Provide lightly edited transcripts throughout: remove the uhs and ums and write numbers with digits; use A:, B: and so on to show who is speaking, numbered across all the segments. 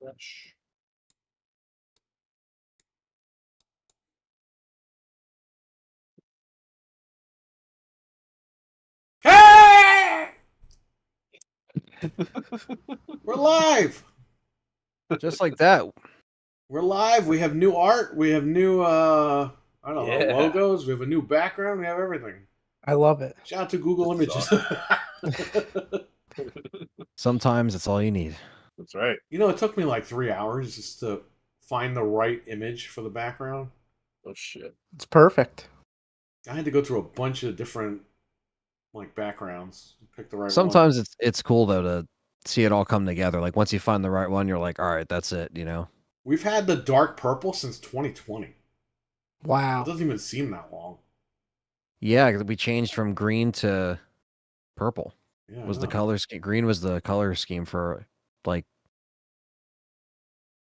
A: Fresh.
B: Hey! We're live.
C: Just like that.
B: We're live. We have new art. We have new I don't know, logos. We have a new background. We have everything.
D: I love it.
B: Shout out to Google Images.
C: Sometimes it's all you need.
A: That's right.
B: You know, it took me like 3 hours just to find the right image for the background.
A: Oh shit.
D: It's perfect.
B: I had to go through a bunch of different like backgrounds, pick the right
C: Sometimes
B: one.
C: it's cool though to see it all come together. Like once you find the right one, you're like, all right, that's it. You know.
B: We've had the dark purple since 2020.
D: Wow.
B: It doesn't even seem that long.
C: Yeah, we changed from green to purple.
B: Yeah,
C: Was the color scheme? Green was the color scheme for like.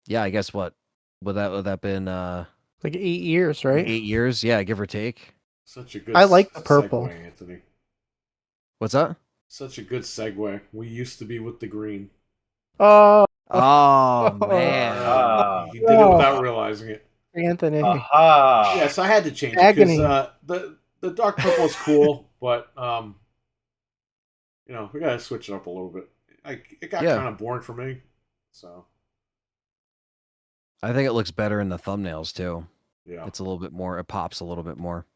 C: Yeah, I guess what would that been?
D: Like 8 years, right?
C: 8 years, yeah, give or take.
B: Such a good.
D: I like the purple.
B: Segue, Anthony.
C: What's that?
B: Such a good segue. We used to be with the green.
D: Oh,
C: Oh man,
B: He did it without realizing it.
D: Anthony.
A: Aha.
B: Yes, I had to change
D: Agony.
B: it because the dark purple is cool, but you know, we gotta switch it up a little bit. It got kind of boring for me, so
C: I think it looks better in the thumbnails too.
B: yeah,
C: It's a little bit more. It pops a little bit more.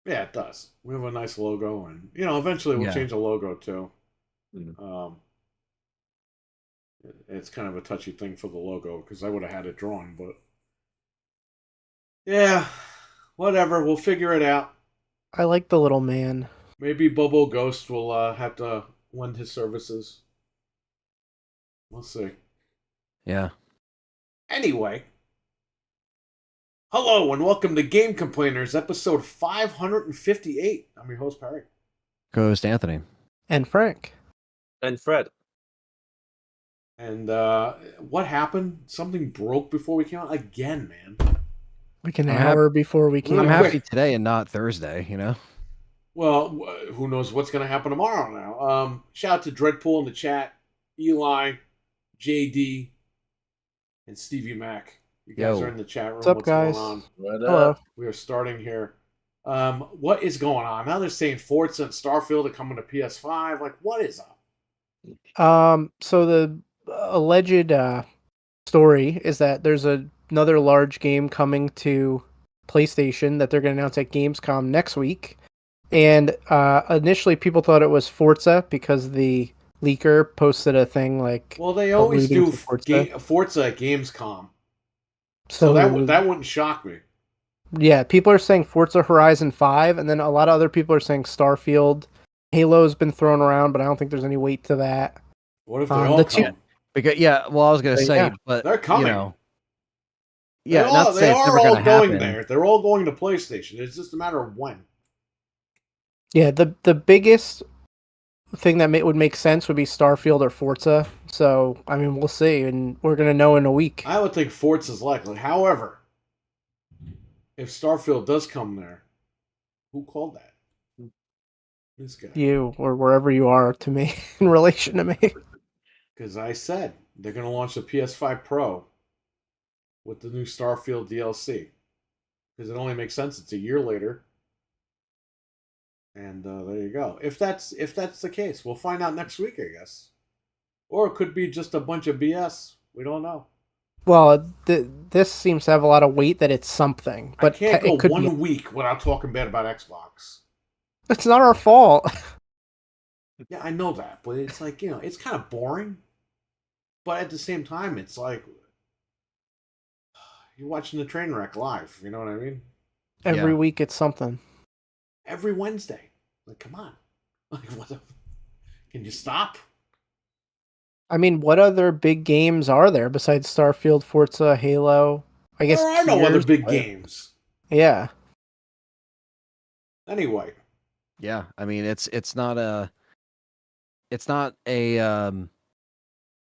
B: yeah, it does. We have a nice logo, and you know, eventually we'll change the logo too. It's kind of a touchy thing for the logo because I would have had it drawn, but yeah, whatever. We'll figure it out.
D: I like the little man.
B: Maybe Bobo Ghost will have to lend his services. We'll see.
C: Yeah.
B: Anyway, hello and welcome to Game Complainers, episode 558. I'm your host, Perry.
C: Co-host Anthony.
D: And Frank.
A: And Fred.
B: And what happened? Something broke before we came out again, man.
D: Like an hour before we came
C: I'm
D: out.
C: happy today and not Thursday, you know?
B: Well, who knows what's going to happen tomorrow now. Shout out to Dreadpool in the chat, Eli, JD, and Stevie Mac. You guys are in the chat room.
D: What's up, guys?
B: Going on?
D: Hello.
B: We are starting here. What is going on? Now they're saying Forza and Starfield are coming to PS5. Like, what is up?
D: So the alleged story is that there's another large game coming to PlayStation that they're going to announce at Gamescom next week. And initially people thought it was Forza because the leaker posted a thing like...
B: Well, they always do Forza at Gamescom. So that wouldn't shock me.
D: Yeah, people are saying Forza Horizon 5, and then a lot of other people are saying Starfield. Halo's been thrown around, but I don't think there's any weight to that.
B: What if they all come?
C: Because I was going to say, but
B: they're coming.
C: You know,
B: they are all going there. They're all going to PlayStation. It's just a matter of when.
D: Yeah, the biggest thing that would make sense would be Starfield or Forza. So, I mean, we'll see, and we're going to know in a week.
B: I would think Forza's likely. However, if Starfield does come there, who called that? This guy.
D: You, or wherever you are to me, in relation to me.
B: Because I said they're going to launch the PS5 Pro with the new Starfield DLC. Because it only makes sense. It's a year later. And there you go. If that's the case, we'll find out next week, I guess. Or it could be just a bunch of BS. We don't know.
D: Well, this seems to have a lot of weight that it's something. But
B: I can't go 1 week without talking bad about Xbox.
D: It's not our fault.
B: Yeah, I know that. But it's like, you know, it's kind of boring. But at the same time, it's like you're watching the train wreck live. You know what I mean?
D: Every week it's something.
B: Every Wednesday. Like, come on. Like, can you stop?
D: I mean, what other big games are there besides Starfield, Forza, Halo? I guess
B: there are no other big games.
D: Yeah.
B: Anyway.
C: Yeah, I mean, it's not a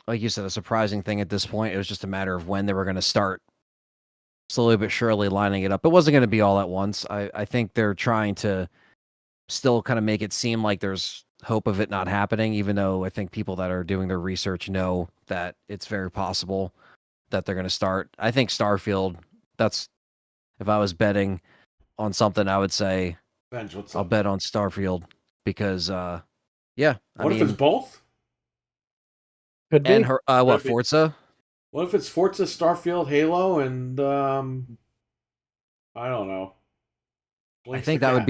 C: like you said, a surprising thing at this point. It was just a matter of when they were going to start slowly but surely lining it up. It wasn't going to be all at once. I think they're trying to still kind of make it seem like there's hope of it not happening, even though I think people that are doing their research know that it's very possible that they're going to start. I think Starfield, that's, if I was betting on something, I would say
B: Benj, what's
C: I'll
B: up?
C: bet on Starfield because, yeah.
B: What if it's both?
D: Could be.
C: and what,
A: Could be.
C: Forza?
B: What if it's Forza, Starfield, Halo, and I don't know.
C: I
B: Blinks
C: think
B: the
C: that would
B: cat.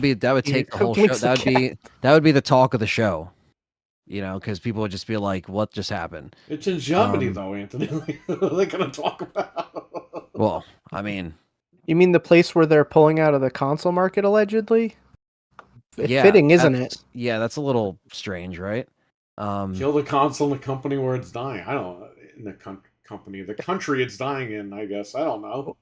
C: be that would take the whole show.
D: Blinks the
C: That would be the talk of the show. You know, because people would just be like, "What just happened?"
B: It's in Germany,
C: Um,
B: though, Anthony. What are they going to talk about?
C: Well, I mean,
D: You mean the place where they're pulling out of the console market allegedly?
C: yeah,
D: Fitting, isn't it?
C: that's- Yeah, that's a little strange, right?
B: Kill the console in the company where it's dying. I don't know. In the company, the country it's dying in, I guess. I don't know.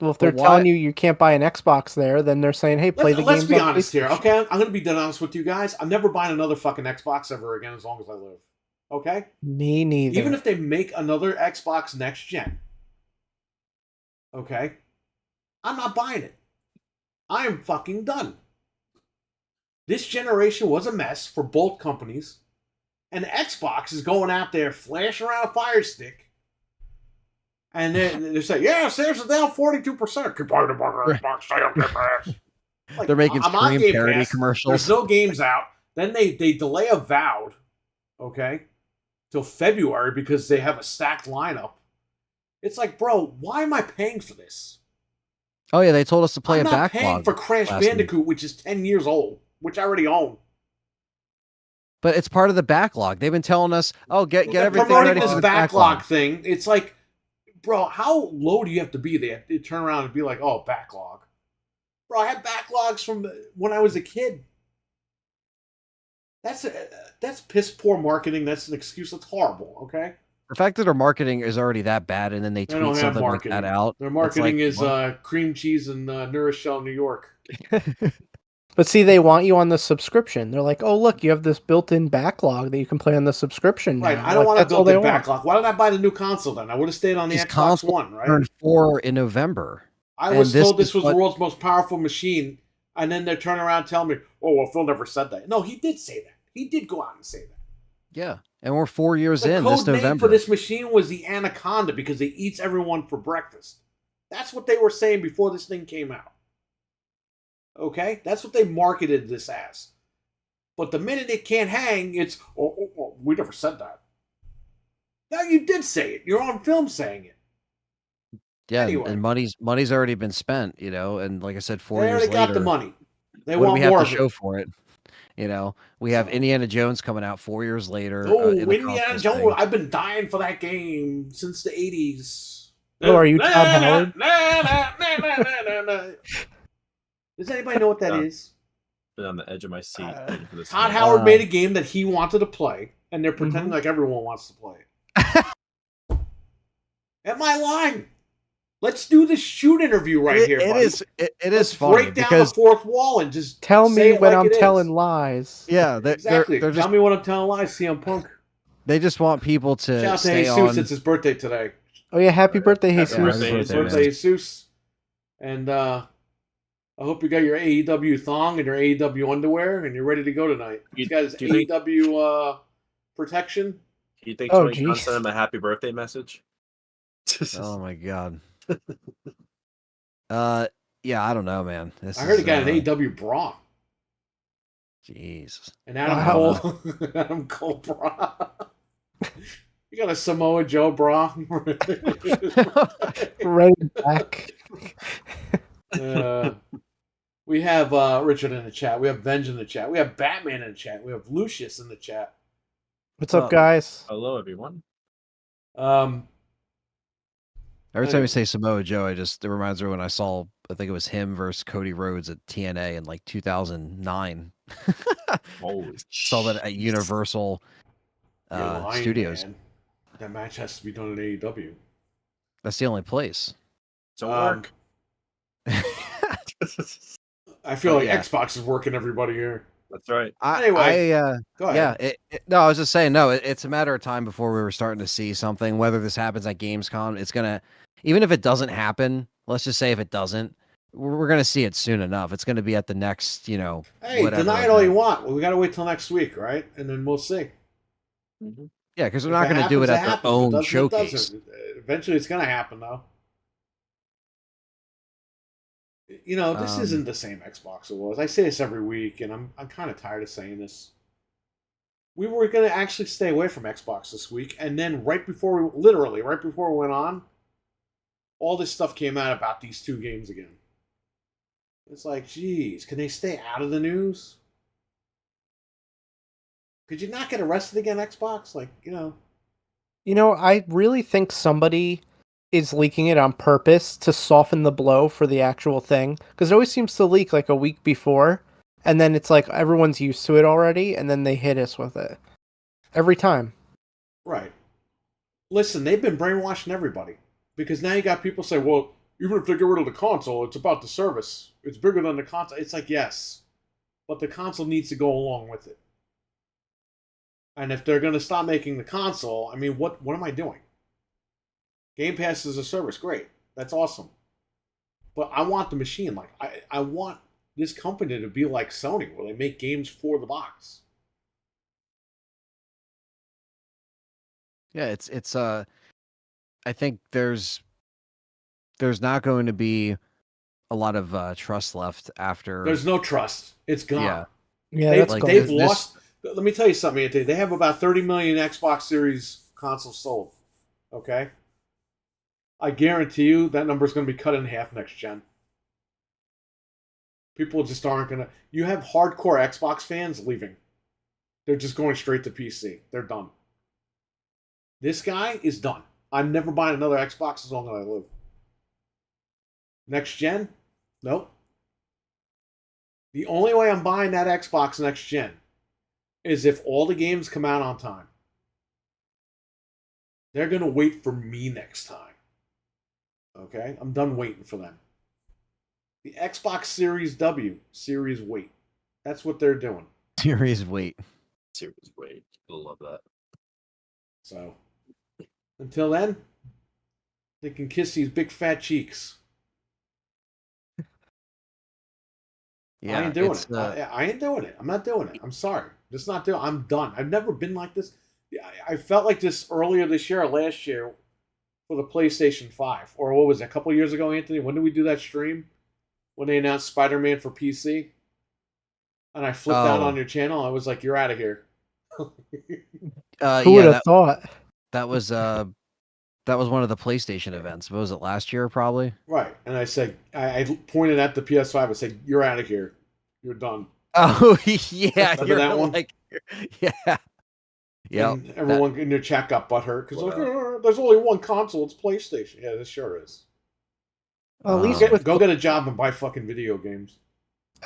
D: Well, if they're
C: But why-
D: telling you can't buy an Xbox there, then they're saying, "Hey, play the
B: Let's
D: games
B: be
D: on
B: honest here,
D: PlayStation."
B: okay? I'm going to be dead honest with you guys. I'm never buying another fucking Xbox ever again as long as I live. Okay?
D: Me neither.
B: Even if they make another Xbox next gen, okay? I'm not buying it. I am fucking done. This generation was a mess for both companies, and Xbox is going out there flashing around a Fire Stick, and they're saying, "Yeah, sales are down 42%. Keep buying the Xbox, stay on Game Pass." Like,
C: they're making
B: I'm on
C: Scream
B: Game
C: parody
B: Pass.
C: commercials.
B: There's no games out. Then they delay Avowed, okay, till February because they have a stacked lineup. It's like, bro, why am I paying for this?
C: Oh yeah, they told us to play
B: I'm
C: a
B: not paying
C: backlog,
B: for Crash
C: last week.
B: Bandicoot, which is 10 years old, which I already own.
C: but it's part of the backlog. They've been telling us, "Oh, get
B: They're
C: everything
B: promoting
C: ready
B: this
C: for the
B: backlog
C: backlog."
B: thing. It's like, bro, how low do you have to be? They have to turn around and be like, "Oh, backlog." Bro, I had backlogs from when I was a kid. That's piss poor marketing. That's an excuse. That's horrible. Okay,
C: The fact that their marketing is already that bad, and then they
B: they don't
C: tweet
B: have
C: something like
B: marketing.
C: that out.
B: Their
C: it's
B: marketing
C: like,
B: is
C: what?
B: cream cheese and Nourishell, New York.
D: But see, they want you on the subscription. They're like, "Oh, look, you have this built-in backlog that you can play on the subscription now."
B: Right. I don't
D: Like,
B: want to
D: that's all
B: build
D: they
B: the
D: want.
B: backlog. Why did I buy the new console then? I would have stayed on the
C: These
B: Xbox
C: consoles
B: One, right?
C: turned 4 in November.
B: I
C: and
B: was
C: this
B: told this
C: is
B: was
C: what-
B: the world's most powerful machine, and then they turn around and tell me, "Oh, well, Phil never said that." No, he did say that. He did go out and say that.
C: Yeah, and we're 4 years
B: The
C: in
B: code
C: this
B: name
C: November.
B: for this machine was the Anaconda because it eats everyone for breakfast. That's what they were saying before this thing came out. Okay? That's what they marketed this as. But the minute it can't hang, it's, oh, we never said that. No, you did say it. You're on film saying it.
C: Yeah,
B: Anyway.
C: and money's already been spent, you know, and like I said, 4
B: They
C: years
B: already
C: later,
B: got the money. They
C: what do
B: want
C: we have
B: more
C: to
B: of
C: show
B: it.
C: for it? You know, we have
B: So-
C: Indiana Jones coming out 4 years later.
B: Oh,
C: in the
B: Indiana
C: consoles
B: Jones.
C: thing.
B: I've been dying for that game since the 80s.
D: Oh, are you Todd Howard?
B: Does anybody know what that
A: Yeah.
B: is?
A: Been on the edge of my seat. waiting for this
B: Todd
A: game.
B: Howard made a game that he wanted to play, and they're pretending
D: Mhm.
B: like everyone wants to play it. Am I lying? Let's do this shoot interview right here,
C: It
B: buddy.
C: is
B: Let's
C: funny
B: break down
C: because
B: the fourth wall and just
D: Tell
B: say
D: me
B: it
D: when
B: like
D: I'm
B: it is.
D: telling lies.
C: yeah,
B: Exactly.
C: they're
B: Tell
C: just
B: me when I'm telling lies, CM Punk.
C: they just want people to
B: Shout out to
C: stay
B: Jesus.
C: on.
B: It's his birthday today.
D: Oh yeah, happy birthday,
A: Happy
D: Jesus.
A: birthday,
B: His
A: man.
B: birthday, Jesus. And I hope you got your AEW thong and your AEW underwear and you're ready to go tonight. He's got his
A: do you think-
B: AEW protection.
A: Do you think
D: Oh,
A: Tony Khan
D: geez.
A: sent him a happy birthday message?
C: Oh my god. Yeah, I don't know, man. This
B: I heard he
C: is,
B: got an AEW bra.
C: Jesus.
B: An Adam
D: Wow.
B: Cole Adam Cole bra. You got a Samoa Joe bra.
D: Right back.
B: We have Richard in the chat. We have Venge in the chat. We have Batman in the chat. We have Lucius in the chat.
D: What's up,
C: Oh.
D: guys?
A: Hello, everyone.
C: Every time
B: Anyway.
C: you say Samoa Joe, it reminds me when I saw, I think it was him versus Cody Rhodes at TNA in like 2009.
A: Holy
C: Saw that at Universal
B: You're lying,
C: Studios.
B: man. That match has to be done at AEW.
C: That's the only place.
A: Don't
B: Um,
A: work.
B: I feel
C: Oh,
B: like
C: yeah.
B: Xbox is working everybody here.
A: That's right.
B: Anyway. Go ahead.
C: Yeah, no, I was just saying, no, it's a matter of time before we were starting to see something. Whether this happens at Gamescom, it's gonna, even if it doesn't happen, let's just say if it doesn't, we're gonna see it soon enough. It's gonna be at the next,
B: Hey,
C: whatever
B: deny it all you
C: event.
B: want. We got to wait till next week, right? And then we'll see.
C: Yeah, because they're
B: If
C: not
B: it
C: gonna do
B: happens,
C: it
B: it
C: at their
B: happens. If it
C: own
B: doesn't, it
C: showcase.
B: doesn't. Eventually, it's going to happen, though. This
C: Um,
B: isn't the same Xbox it was. I say this every week, and I'm kind of tired of saying this. We were going to actually stay away from Xbox this week, and then literally right before we went on, all this stuff came out about these two games again. It's like, geez, can they stay out of the news? Could you not get arrested again, Xbox?
D: I really think somebody is leaking it on purpose to soften the blow for the actual thing. Because it always seems to leak like a week before, and then it's like everyone's used to it already, and then they hit us with it. Every time.
B: Right. Listen, they've been brainwashing everybody. Because now you got people say, well, even if they get rid of the console, it's about the service. It's bigger than the console. It's like, yes. But the console needs to go along with it. And if they're going to stop making the console, I mean, what am I doing? Game Pass is a service. Great. That's awesome. But I want the machine. Like, I want this company to be like Sony, where they make games for the box.
C: yeah, it's I think there's not going to be a lot of trust left after.
B: There's no trust. It's gone.
C: Yeah.
D: Yeah,
B: they've,
D: that's
C: like,
D: gone.
B: they've
C: this-
B: lost. Let me tell you something, Anthony. They have about 30 million Xbox Series consoles sold. Okay? I guarantee you that number is going to be cut in half next gen. People just aren't going to. You have hardcore Xbox fans leaving. They're just going straight to PC. They're done. This guy is done. I'm never buying another Xbox as long as I live. Next gen? Nope. The only way I'm buying that Xbox next gen is if all the games come out on time. They're going to wait for me next time. Okay? I'm done waiting for them. The Xbox Series W, Series Wait. That's what they're doing.
C: Series wait.
A: Series wait. I love that.
B: So, until then, they can kiss these big fat cheeks.
C: Yeah,
B: I ain't doing
C: it's,
B: it. I ain't doing it. I'm not doing it. I'm sorry. Just not doing it. I'm done. I've never been like this. I felt like this earlier this year or last year for the PlayStation 5. Or what was it, a couple years ago, Anthony? When did we do that stream? When they announced Spider-Man for PC? And I flipped out
C: Oh.
B: on your channel. I was like, you're out of here.
D: Who
C: yeah,
D: would have thought?
C: that was one of the PlayStation events. What was it, last year probably?
B: Right. And I said, I pointed at the PS5. I said, you're out of here. You're done.
C: Oh yeah,
B: Remember
C: you're
B: that one?
C: like, yeah, yeah.
B: And everyone in your chat got butthurt because there's only one console. It's PlayStation. Yeah, this sure is.
D: At least
B: Go get a job and buy fucking video games.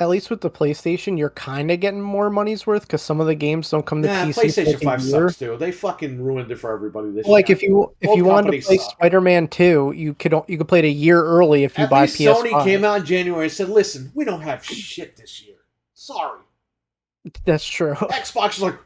D: At least with the PlayStation, you're kind of getting more money's worth because some of the games don't come to PC. for
B: PlayStation
D: like a
B: 5
D: year.
B: sucks too. They fucking ruined it for everybody this
D: Like
B: year.
D: if you
B: Both
D: wanted to
B: companies
D: play
B: suck.
D: Spider-Man 2, you could play it a year early if you
B: At
D: buy
B: least
D: PS5.
B: Sony came out in January and said, "Listen, we don't have shit this year. Sorry."
D: That's true.
B: Xbox is like,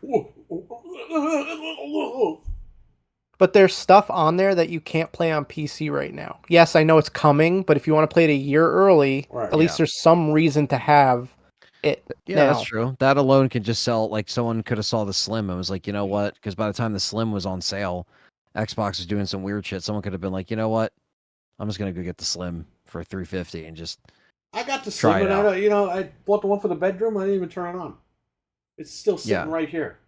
D: But there's stuff on there that you can't play on PC right now. Yes, I know it's coming, but if you want to play it a year early,
B: Right,
D: at least there's some reason to have it.
C: Yeah,
D: now.
C: that's true. That alone can just sell. Like someone could have saw the Slim and was like, you know what? Because by the time the Slim was on sale, Xbox was doing some weird shit. Someone could have been like, you know what? I'm just gonna go get the Slim for $350 and just.
B: I got the
C: Try
B: Slim,
C: it
B: and
C: out.
B: I bought the one for the bedroom. I didn't even turn it on. It's still sitting right here.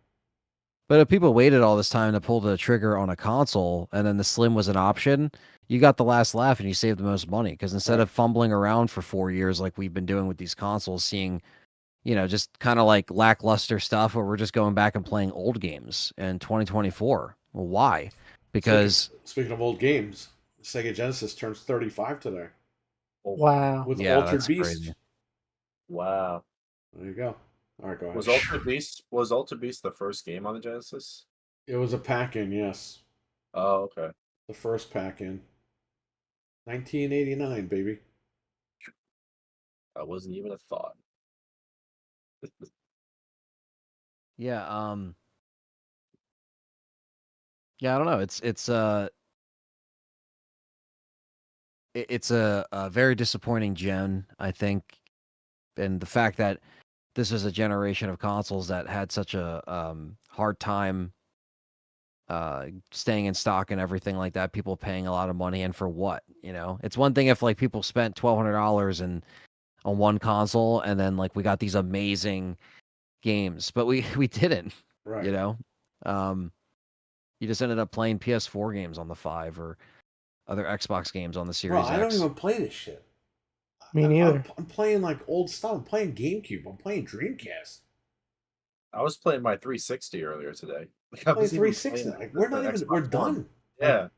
C: But if people waited all this time to pull the trigger on a console and then the Slim was an option, you got the last laugh and you saved the most money. Because instead of fumbling around for 4 years like we've been doing with these consoles, seeing, just kind of like lackluster stuff where we're just going back and playing old games in 2024. Well, why? Because
B: speaking of old games, Sega Genesis turns 35 today.
D: Wow.
B: With
C: yeah,
B: Altered
C: that's
B: Beast.
C: crazy.
A: Wow.
B: There you go. All right, go ahead.
A: Was Altered Beast the first game on the Genesis?
B: It was a pack-in, yes.
A: Oh, okay.
B: The first pack-in. 1989, baby.
A: That wasn't even a thought.
C: Yeah, yeah, I don't know. It's it's a very disappointing gen, I think, and the fact that this is a generation of consoles that had such a hard time staying in stock and everything like that. People paying a lot of money, and for what? It's one thing if like people spent $1,200 on one console, and then like we got these amazing games, but we didn't.
B: Right.
C: You just ended up playing PS4 games on the 5 or other Xbox games on the Series
B: Bro, I don't
C: X.
B: even play this shit.
D: Me neither.
B: I'm playing like old stuff. I'm playing GameCube. I'm playing Dreamcast.
A: I was playing my 360 earlier today. Like,
B: I'm playing 360. Like, we're
A: Xbox
B: done.
A: One. Yeah.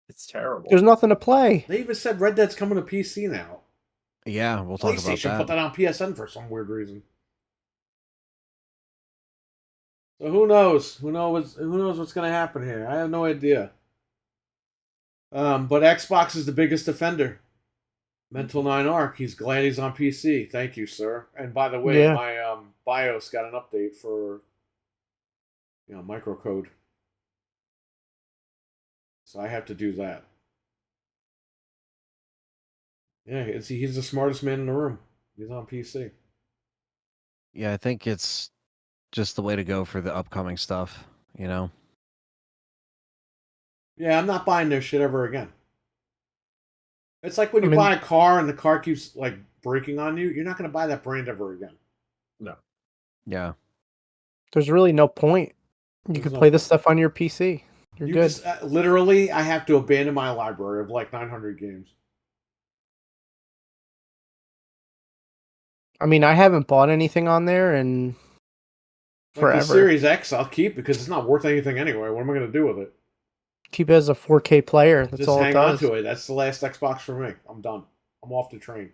A: It's terrible.
D: There's nothing to play.
B: They even said Red Dead's coming to PC now.
C: Yeah, we'll talk about
B: PlayStation
C: that.
B: put that on PSN for some weird reason. So who knows? Who knows what's going to happen here? I have no idea. But Xbox is the biggest offender. Mental 9 Arc. He's glad he's on PC. Thank you, sir. And by the way,
D: Yeah.
B: my BIOS got an update for microcode. So I have to do that. Yeah, he's the smartest man in the room. He's on PC.
C: Yeah, I think it's just the way to go for the upcoming stuff,
B: Yeah, I'm not buying their shit ever again. It's like when you buy a car and the car keeps like breaking on you, you're not going to buy that brand ever again.
A: No.
C: Yeah.
D: There's really no point. You
B: There's
D: can
B: no
D: play this
B: point.
D: stuff on your PC. You're good.
B: Just, literally, I have to abandon my library of like 900 games.
D: I mean, I haven't bought anything on there in forever.
B: Like the Series X, I'll keep because it's not worth anything anyway. What am I going to do with it?
D: Keep it as a 4K player. That's
B: Just
D: all it
B: hang on
D: does.
B: to it. That's the last Xbox for me. I'm done. I'm off the train.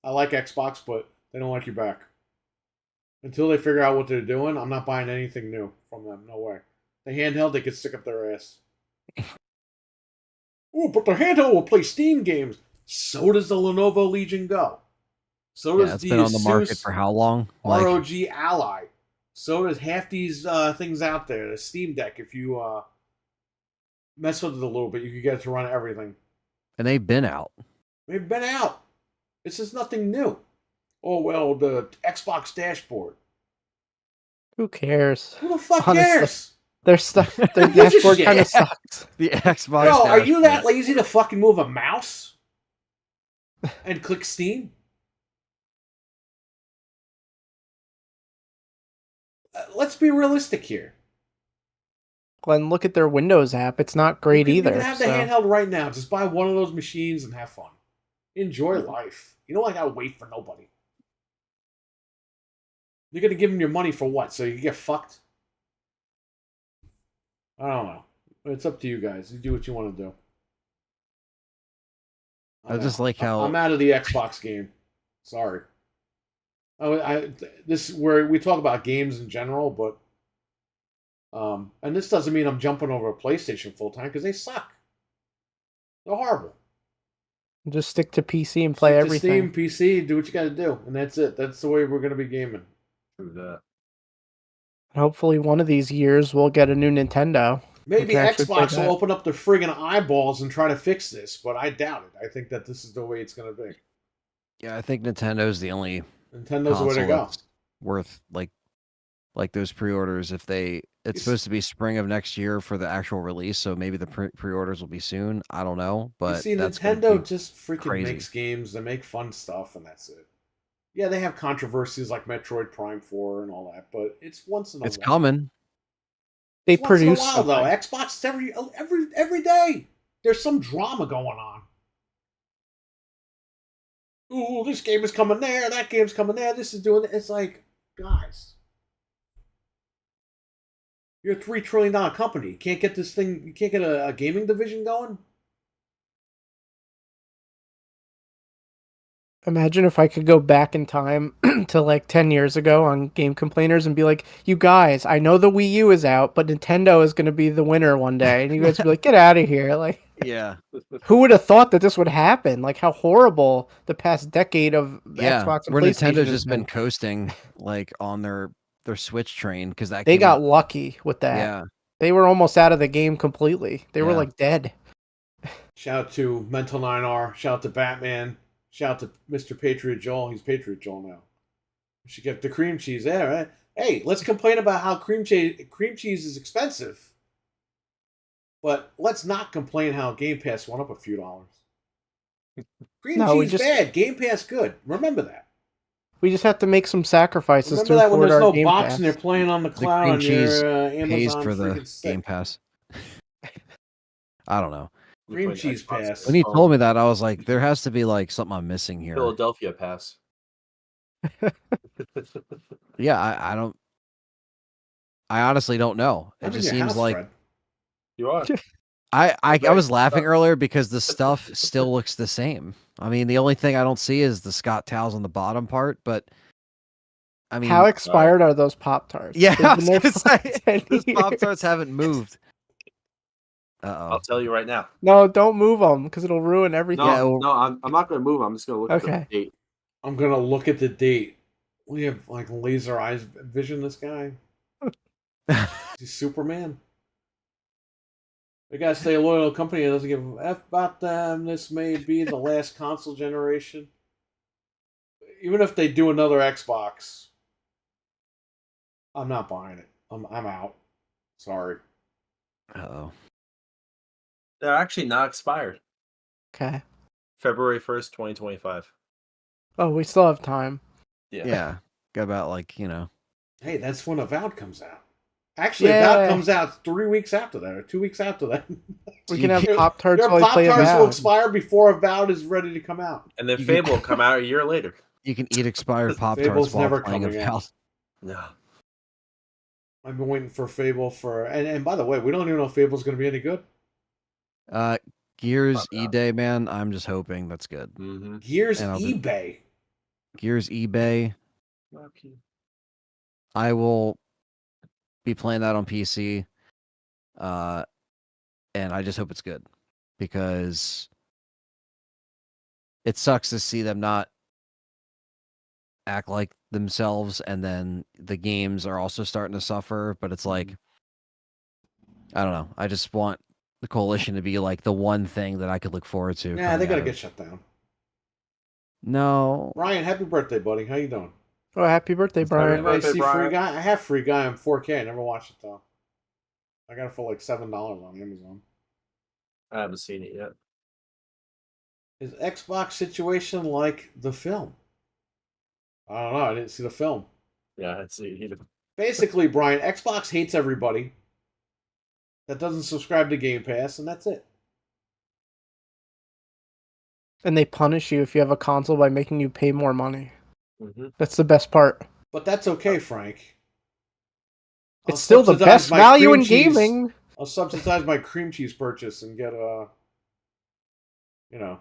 B: I like Xbox, but they don't like you back. Until they figure out what they're doing, I'm not buying anything new from them. No way. The handheld, they could stick up their ass. Oh, but the handheld will play Steam games. So does the Lenovo Legion Go. So does
C: It's
B: the
C: been on the market
B: Asus
C: for how long?
B: ROG Ally. So does half these things out there. The Steam Deck, if you mess with it a little bit, you can get it to run everything.
C: And they've been out.
B: They've been out. This is nothing new. Oh, well, the Xbox dashboard.
D: Who cares?
B: Who the fuck
D: Honestly.
B: cares?
D: Their stuff, their
B: Who gives a
D: dashboard kind
B: shit?
D: of sucks.
C: The Xbox.
B: Bro, are you that
C: dashboard.
B: lazy to fucking move a mouse? And click Steam? Let's be realistic here.
D: Glenn, look at their Windows app. It's not great
B: You
D: either.
B: can have the
D: so-
B: handheld right now. Just buy one of those machines and have fun. Enjoy life. You don't gotta wait for nobody. You're gonna give them your money for what? So you get fucked? I don't know. It's up to you guys. You do what you want to do.
C: I just like how
B: I'm out of the Xbox game. Sorry. This is where we talk about games in general, but and this doesn't mean I'm jumping over a PlayStation full time because they suck. They're horrible.
D: Just stick to PC and play
B: Stick to
D: everything.
B: Steam, PC, do what you got to do, and that's it. That's the way we're gonna be gaming.
A: True that.
D: Hopefully, one of these years we'll get a new Nintendo.
B: Maybe
D: can actually play
B: Xbox will
D: that.
B: open up their friggin' eyeballs and try to fix this, but I doubt it. I think that this is the way it's gonna be.
C: I think Nintendo's the only
B: Nintendo's the way to
C: console
B: go.
C: that's worth like those pre-orders. If it's
B: It's-
C: supposed to be spring of next year for the actual release, so maybe the pre-orders will be soon. I don't know, but
B: You see,
C: that's gonna
B: Nintendo
C: be
B: just freaking
C: crazy.
B: makes games. They make fun stuff, and that's it. Yeah, they have controversies like Metroid Prime 4 and all that, but it's once in a
C: It's
B: while.
C: coming.
D: They
B: It's once in a
D: produce
B: while, though.
D: something.
B: Xbox every day. There's some drama going on. Ooh, this game is coming there. That game's coming there. This is doing it. It's like, guys, you're a $3 trillion company. You can't get this thing. You can't get a gaming division going.
D: Imagine if I could go back in time to like 10 years ago on Game Complainers and be like, you guys, I know the Wii U is out, but Nintendo is going to be the winner one day. And you guys would be like, get out of here. Like,
C: Yeah,
D: who would have thought that this would happen? Like, how horrible the past decade of Xbox and
C: where
D: PlayStation
C: Nintendo's
D: has
C: just been coasting like on their Switch train because that
D: They
C: came
D: got
C: out-
D: lucky with that.
C: Yeah,
D: They were almost out of the game completely. They were
C: Yeah.
D: like dead.
B: Shout out to Mental 9R. Shout out to Batman. Shout out to Mr. Patriot Joel. He's Patriot Joel now. We should get the cream cheese there, right? Hey, let's complain about how cream cheese is expensive. But let's not complain how Game Pass went up a few dollars. Cream cheese bad, Game Pass good. Remember that.
D: We just have to make some sacrifices.
B: Remember that when there's no
D: Game
B: box
D: Pass.
B: and they're playing on the cloud on your Amazon
C: pays for the
B: freaking
C: Game Pass. I don't know.
B: Cream cheese pass.
C: When you told me that, I was like, there has to be like something I'm missing here.
A: Philadelphia pass.
C: Yeah, I don't. I honestly don't know. It just seems
B: house,
C: like
B: Fred.
A: You are.
C: I was laughing earlier because the stuff still looks the same. I mean, the only thing I don't see is the Scott towels on the bottom part, but I mean,
D: how expired are those Pop-Tarts?
C: Yeah, I was
D: They've been
C: gonna
D: there for
C: say
D: 10
C: those
D: years.
C: Pop-Tarts haven't moved.
A: I'll tell you right now.
D: No, don't move them because it'll ruin everything.
A: No, I'm not going to move. I'm just going to look at the date.
B: I'm going to look at the date. We have like laser eyes vision. This guy. He's Superman. We gotta stay loyal to a company that doesn't give a F about them. This may be the last console generation. Even if they do another Xbox, I'm not buying it. I'm out. Sorry.
C: Uh-oh.
A: They're actually not expired.
D: Okay.
A: February 1st, 2025.
D: Oh, we still have time.
C: Yeah. Got about like, you know.
B: Hey, that's when Avowed comes out. Actually,
D: Yeah.
B: Avowed comes out 3 weeks after that, or 2 weeks after that.
D: We can have
B: Your-
D: Pop-Tarts
B: Your
D: while we play
B: Pop-Tarts will
D: Avowed.
B: expire before Avowed is ready to come out.
A: And then
C: You
A: Fable will come out a year later.
C: You can eat expired Pop-Tarts
B: Fable's
C: while
B: never
C: playing
B: coming
C: Avowed.
B: out.
A: No.
B: I've been waiting for Fable for... And by the way, we don't even know if Fable's going to be any good.
C: Gears
A: Fuck that.
C: eBay, man. I'm just hoping that's good.
A: Mm-hmm.
B: Gears
C: And I'll be-
B: eBay.
C: Gears eBay. I will be playing that on PC. And I just hope it's good because it sucks to see them not act like themselves and then the games are also starting to suffer, but it's like I don't know. I just want the Coalition to be like the one thing that I could look forward to.
B: Yeah, they got to get shut down.
C: No.
B: Ryan, happy birthday, buddy. How you doing?
D: Oh, happy birthday, Brian.
B: Everybody
A: birthday,
B: see
A: Brian.
B: Free Guy? I have Free Guy on 4K. I never watched it, though. I got it for like $7 on Amazon.
A: I haven't seen it yet.
B: Is Xbox situation like the film? I don't know. I didn't see the film.
A: Yeah, I haven't seen it either.
B: Basically, Brian, Xbox hates everybody that doesn't subscribe to Game Pass, and that's it.
D: And they punish you if you have a console by making you pay more money.
A: Mm-hmm.
D: That's the best part.
B: But that's okay, Frank.
D: It's still the best value in
B: cream cheese.
D: gaming.
B: I'll subsidize my cream cheese purchase and get a, you know.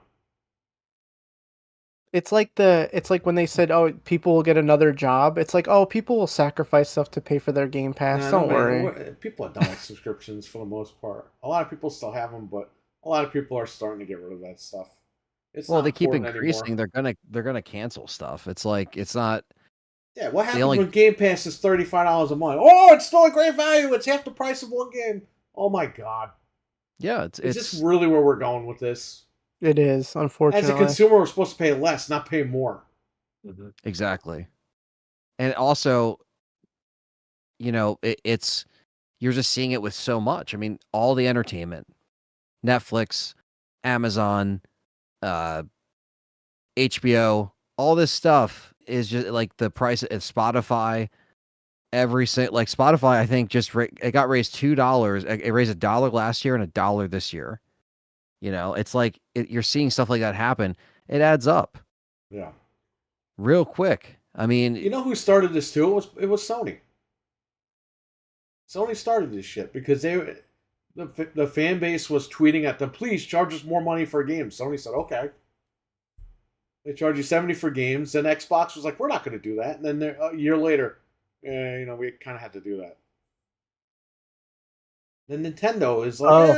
D: It's like when they said, "Oh, people will get another job." It's like, "Oh, people will sacrifice stuff to pay for their Game Pass."
B: Nah,
D: Don't
B: no,
D: worry.
B: man, people are done with subscriptions for the most part. A lot of people still have them, but a lot of people are starting to get rid of that stuff. It's
C: Well,
B: not
C: they keep
B: important
C: increasing.
B: anymore.
C: They're gonna cancel stuff. It's like it's not.
B: Yeah, what happens
C: only-
B: when Game Pass is $35 a month? Oh, it's still a great value. It's half the price of one game. Oh my god.
C: Yeah,
B: Is
C: it's
B: this really where we're going with this?
D: It is,
B: As
D: unfortunately.
B: a consumer, we're supposed to pay less, not pay more.
A: Mm-hmm.
C: exactly, and also, you know, it's you're just seeing it with so much. I mean, all the entertainment, Netflix, Amazon, HBO, all this stuff is just like the price of Spotify. Like Spotify, I think it got raised $2. It raised $1 last year and $1 this year. You know, it's like you're seeing stuff like that happen. It adds up
B: Yeah.
C: real quick. I mean,
B: You know who started this too? It was Sony. Sony started this shit because the fan base was tweeting at them, please charge us more money for games. Sony said, okay. They charge you $70 for games. Then Xbox was like, we're not going to do that. And then a year later, we kind of had to do that. Then Nintendo is like,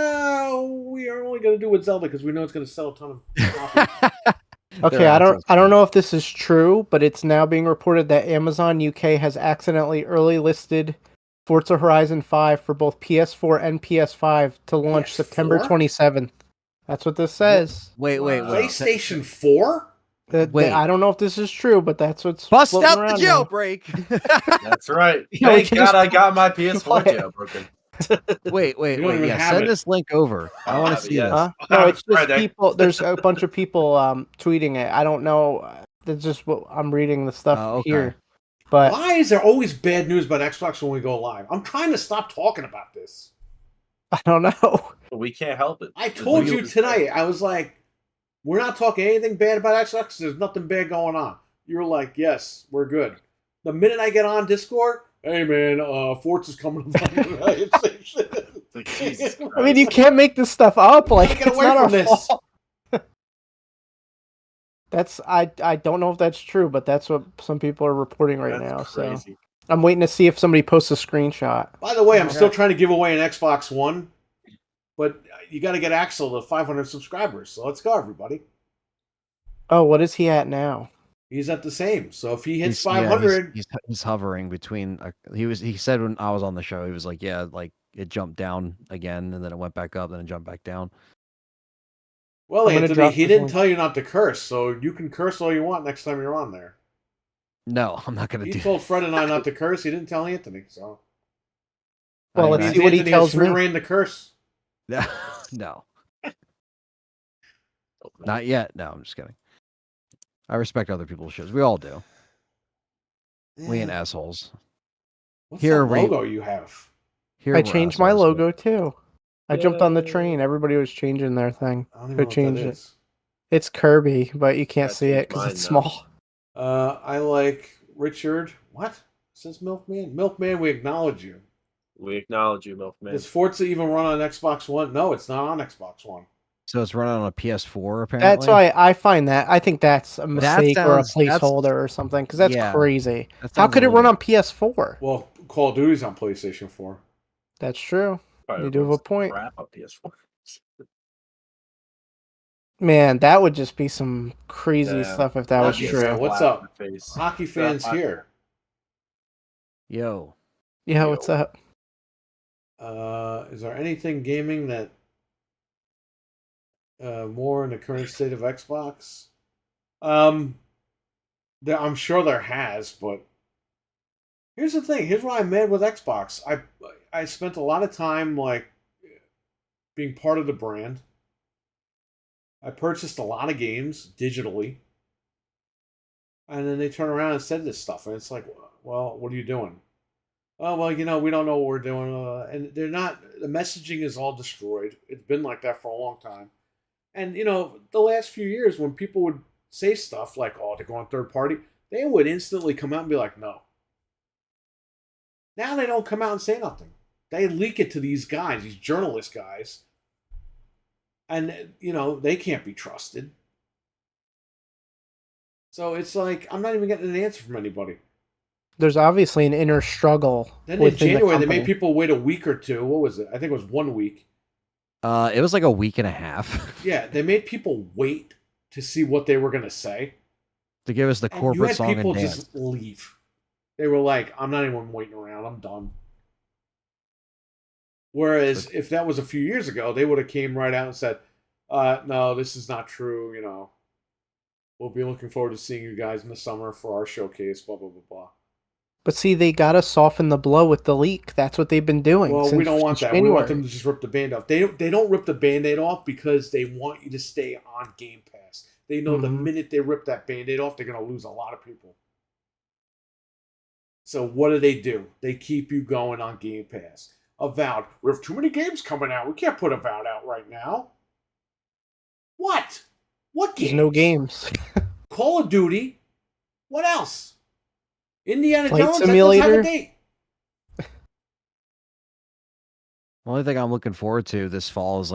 B: we are only going to do with Zelda because we know it's going to sell a ton of copies.
D: Okay,
C: Their
D: I
C: assholes.
D: don't know if this is true, but it's now being reported that Amazon UK has accidentally early listed Forza Horizon 5 for both PS4 and PS5 to launch
B: PS4?
D: September 27th That's what this says.
C: Wait.
B: PlayStation 4?
C: Wait.
D: I don't know if this is true, but that's what's
C: Bust
D: floating
C: out the
D: around now.
C: jailbreak.
A: That's right.
D: Yeah, we
A: Thank
D: can
A: God
D: just
A: I got my PS4
D: play it.
A: jailbroken.
C: wait.
B: You don't even
C: Yeah,
B: have
C: send
B: it.
C: this link over. I want to see this.
D: Huh?
A: I'll
D: No,
A: have
D: it's
A: it
D: just
A: Friday.
D: people. There's a bunch of people tweeting it. I don't know. That's just what I'm reading the stuff
C: Oh, okay.
D: here. But
B: Why is there always bad news about Xbox when we go live? I'm trying to stop talking about this.
D: I don't know.
A: We can't help it.
B: I told
A: We
B: you
A: just-
B: tonight, I was like, we're not talking anything bad about Xbox. There's nothing bad going on. You were like, yes, we're good. The minute I get on Discord, hey man, Forza's coming to the United States.
A: Like, Jesus
D: I mean, you
A: Christ.
D: can't make this stuff up. Like,
B: Get
D: it's
B: away
D: not
B: from
D: our
B: this.
D: fault. That's I don't know if that's true, but that's what some people are reporting right
A: That's
D: now. So
A: crazy.
D: I'm waiting to see if somebody posts a screenshot.
B: By the way, I'm
D: Okay.
B: still trying to give away an Xbox One, but you got to get Axel to 500 subscribers. So let's go, everybody.
D: Oh, what is he at now?
B: He's at the same. So if he hits
C: Yeah,
B: 500,
C: he's hovering between. He said when I was on the show, he was like, yeah, like it jumped down again, and then it went back up, then it jumped back down.
B: well,
D: I'm gonna
B: Anthony,
D: drop
B: he
D: this
B: didn't
D: link.
B: tell you not to curse, so you can curse all you want next time you're on there.
C: No, I'm not gonna
B: He
C: do.
B: told Fred and I not to curse. He didn't tell Anthony, so
D: Well,
C: I
D: let's
C: mean,
D: see what he
B: Anthony
D: tells
B: has free
D: me.
B: reign to curse.
C: no, not yet. No, I'm just kidding. I respect other people's shows. We all do. We ain't
B: Yeah.
C: assholes.
B: What's
C: Here
B: that
C: we-
B: logo you have?
C: Here
D: I
C: we're
D: changed my
C: assholes, but-
D: logo too. I jumped on the
A: Yay.
D: train. Everybody was changing their thing.
B: I don't even
D: Who
B: know what
D: changed
B: that
D: it?
B: is.
D: It's Kirby, but you can't
A: I
D: see it
A: changed
D: because
A: mine
D: it's
A: now.
D: small.
B: I like Richard. What? It says Milkman. Milkman, we acknowledge you.
A: We acknowledge you, Milkman.
B: Does Forza even run on Xbox One? No, it's not on Xbox One.
C: So it's running on a PS4 apparently.
D: That's why I find that. I think that's a mistake or a
C: sounds- that's-
D: placeholder or something because that's
C: yeah.
D: crazy.
C: That
D: How
C: sounds
D: could
C: a
D: it run
C: little
D: on PS4?
B: Well, Call of Duty's on PlayStation 4.
D: That's true.
A: Probably
D: you do have a
A: runs
D: point.
A: Crap on PS4.
D: Man, that would just be some crazy
A: Yeah.
D: stuff if that was
B: Hockey
D: true.
B: fan, what's
A: Slap
B: up?
A: in the face.
B: Hockey fans
A: Slap-
B: here.
C: Yo,
D: Yeah, what's up?
B: Is there anything gaming that more in the current state of Xbox? I'm sure there has, but here's the thing. Here's why I'm mad with Xbox. I spent a lot of time like being part of the brand. I purchased a lot of games digitally, and then they turn around and said this stuff, and it's like, well, what are you doing? Oh, well, we don't know what we're doing, and they're not. The messaging is all destroyed. It's been like that for a long time, and the last few years when people would say stuff like, "Oh, they're going third party," they would instantly come out and be like, "No." Now they don't come out and say nothing. They leak it to these guys, these journalist guys, and they can't be trusted. So it's like I'm not even getting an answer from anybody.
D: There's obviously an inner struggle.
B: Then in
D: within the
B: January, they made
D: company.
B: people wait a week or two. What was it? I think it was 1 week.
C: it was like a week and a half
B: Yeah, they made people wait to see what they were going to say.
C: to give us the
B: And you
C: corporate
B: had
C: song
B: people
C: and dance.
B: just leave. They were like, I'm not even waiting around. I'm done. Whereas if that was a few years ago, they would have came right out and said, no, this is not true. We'll be looking forward to seeing you guys in the summer for our showcase, blah, blah, blah, blah.
D: But see, they gotta soften the blow with the leak. That's what they've been doing.
B: Well, we
D: since
B: don't want that. We
D: January.
B: want them to just rip the band off. They don't rip the band-aid off because they want you to stay on Game Pass. They know the
D: Mhm.
B: minute they rip that band-aid off, they're going to lose a lot of people. So what do? They keep you going on Game Pass. Avowed. We have too many games coming out. We can't put Avowed out right now. What? What games?
D: There's no games.
B: Call of Duty. What else? Indiana
D: Flight
B: Jones. That doesn't have
D: Simulator?
B: a date.
C: The only thing I'm looking forward to this fall is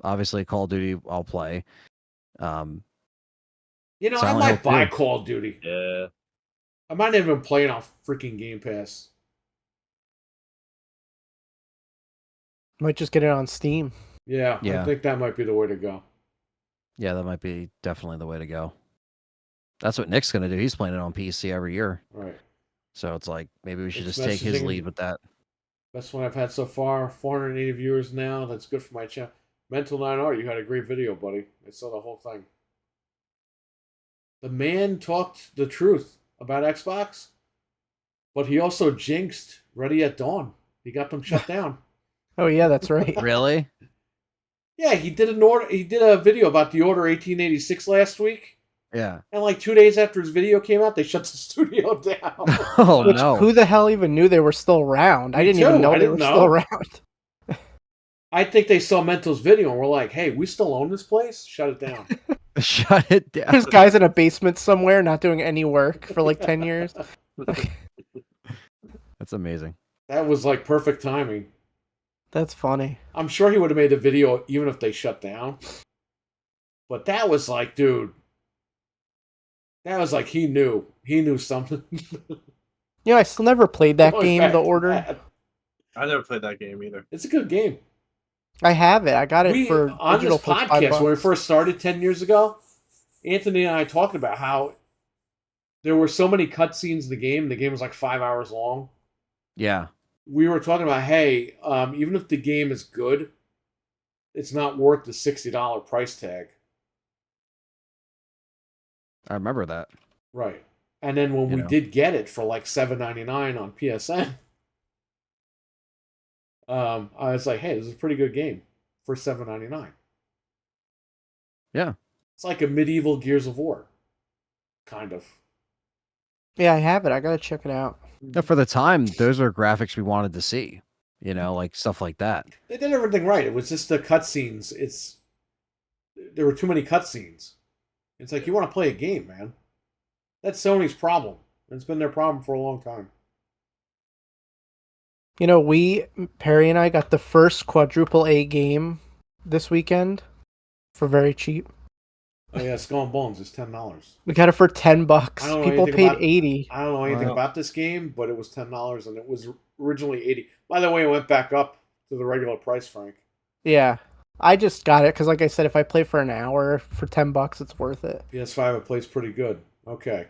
C: obviously Call of Duty I'll play.
B: I
C: Silent
B: might
C: Hill
B: buy
C: 2.
B: Call of Duty.
A: Yeah.
B: I might even play it on freaking Game Pass.
D: Might just get it on Steam.
B: Yeah, I
C: Yeah.
B: think that might be the way to go.
C: Yeah, that might be definitely the way to go. That's what Nick's gonna do. He's playing it on PC every year.
B: Right.
C: So it's like maybe we should
B: It's
C: just take his
B: messaging.
C: lead with that.
B: Best one I've had so far. 480 viewers now. That's good for my channel. Mental 9R, you had a great video, buddy. I saw the whole thing. The man talked the truth about Xbox, but he also jinxed Ready at Dawn. He got them shut down.
D: Oh yeah, that's right.
C: Really?
B: Yeah, he did a video about the Order 1886 last week,
C: Yeah.
B: and like 2 days after his video came out, they shut the studio down.
C: Oh
D: Which,
C: no.
D: who the hell even knew they were still around? I
B: Me
D: didn't
B: too.
D: even know
B: I
D: they
B: didn't
D: were
B: know.
D: still around.
B: I think they saw Mental's video and were like, "Hey, we still own this place. Shut it down."
C: Shut it down.
D: There's guys in a basement somewhere not doing any work for like 10 years.
C: That's amazing.
B: That was like perfect timing.
D: That's funny.
B: I'm sure he would have made the video even if they shut down. But that was like, dude. That was like he knew. He knew something.
D: You know, I still never played that
B: Going
D: game,
B: back
D: The
B: to
D: Order.
B: that.
A: I never played that game either.
B: It's a good game.
D: I have it. I got it for
B: on
D: digital
B: this
D: for
B: podcast when we
D: $5.
B: first started 10 years ago, Anthony and I talked about how there were so many cutscenes in the game. The game was like 5 hours long.
C: Yeah.
B: We were talking about, hey, even if the game is good, it's not worth the $60 price tag.
C: I remember that.
B: Right. And then when
C: You
B: we
C: know.
B: did get it for like $7.99 on PSN, I was like, hey, this is a pretty good game for $7.99.
C: Yeah.
B: It's like a medieval Gears of War. Kind of.
D: Yeah, I have it. I gotta check it out.
C: No, for the time, those are graphics we wanted to see. You know, like stuff like that.
B: They did everything right. It was just the cutscenes. There were too many cutscenes. It's like you want to play a game, man. That's Sony's problem. It's been their problem for a long time.
D: You know, Perry and I got the first quadruple A game this weekend for very cheap.
B: Oh yeah, Skull and Bones is $10.
D: We got it for $10.
B: I don't know
D: People
B: anything
D: paid
B: about-
D: $80.
B: I don't know anything
C: Wow.
B: about this game, but it was $10 and it was originally $80. By the way, it went back up to the regular price, Frank.
D: Yeah. I just got it because, like I said, if I play for an hour for $10, it's worth it.
B: PS5 it plays pretty good. Okay.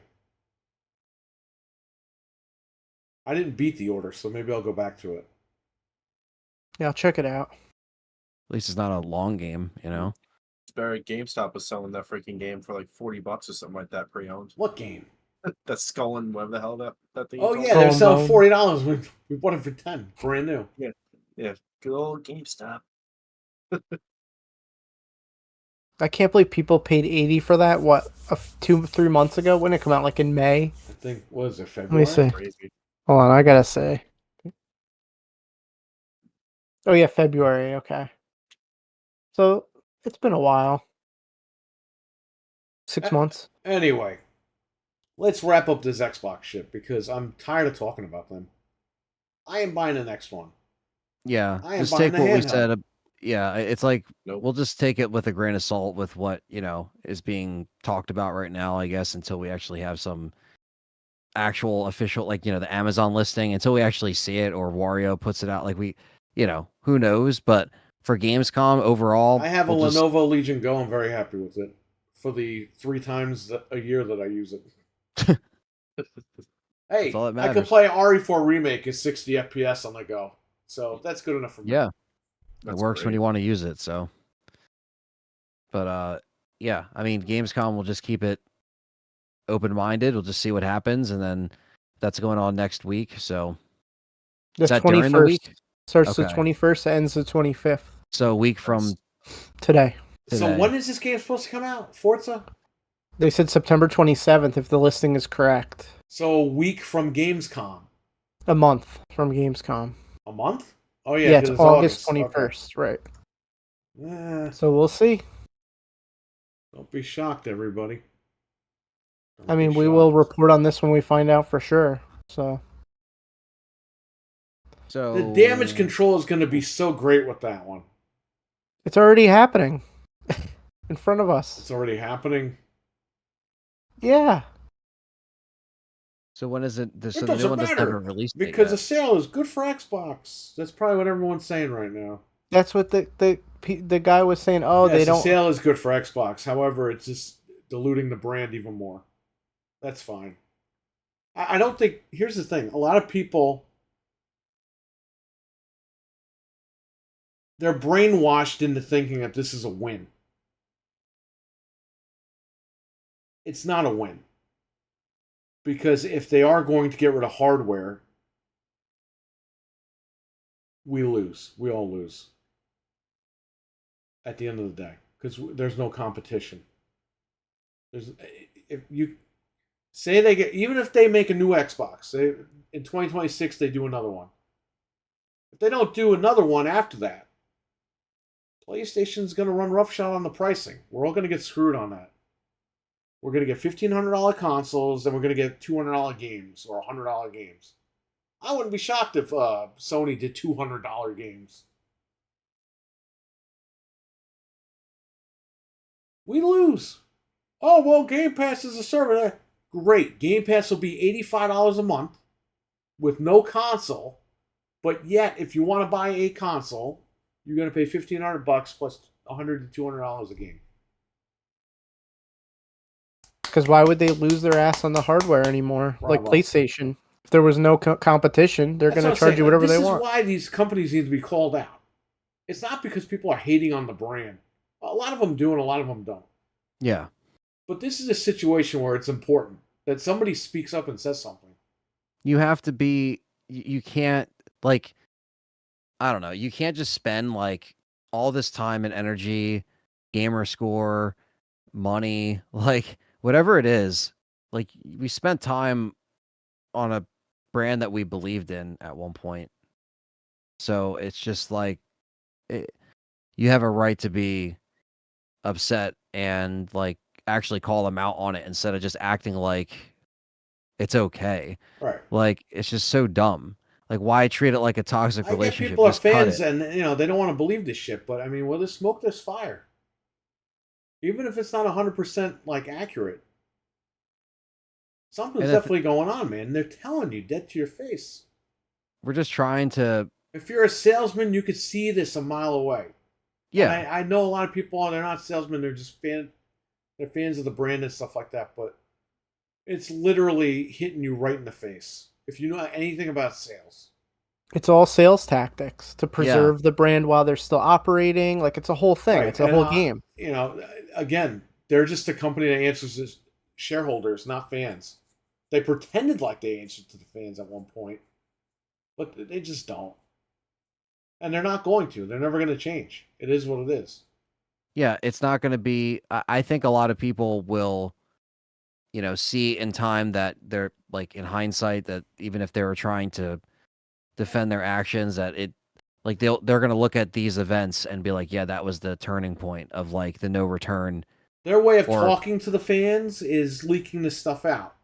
B: I didn't beat the order, so maybe I'll go back to it.
D: Yeah, I'll check it out.
C: At least it's not a long game, you know?
A: Barry GameStop was selling that freaking game for like $40 or something like that pre-owned.
B: What game?
A: That Skull and whatever the hell that thing.
B: Oh
A: is
B: yeah,
A: called.
B: they were
D: Skull
B: selling
D: and
B: $40. We bought it for $10, brand new.
A: Yeah, good old GameStop.
D: I can't believe people paid $80 for that. What, 2-3 months ago? When it come out, like in May?
B: I think what is it,
D: Let
B: February?
D: me see.
A: Crazy.
D: Hold on, I gotta say. Oh yeah, February. Okay. So it's been a while. 6 months.
B: Anyway, let's wrap up this Xbox shit because I'm tired of talking about them. I am buying the next one.
C: Yeah.
B: I am
C: Just
B: buying
C: take
B: the
C: what we
B: handheld.
C: said. Yeah, it's like
A: Nope.
C: we'll just take it with a grain of salt with what, you know, is being talked about right now, I guess, until we actually have some actual official, like, you know, the Amazon listing, until we actually see it or Wario puts it out. Like you know, who knows? But for Gamescom overall,
B: I have a
C: we'll just-
B: Lenovo Legion Go. I'm very happy with it for the 3 times a year that I use it. Hey,
C: That's all that
B: I could
C: matters.
B: play RE4 Remake at 60 FPS on the go. So that's good enough for me.
C: Yeah, it
A: That's
C: works when
A: great.
C: you want to use it. So, but yeah, I mean, Gamescom will just keep it open-minded. We'll just see what happens, and then that's going on next week. So,
D: The
C: is that during the
D: 21st.
C: week?
D: Starts the
C: Okay.
D: 21st, ends the 25th.
C: So a week from
D: Today.
B: So
C: today.
B: when is this game supposed to come out? Forza?
D: They said September 27th if the listing is correct.
B: So a week from Gamescom.
D: A month from Gamescom.
B: A month? Oh yeah,
D: Yeah,
B: 'cause
D: it's August
B: Okay.
D: 21st, right.
B: So
D: So we'll see.
B: don't be shocked, everybody.
D: I mean, we will report on this when we find out for sure. So
C: So
B: The damage control is going to be so great with that one.
D: it's already happening in front of us.
B: It's already happening.
D: Yeah.
C: So when is it? So the new
B: doesn't
C: one doesn't have a
B: matter,
C: release date
B: Because the
C: yet.
B: sale is good for Xbox. That's probably what everyone's saying right now.
D: That's what the guy was saying. Oh,
B: Yes,
D: they
B: the
D: don't.
B: sale is good for Xbox. However, it's just diluting the brand even more. That's fine. I don't think. Here's the thing: a lot of people they're brainwashed into thinking that this is a win. It's not a win. Because if they are going to get rid of hardware, we lose. We all lose. At the end of the day. Because there's no competition. If you say they get, even if they make a new Xbox, say in 2026 they do another one. If they don't do another one after that, PlayStation's going to run roughshod on the pricing. We're all going to get screwed on that. We're going to get $1,500 consoles, and we're going to get $200 games or $100 games. I wouldn't be shocked if Sony did $200 games. We lose. Oh, well, Game Pass is a service. Great. Game Pass will be $85 a month with no console. But yet, if you want to buy a console, you're going to pay $1,500 plus $100 to $200 a game.
D: Because why would they lose their ass on the hardware anymore?
B: Bravo.
D: Like PlayStation. If there was no competition, they're going to charge you whatever they want.
B: This is why these companies need to be called out. It's not because people are hating on the brand. A lot of them do and a lot of them don't.
C: Yeah.
B: But this is a situation where it's important that somebody speaks up and says something.
C: You have to be, you can't, like, I don't know, you can't just spend like all this time and energy, gamer score, money, like whatever it is. Like, we spent time on a brand that we believed in at one point. So it's just like, you have a right to be upset and like actually call them out on it instead of just acting like it's okay.
B: Right.
C: Like, it's just so dumb. Like, why treat it like a toxic
B: I get
C: relationship?
B: people are
C: Just cut
B: fans
C: it.
B: and they don't want to believe this shit, but I mean, where there's smoke, there's fire. Even if it's not 100% like accurate, something's definitely going on, man. They're telling you dead to your face.
C: We're just trying to.
B: If you're a salesman, you could see this a mile away.
C: Yeah.
B: I know a lot of people, they're not salesmen, they're just they're fans of the brand and stuff like that, but it's literally hitting you right in the face. If you know anything about sales.
D: It's all sales tactics to preserve the brand while they're still operating. Like, it's a whole thing.
B: Right.
D: It's a whole game.
B: Again, they're just a company that answers to shareholders, not fans. They pretended like they answered to the fans at one point, but they just don't. And they're not going to. They're never going to change. It is what it is.
C: Yeah, it's not going to be. I think a lot of people will, see in time that they're like, in hindsight, that even if they were trying to defend their actions, that it, like, they're going to look at these events and be like, yeah, that was the turning point of like the no return.
B: Their way of talking to the fans is leaking this stuff out.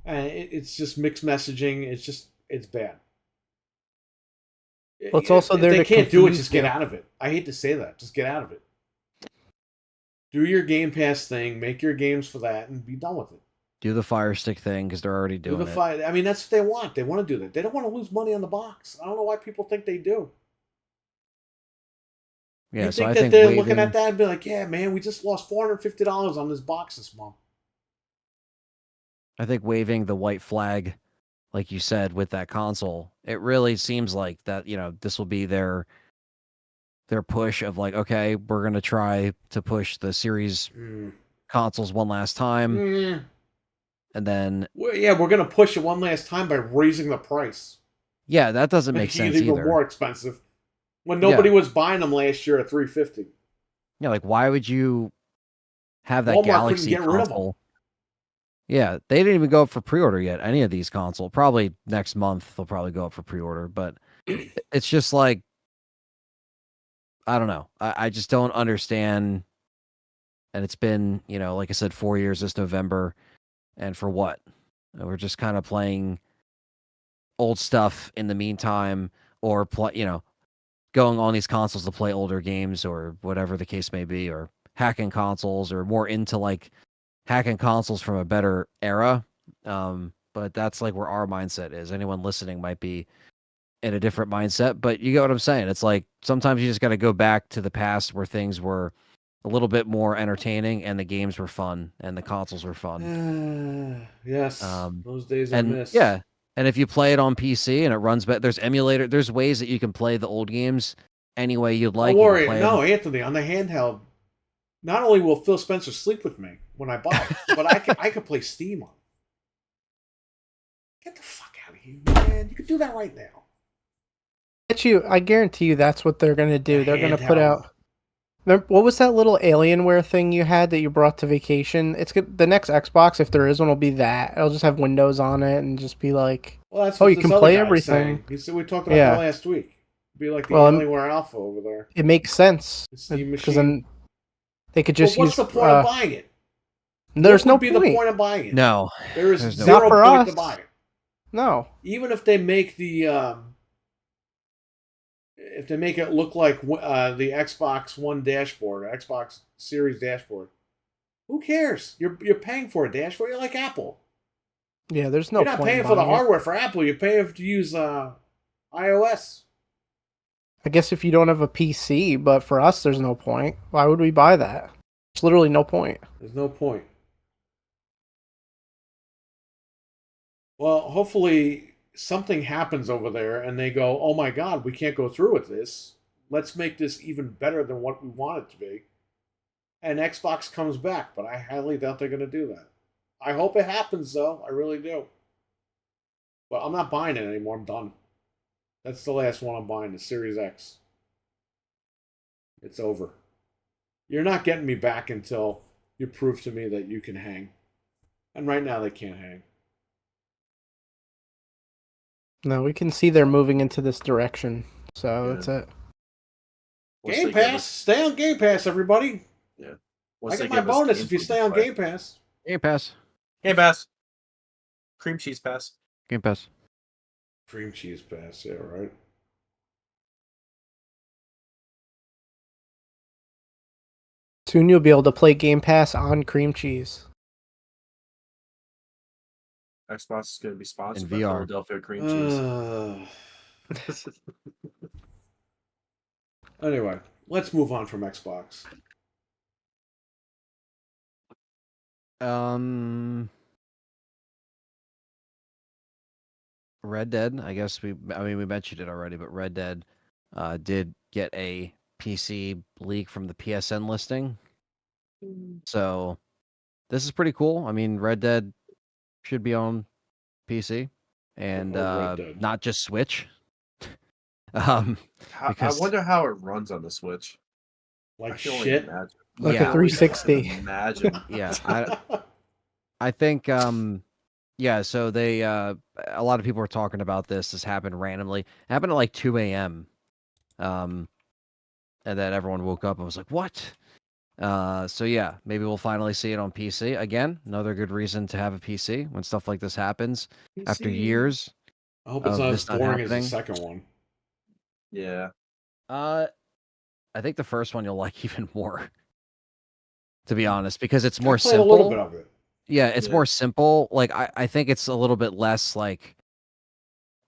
B: And it's just mixed messaging. It's bad.
D: Well, it's also there.
B: If they can't do it,
D: confuse
B: just get out of it. I hate to say that. Just get out of it. Do your Game Pass thing. Make your games for that, and be done with it.
C: Do the Fire Stick thing because they're already doing it.
B: I mean, that's what they want. They want to do that. They don't want to lose money on the box. I don't know why people think they do.
C: Yeah,
B: you
C: so I
B: that
C: think
B: they're looking at that and be like, yeah, man, we just lost $450 on this box this month.
C: I think waving the white flag, like you said, with that console, it really seems like that, this will be their push of like, okay, we're going to try to push the series consoles one last time. And then...
B: we're going to push it one last time by raising the price.
C: Yeah, that doesn't make sense either.
B: Even more expensive. When nobody was buying them last year at $350.
C: Yeah, like, why would you have that
B: Walmart
C: Galaxy
B: couldn't get rid of
C: console? Yeah, they didn't even go up for pre-order yet, any of these consoles. Probably next month they'll probably go up for pre-order, but it's just like, I don't know. I just don't understand. And it's been, like I said, 4 years this November. And for what? We're just kind of playing old stuff in the meantime, or going on these consoles to play older games or whatever the case may be, or hacking consoles, or more into like hacking consoles from a better era. But that's like where our mindset is. Anyone listening might be in a different mindset, but you get what I'm saying. It's like, sometimes you just got to go back to the past where things were a little bit more entertaining and the games were fun and the consoles were fun.
B: Yes. Those days I miss.
C: Yeah. And if you play it on PC and it runs better, there's ways that you can play the old games any way you'd like.
B: Don't
C: You can
B: worry.
C: play
B: No,
C: them.
B: Anthony, on the handheld, not only will Phil Spencer sleep with me when I buy it, but I can play Steam on it. Get the fuck out of here, man. You can do that right now.
D: I guarantee you that's what they're gonna do. They're gonna put
B: Handheld.
D: out. Remember, what was that little Alienware thing you had that you brought to vacation? It's good. The next Xbox, if there is one, will be that. It'll just have Windows on it and just be like,
B: Well, that's
D: oh,
B: what
D: you
B: this
D: can
B: other
D: play
B: guy's
D: everything.
B: saying. He said we talked about
D: Yeah.
B: that last week. Be like the
D: Well,
B: Alienware Alpha over there.
D: It makes sense
B: The Steam
D: because
B: machine.
D: then they could just
B: But what's
D: use.
B: the point of buying it?
D: There's
B: What
D: no
B: would be
D: point.
B: the point of buying it?
C: No,
B: There is
C: there's no
B: zero
D: Not for
B: point to
D: us.
B: buy it.
D: No.
B: Even if they make if they make it look like the Xbox One dashboard, or Xbox Series dashboard, who cares? You're paying for a dashboard. You're like Apple.
D: Yeah, there's no
B: You're not
D: point in
B: paying for the
D: buying it.
B: hardware for Apple. You're paying to use iOS.
D: I guess if you don't have a PC, but for us, there's no point. Why would we buy that? There's literally no point.
B: There's no point. Well, hopefully something happens over there and they go, oh my God, we can't go through with this. Let's make this even better than what we want it to be. And Xbox comes back, but I highly doubt they're going to do that. I hope it happens, though. I really do. But I'm not buying it anymore. I'm done. That's the last one I'm buying, the Series X. It's over. You're not getting me back until you prove to me that you can hang. And right now they can't hang.
D: No, we can see they're moving into this direction. So
A: Yeah.
D: that's it.
A: Once
B: Game
A: they give
B: Pass.
A: us-
B: Stay on Game Pass, everybody.
A: once
B: I
A: they
B: get my
A: give us
B: bonus
A: games
B: if you
A: we
B: stay
A: can
B: on
A: play.
B: Game Pass.
C: Game Pass.
A: Game Pass. Cream cheese pass.
C: Game Pass.
B: Cream cheese pass, yeah, right.
D: Soon you'll be able to play Game Pass on cream cheese.
A: Xbox is going to be sponsored
C: In
A: by
C: VR.
A: Philadelphia cream cheese.
B: Anyway, let's move on from Xbox.
C: Red Dead. I guess we mentioned it already, but Red Dead did get a PC leak from the PSN listing. So this is pretty cool. I mean, Red Dead should be on PC and
B: Red Dead.
C: not just Switch.
A: I
C: because-
A: wonder how it runs on the Switch.
B: Like
A: I can only
B: shit.
A: imagine.
D: Like
C: Yeah.
D: a 360.
A: Imagine.
C: Yeah, I think yeah, so they a lot of people were talking about this. This happened randomly. It happened at like 2 a.m. And then everyone woke up and was like, "What?" So yeah, maybe we'll finally see it on PC again. Another good reason to have a PC when stuff like this happens after
B: PC.
C: years.
B: I hope it's
C: of
B: not as
C: this not
B: boring as the
C: happening.
B: second one.
A: Yeah.
C: I think the first one you'll like even more. To be honest, because it's
B: I
C: more
B: played a little
C: simple.
B: bit of it.
C: Yeah, it's
A: Yeah.
C: more simple. Like I think it's a little bit less like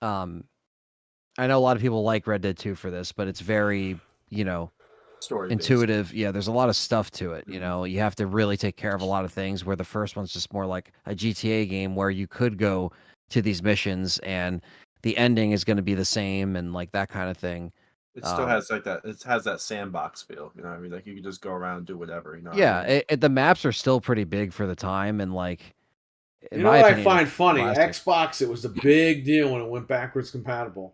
C: I know a lot of people like Red Dead 2 for this, but it's very,
A: Story
C: intuitive. Yeah, there's a lot of stuff to it.
A: Mhm.
C: You have to really take care of a lot of things, where the first one's just more like a GTA game where you could go to these missions and the ending is going to be the same and like that kind of thing.
A: It still has like that. It has that sandbox feel. You know what I mean? Like you can just go around and do whatever. You know. what I
C: Yeah,
A: mean?
C: the maps are still pretty big for the time, and like, in
B: You know
C: my
B: what
C: opinion,
B: I find funny?
C: classic.
B: Xbox, it was a big deal when it went backwards compatible.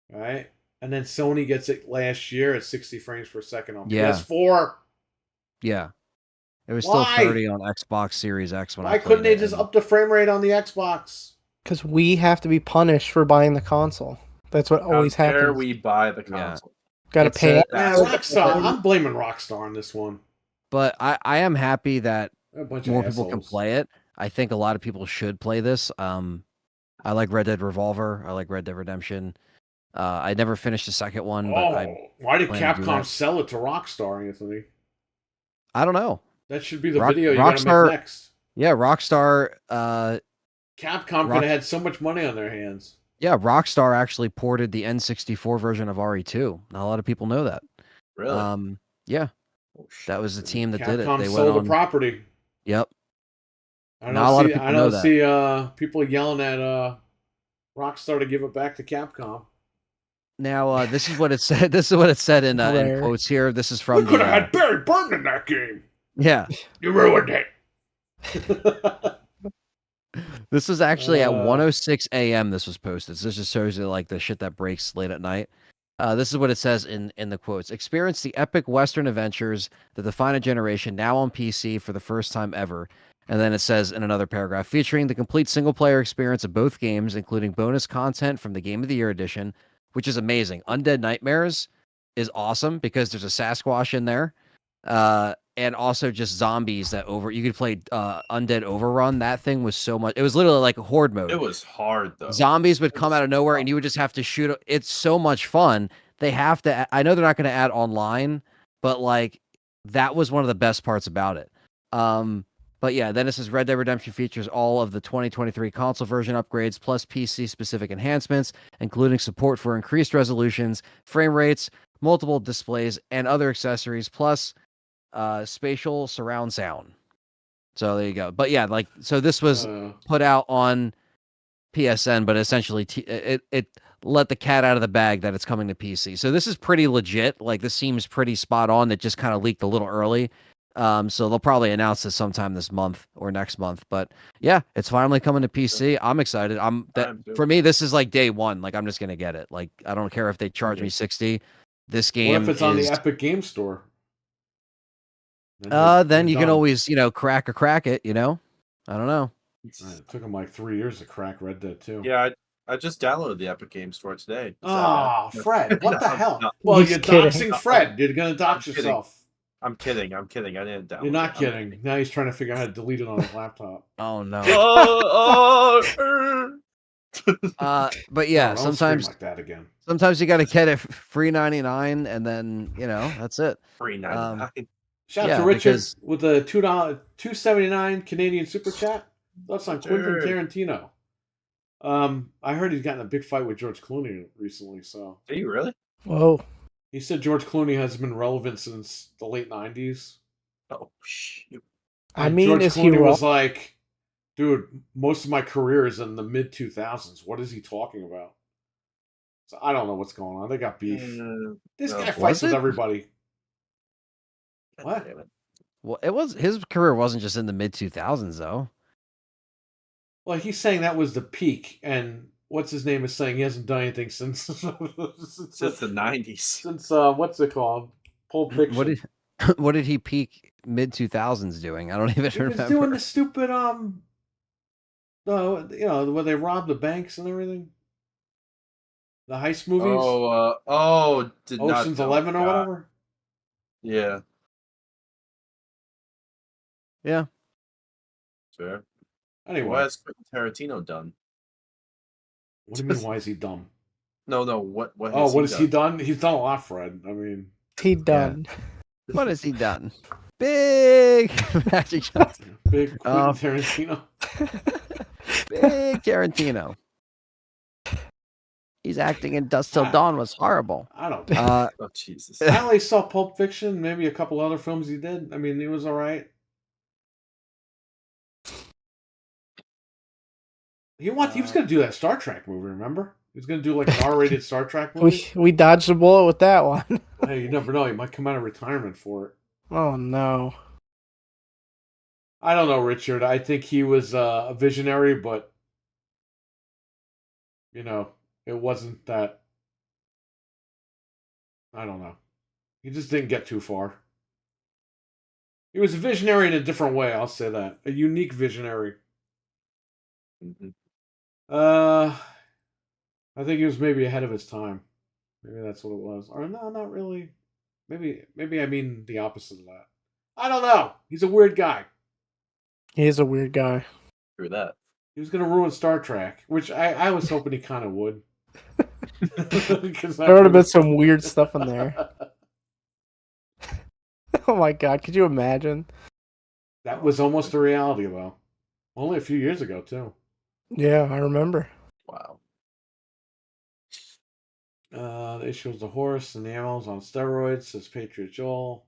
B: Right? And then Sony gets it last year at 60 frames per second on
C: Yeah.
B: PS4.
C: Yeah, it was
B: Why?
C: still 30 on Xbox Series X when I
B: Why
C: played
B: couldn't they
C: it,
B: just
C: and-
B: up the frame rate on the Xbox?
D: Because we have to be punished for buying the console. That's what always
A: How dare
D: happens.
A: we buy the
C: Yeah.
A: console?
D: Got to
C: It's
D: pay.
C: a-
B: Yeah,
A: That's-
B: Rockstar. I'm blaming Rockstar on this one.
C: But I am happy that
B: They're a bunch
C: more
B: of
C: people can
B: assholes.
C: play it. I think a lot of people should play this. I like Red Dead Revolver. I like Red Dead Redemption. I never finished the second one, but
B: Why did
C: plan to do
B: Capcom
C: that.
B: sell it to Rockstar, Anthony?
C: I don't know.
B: That should be the
C: Rock-
B: video you gotta
C: Rockstar-
B: make next.
C: Yeah, Rockstar.
B: Capcom could have had so much money on their hands.
C: Yeah, Rockstar actually ported the N64 version of RE2. Not a lot of people know that.
A: Really?
C: Yeah,
A: Oh, shit.
C: that was the team that did it.
B: Capcom
C: They went
B: sold the
C: on.
B: property.
C: Yep.
B: I
C: Not a lot of
B: see.
C: people
B: I
C: know
B: don't see people yelling at Rockstar to give it back to Capcom.
C: Now, this is what it said. This is what it said in
D: Rare.
C: quotes here. This is
B: We
C: from
B: could
C: the.
B: have had Barry Burton in that game.
C: Yeah,
B: You ruined it.
C: this was actually at 1:06 a.m. This was posted. So this just shows you like the shit that breaks late at night. This is what it says in the quotes. Experience the epic Western adventures that define a generation now on PC for the first time ever. And then it says in another paragraph, featuring the complete single-player experience of both games, including bonus content from the Game of the Year edition, which is amazing. Undead Nightmares is awesome because there's a Sasquatch in there. And also just zombies that you could play Undead Overrun. That thing was so much. It was literally like a horde mode.
A: It was hard though.
C: Zombies would come out of nowhere and you would just have to shoot. It's so much fun. They have to. I know they're not going to add online, but like that was one of the best parts about it. But yeah, then it says Red Dead Redemption features all of the 2023 console version upgrades plus PC specific enhancements, including support for increased resolutions, frame rates, multiple displays, and other accessories, plus spatial surround sound. So there you go. But yeah, like so this was put out on PSN, but essentially it let the cat out of the bag that it's coming to PC. So this is pretty legit. Like this seems pretty spot on. It just kind of leaked a little early. So they'll probably announce this sometime this month or next month. But yeah, it's finally coming to PC. I'm excited. For me, this is like day one. Like I'm just gonna get it. Like I don't care if they charge me $60. This game.
B: What if it's on the Epic Game Store?
C: Then you can always, crack it, I don't know.
B: It took them like 3 years to crack Red Dead 2.
A: Yeah, I just downloaded the Epic Game Store today.
B: Oh, Fred, what the hell?
A: No.
B: Well,
D: He's
B: you're
D: kidding.
B: doxing Fred. You're going to dox yourself.
A: I'm kidding. I didn't download
B: You're not
A: it.
B: kidding. Now he's trying to figure out how to delete it on his laptop.
C: Oh no. But yeah,
B: Don't
C: sometimes
B: scream like that again.
C: Sometimes you got to get it free 99, and then that's it.
A: Free 99.
B: Shout out
C: Yeah,
B: to Richard
C: because-
B: with the $2.79 Canadian super chat. Thoughts on Quentin Tarantino? I heard he's gotten a big fight with George Clooney recently. So
A: Are you really?
D: Whoa.
B: he said George Clooney has been relevant since the late '90s.
A: Oh shoot.
D: I
B: And
D: mean,
B: George
D: is he
B: Clooney
D: wrong?
B: was like, dude, most of my career is in the mid 2000s. What is he talking about? So I don't know what's going on. They got beef. This
A: no.
B: guy
C: Was
B: fights with
C: it?
B: everybody.
A: God
B: What?
A: damn it.
C: Well, his career wasn't just in the mid 2000s though.
B: Well, he's saying that was the peak, and what's his name is saying he hasn't done anything since
A: Since the 90s.
B: since what's it called? Pulp Fiction.
C: What did he peak mid 2000s doing? I don't even
B: He
C: remember.
B: was doing the stupid where they robbed the banks and everything. The heist movies. Ocean's 11 or whatever.
A: Yeah.
C: Yeah.
A: Sure.
B: Anyway,
A: Why is Quentin Tarantino done?
B: what do you mean? Why is he dumb?
A: No. What?
B: What
A: has
B: has he done? He's done a lot, Fred. I mean,
D: He done.
C: What has he done? Big Magic Johnson.
B: big Quentin Tarantino.
C: Big Tarantino. He's acting in Dust Till Dawn was horrible.
B: I don't.
A: Oh Jesus.
B: I only saw Pulp Fiction, maybe a couple other films he did. I mean, he was all right. He was going to do that Star Trek movie, remember? He was going to do like an R-rated Star Trek movie.
D: We dodged the bullet with that one.
B: Hey, you never know. He might come out of retirement for it.
D: Oh no.
B: I don't know, Richard. I think he was a visionary, but it wasn't that. I don't know. He just didn't get too far. He was a visionary in a different way. I'll say that, a unique visionary.
A: Mhm.
B: I think he was maybe ahead of his time. Maybe that's what it was. Or no, not really. Maybe I mean the opposite of that. I don't know. He's a weird guy.
D: He is a weird guy.
A: Through that.
B: He was going to ruin Star Trek, which I was hoping he kind of would.
D: There would have been some weird stuff in there. Oh my god, could you imagine?
B: That was almost a reality, though. Only a few years ago, too.
D: Yeah, I remember.
A: Wow.
B: The issue was the horse and the animals on steroids, says Patriot Joel.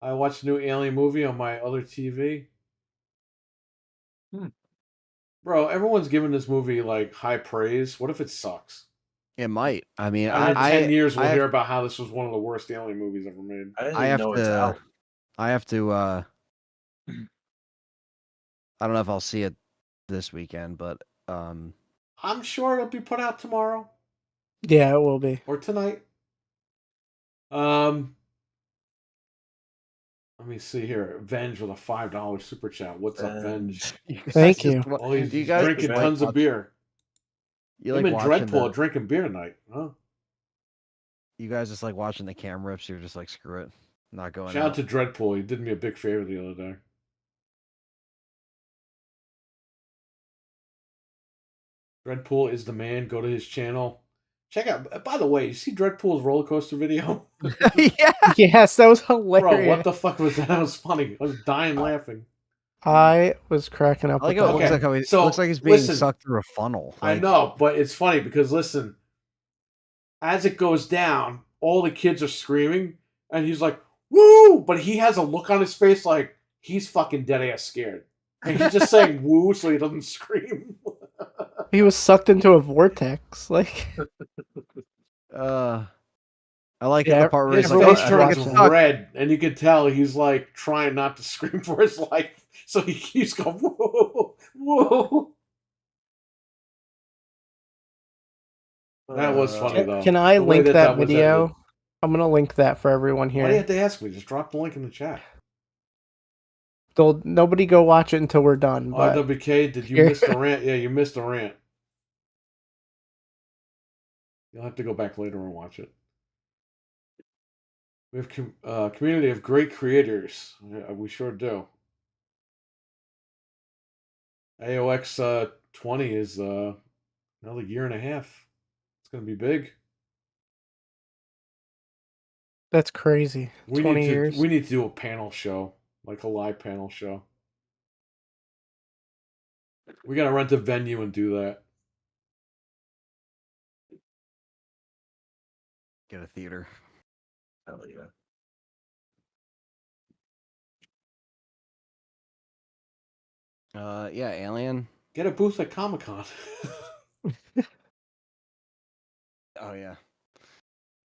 B: I watched a new Alien movie on my other TV. Bro, everyone's giving this movie like high praise. What if it sucks?
C: It might. I mean,
B: And in 10 years, we'll
C: I
B: hear about how this was one of the worst alien movies ever made.
A: I didn't
C: I
A: even
C: have
A: know it's
C: to.
A: out.
C: I have to. I don't know if I'll see it this weekend, but
B: I'm sure it'll be put out tomorrow
D: Yeah, it will be.
B: or tonight. Let me see here. Venge with a $5 super chat. What's up, Venge?
D: Thank you.
B: Oh, he's
C: Do you guys
B: drinking
C: just
B: tons of beer.
C: You
B: Him
C: like
B: and
C: watching
B: Dreadpool are
C: the,
B: drinking beer tonight. Huh?
C: You guys just like watching the cam rips. You're just like, screw it, not going
B: Shout out
C: out.
B: to Dreadpool. He did me a big favor the other day. Dreadpool is the man. Go to his channel. Check out. By the way, you see Dreadpool's roller coaster video?
C: Yeah.
D: Yes, that was hilarious.
B: Bro, what the fuck was that? That was funny. I was dying laughing.
D: I was cracking up
C: I like
D: with
C: how it
D: that
C: looks
D: one.
C: like
B: so,
C: looks like he's being
B: listen,
C: sucked through a funnel.
B: I
C: Like,
B: know, but it's funny because listen, as it goes down, all the kids are screaming, and he's like, "Woo!" But he has a look on his face like he's fucking dead ass scared, and he's just saying "woo" so he doesn't scream.
D: He was sucked into a vortex. Like,
C: I like
D: Yeah,
C: the part where
B: His
C: he's like,
B: face
C: I
B: turns
C: get stuck.
B: red, and you can tell he's like trying not to scream for his life. So he keeps going, "Whoa, whoa." That was funny though.
D: can I
B: The way
D: link that
B: was
D: video?
B: edited.
D: I'm gonna link that for everyone
B: Why do you
D: here.
B: have to ask me? Just drop the link in the chat.
D: Nobody go watch it until we're done. But
B: RWK, did you
D: Here.
B: miss the rant? Yeah, you missed the rant. You'll have to go back later and watch it. We have a community of great creators. We sure do. AOX 20 is another year and a half. It's going to be big.
D: that's crazy. 20 years.
B: We need to do a panel show, like a live panel show. We got to rent a venue and do that.
C: Get a theater.
A: Hell yeah.
C: Yeah, Alien.
B: Get a booth at Comic-Con.
C: Oh yeah.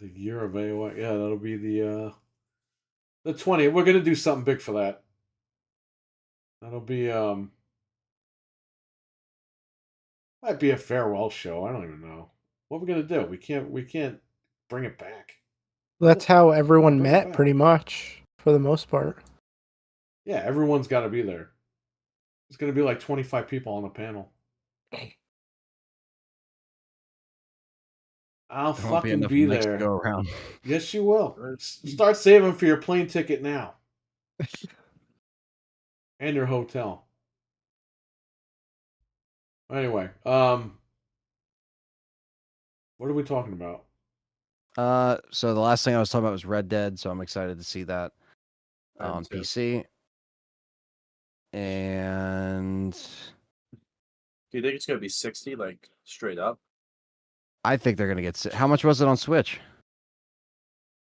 B: The year of AOX. Yeah, that'll be the 20. We're going to do something big for that. That'll be might be a farewell show. I don't even know. What are we gonna do? We can't bring it back.
D: That's how everyone
B: Bring it
D: met,
B: back.
D: pretty much, for the most part.
B: Yeah, everyone's got to be there. There's gonna be like 25 people on the panel. I'll
C: There won't
B: fucking
C: enough
B: be
C: mics to
B: there.
C: go around.
B: Yes, you will. Start saving for your plane ticket now. And your hotel. Anyway, what are we talking about?
C: So the last thing I was talking about was Red Dead, so I'm excited to see that
A: I am
C: on
A: too.
C: PC. And
A: Do you think it's gonna be 60, like straight up?
C: I think they're gonna get. How much was it on Switch?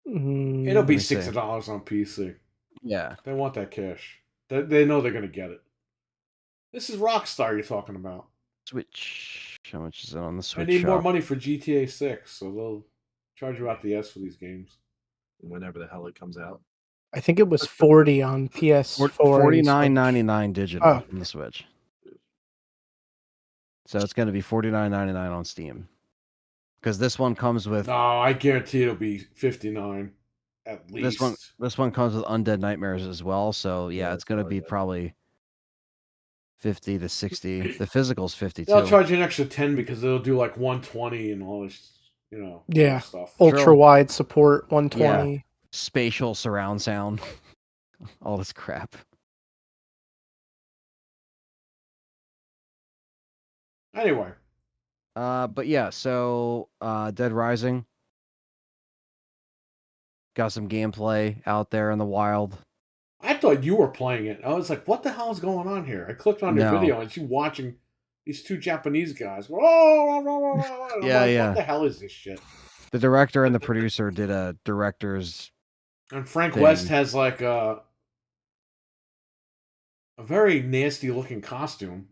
D: Mm,
B: It'll be
C: me see.
B: $60 on PC.
C: Yeah.
B: They want that cash. They know they're gonna get it. This is Rockstar you're talking about.
C: Switch. How much is it on the Switch?
B: I need more
C: shop?
B: money for GTA 6, so they'll charge you out the ass for these games.
A: Whenever the hell it comes out.
D: I think it was 40 on PS4.
C: $49.99 digital
D: Oh.
C: on the Switch. So it's going to be $49.99 on Steam. Because this one comes with
B: No, I guarantee it'll be 59 at least.
C: this one comes with Undead Nightmares as well. So yeah,
A: Yeah,
C: it's going to be
A: probably.
C: probably 50 to 60. The physical's 52.
B: They'll charge you an extra 10 because they'll do like 120 and all this,
D: Yeah.
B: stuff.
D: Ultra wide support, 120.
C: Spatial surround sound. All this crap.
B: Anyway,
C: But yeah, so Dead Rising got some gameplay out there in the wild.
B: I thought you were playing it. I was like, what the hell is going on here? I clicked on your
C: No.
B: video and you watching these two Japanese guys. And I'm
C: Yeah,
B: like,
C: yeah.
B: What the hell is this shit?
C: The director and the producer did a director's.
B: And Frank
C: thing.
B: West has like a very nasty looking costume.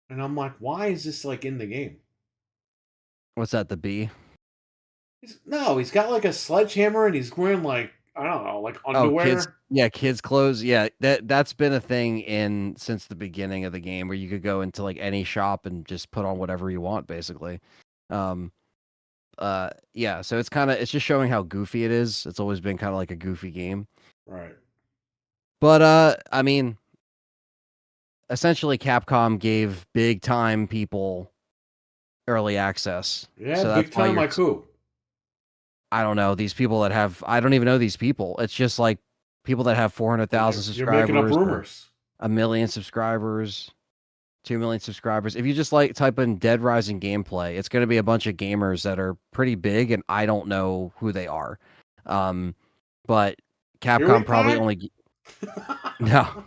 B: And I'm like, why is this like in the game?
C: What's that? The bee?
B: He's got like a sledgehammer and he's wearing like, I don't know, like
C: Oh, kids.
B: underwear.
C: Yeah, kids' clothes. Yeah, that's been a thing since the beginning of the game where you could go into like any shop and just put on whatever you want, basically. Um, yeah. So it's just showing how goofy it is. It's always been kind of like a goofy game.
B: Right.
C: But I mean, essentially, Capcom gave big time people early access.
B: Yeah,
C: so
B: big
C: that's why
B: time like who?
C: I don't know these people that have. I don't even know these people. It's just like people that have 400,000
B: You're making up
C: subscribers, or
B: rumors.
C: 1,000,000 subscribers, 2,000,000 subscribers. If you just like type in Dead Rising gameplay, it's going to be a bunch of gamers that are pretty big, and I don't know who they are. But Capcom probably only no.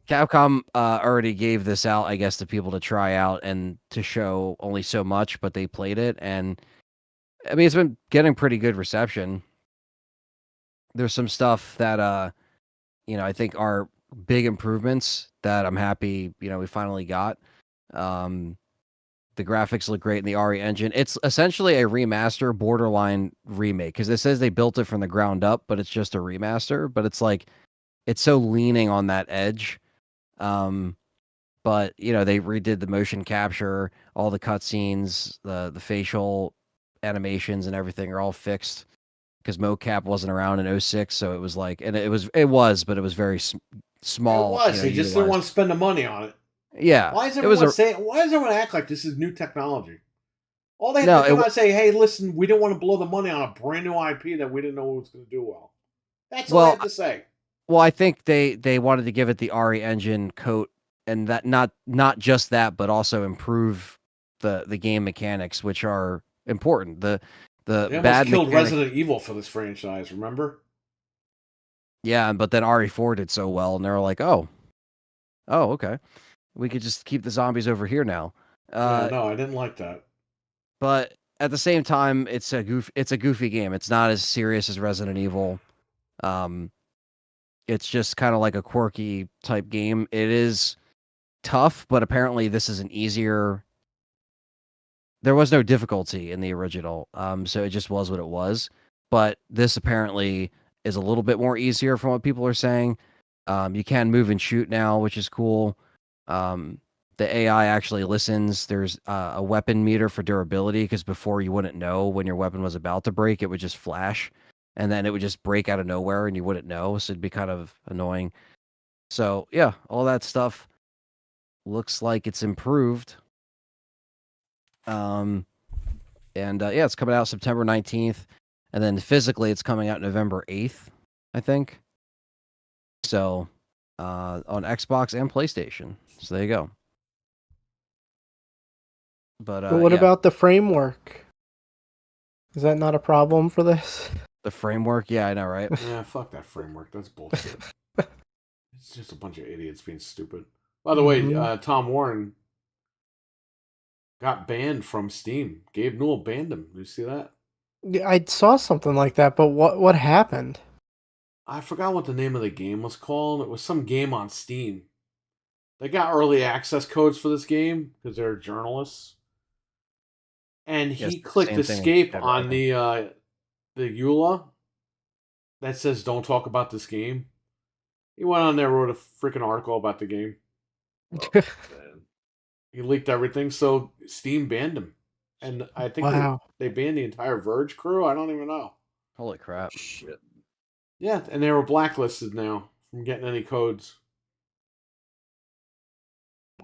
C: Capcom already gave this out, I guess, to people to try out and to show only so much, but they played it, and I mean, it's been getting pretty good reception. There's some stuff that I think are big improvements that I'm happy, we finally got. The graphics look great in the RE engine. It's essentially a remaster, borderline remake, because it says they built it from the ground up, but it's just a remaster. But it's like it's so leaning on that edge. But they redid the motion capture, all the cutscenes, the facial animations and everything are all fixed because mocap wasn't around in '06, so it was like, and it was, but it was very small.
B: It was. They just didn't want to spend the money on it.
C: Yeah.
B: Why does everyone why does everyone act like this is new technology? All they have to do is say, hey, listen, we didn't want to blow the money on a brand new IP that we didn't know it was going to do well. That's all I have to say.
C: Well, I think they wanted to give it the RE engine coat, and that not just that, but also improve the game mechanics, which are important. They
B: almost killed Resident Evil for this franchise, remember?
C: Yeah, but then RE4 did so well, and they were like, oh, okay. We could just keep the zombies over here now.
B: No, I didn't like that.
C: But at the same time, it's a goofy game. It's not as serious as Resident Evil. It's just kind of like a quirky type game. It is tough, but apparently this is an easier. There was no difficulty in the original, so it just was what it was. But this apparently is a little bit more easier from what people are saying. You can move and shoot now, which is cool. The AI actually listens. There's a weapon meter for durability, because before you wouldn't know when your weapon was about to break. It would just flash, and then it would just break out of nowhere, and you wouldn't know. So it'd be kind of annoying. So yeah, all that stuff looks like it's improved. Yeah, it's coming out September 19th, and then physically it's coming out November 8th, I think. So on Xbox and PlayStation. So there you go. But
D: what about the framework? Is that not a problem for this?
C: The framework? Yeah, I know, right?
B: Yeah, fuck that framework. That's bullshit. It's just a bunch of idiots being stupid. By the way, Tom Warren got banned from Steam. Gabe Newell banned him. Did you see that?
D: Yeah, I saw something like that, but what happened?
B: I forgot what the name of the game was called. It was some game on Steam. They got early access codes for this game because they're journalists. And he clicked escape on the EULA that says don't talk about this game. He went on there, wrote a freaking article about the game. Oh, he leaked everything, so Steam banned him. And I think they banned the entire Verge crew. I don't even know.
C: Holy crap.
A: Shit.
B: Yeah, and they were blacklisted now from getting any codes.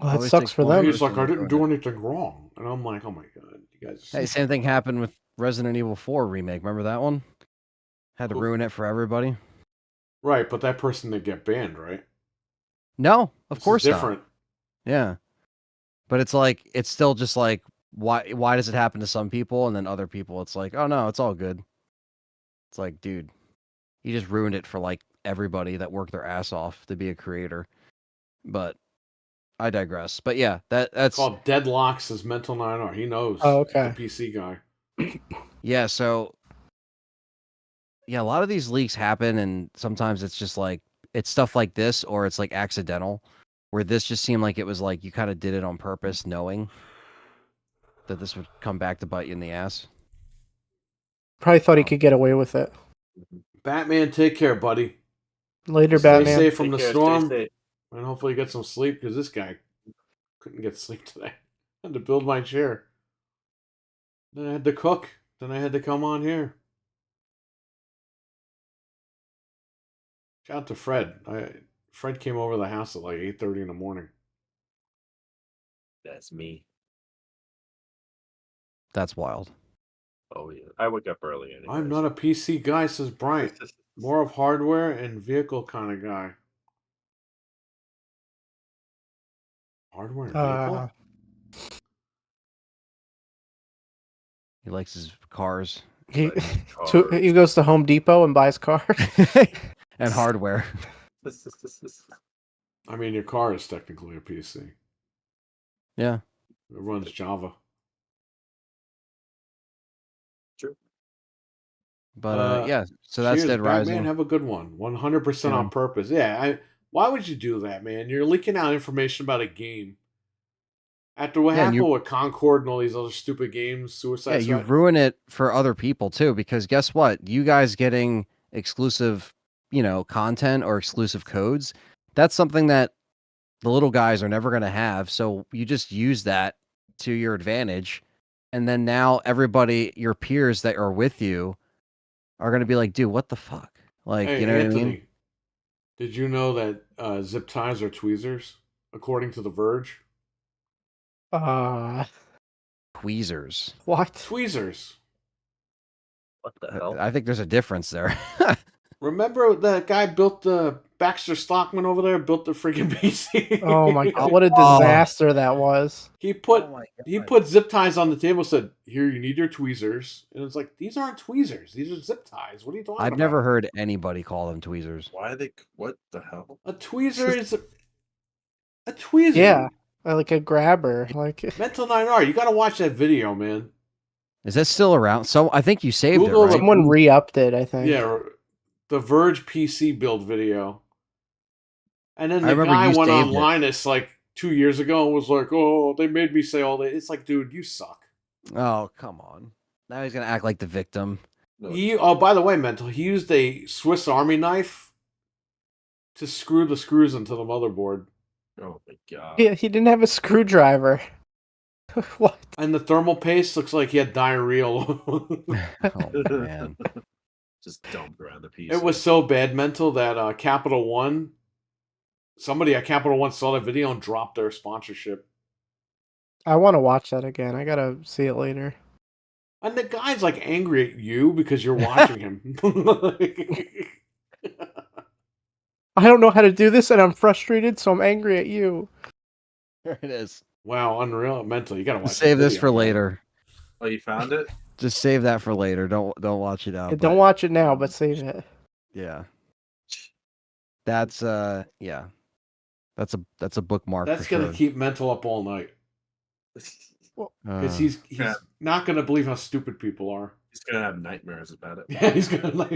D: Well, that sucks for them.
B: He's like, I didn't do anything wrong. And I'm like, oh my God, you guys.
C: Hey, same thing happened with Resident Evil 4 remake. Remember that one? Had to ruin it for everybody.
B: Right, but that person didn't get banned, right?
C: No, of course not.
B: Different.
C: Yeah. But it's like, it's still just like, why does it happen to some people and then other people it's like, oh no, it's all good. It's like, dude, you just ruined it for like everybody that worked their ass off to be a creator. But I digress. But yeah, that's
B: called Deadlock, says Mental 9R. He knows.
D: Oh, okay.
B: The PC guy.
C: Yeah, so yeah, a lot of these leaks happen, and sometimes it's just like it's stuff like this, or it's like accidental. Where this just seemed like it was like you kind of did it on purpose, knowing. that this would come back to bite you in the ass.
D: Probably thought he could get away with it.
B: Batman, take care, buddy.
D: Later,
B: Stay
D: Batman.
B: safe from
A: Take
B: the
A: care, stay
B: storm,
A: safe.
B: and hopefully get some sleep, because this guy couldn't get sleep today. I had to build my chair. Then I had to cook. Then I had to come on here. Shout out to Fred. Fred came over the house at like 8:30 in the morning.
A: That's me.
C: That's wild.
A: Oh yeah, I wake up early. Anyways.
B: I'm not a PC guy, says Bryant. More of hardware and vehicle kind of guy. Hardware and vehicle?
C: He likes his cars
D: He
A: Cars.
D: he goes to Home Depot and buys cars.
C: and hardware.
B: I mean, your car is technically a PC.
C: Yeah.
B: It runs Java.
A: True.
C: But yeah, so that's
B: Cheers,
C: Dead
B: Batman.
C: Rising.
B: Have a good one. 100% on
C: Yeah.
B: purpose. Yeah, why would you do that, man? You're leaking out information about a game. After what
C: Yeah, and
B: happened with Concord and all these other stupid games,
C: Yeah,
B: Suicide
C: you
B: Squad.
C: ruin it for other people too, because guess what? You guys getting exclusive, content or exclusive codes, that's something that the little guys are never going to have. So you just use that to your advantage. And then now everybody, your peers that are with you are going to be like, dude, what the fuck? Like,
B: Hey,
C: you know
B: Anthony,
C: what I mean?
B: did you know that zip ties are tweezers, according to The Verge?
C: Tweezers.
D: What?
B: Tweezers.
A: What the hell?
C: I think there's a difference there.
B: Remember that guy built the Baxter Stockman over there, built the freaking PC?
D: Oh my god! What a disaster that was.
B: He put
C: Oh my
B: he
C: God.
B: put zip ties on the table. Said, "Here, you need your tweezers." And it's like, these aren't tweezers. These are zip ties. What are you talking about?
C: I've never heard anybody call them tweezers.
A: Why are they? What the hell?
B: A tweezer is a tweezer.
D: Yeah, like a grabber. Like
B: Mental 9R. You got to watch that video, man.
C: Is that still around? So I think you saved
B: Google
C: it, right?
D: someone re-upped it. I think.
B: Yeah, the Verge PC build video. And then
C: I
B: the
C: remember
B: guy
C: you
B: went on
C: saved it.
B: Linus like 2 years ago and was like, "Oh, they made me say all that." It's like, dude, you suck.
C: Oh, come on. Now he's going to act like the victim.
A: No,
B: Oh, by the way, Mental, he used a Swiss Army knife to screw the screws into the motherboard.
A: oh my god.
D: He didn't have a screwdriver. What?
B: And the thermal paste looks like he had diarrhea.
C: Oh, man.
A: Just dumped around the piece.
B: It was so bad, Mental, that Capital One, somebody at Capital One saw that video and dropped their sponsorship.
D: I want to watch that again. I gotta see it later.
B: And the guy's like angry at you because you're watching him.
D: I don't know how to do this, and I'm frustrated, so I'm angry at you.
C: There it is.
B: Wow, unreal. Mental, you gotta watch.
C: Save
B: the
C: this
B: video,
C: for
B: man.
C: later.
A: Oh, you found it?
C: Just save that for later. Don't watch it out.
D: Yeah, don't watch it now, but save it.
C: Yeah. That's yeah. That's a bookmark.
B: That's
C: for
B: gonna
C: sure.
B: keep Mental up all night because he's
A: Yeah.
B: not gonna believe how stupid people are.
A: He's gonna have nightmares about it.
B: Yeah, he's gonna like.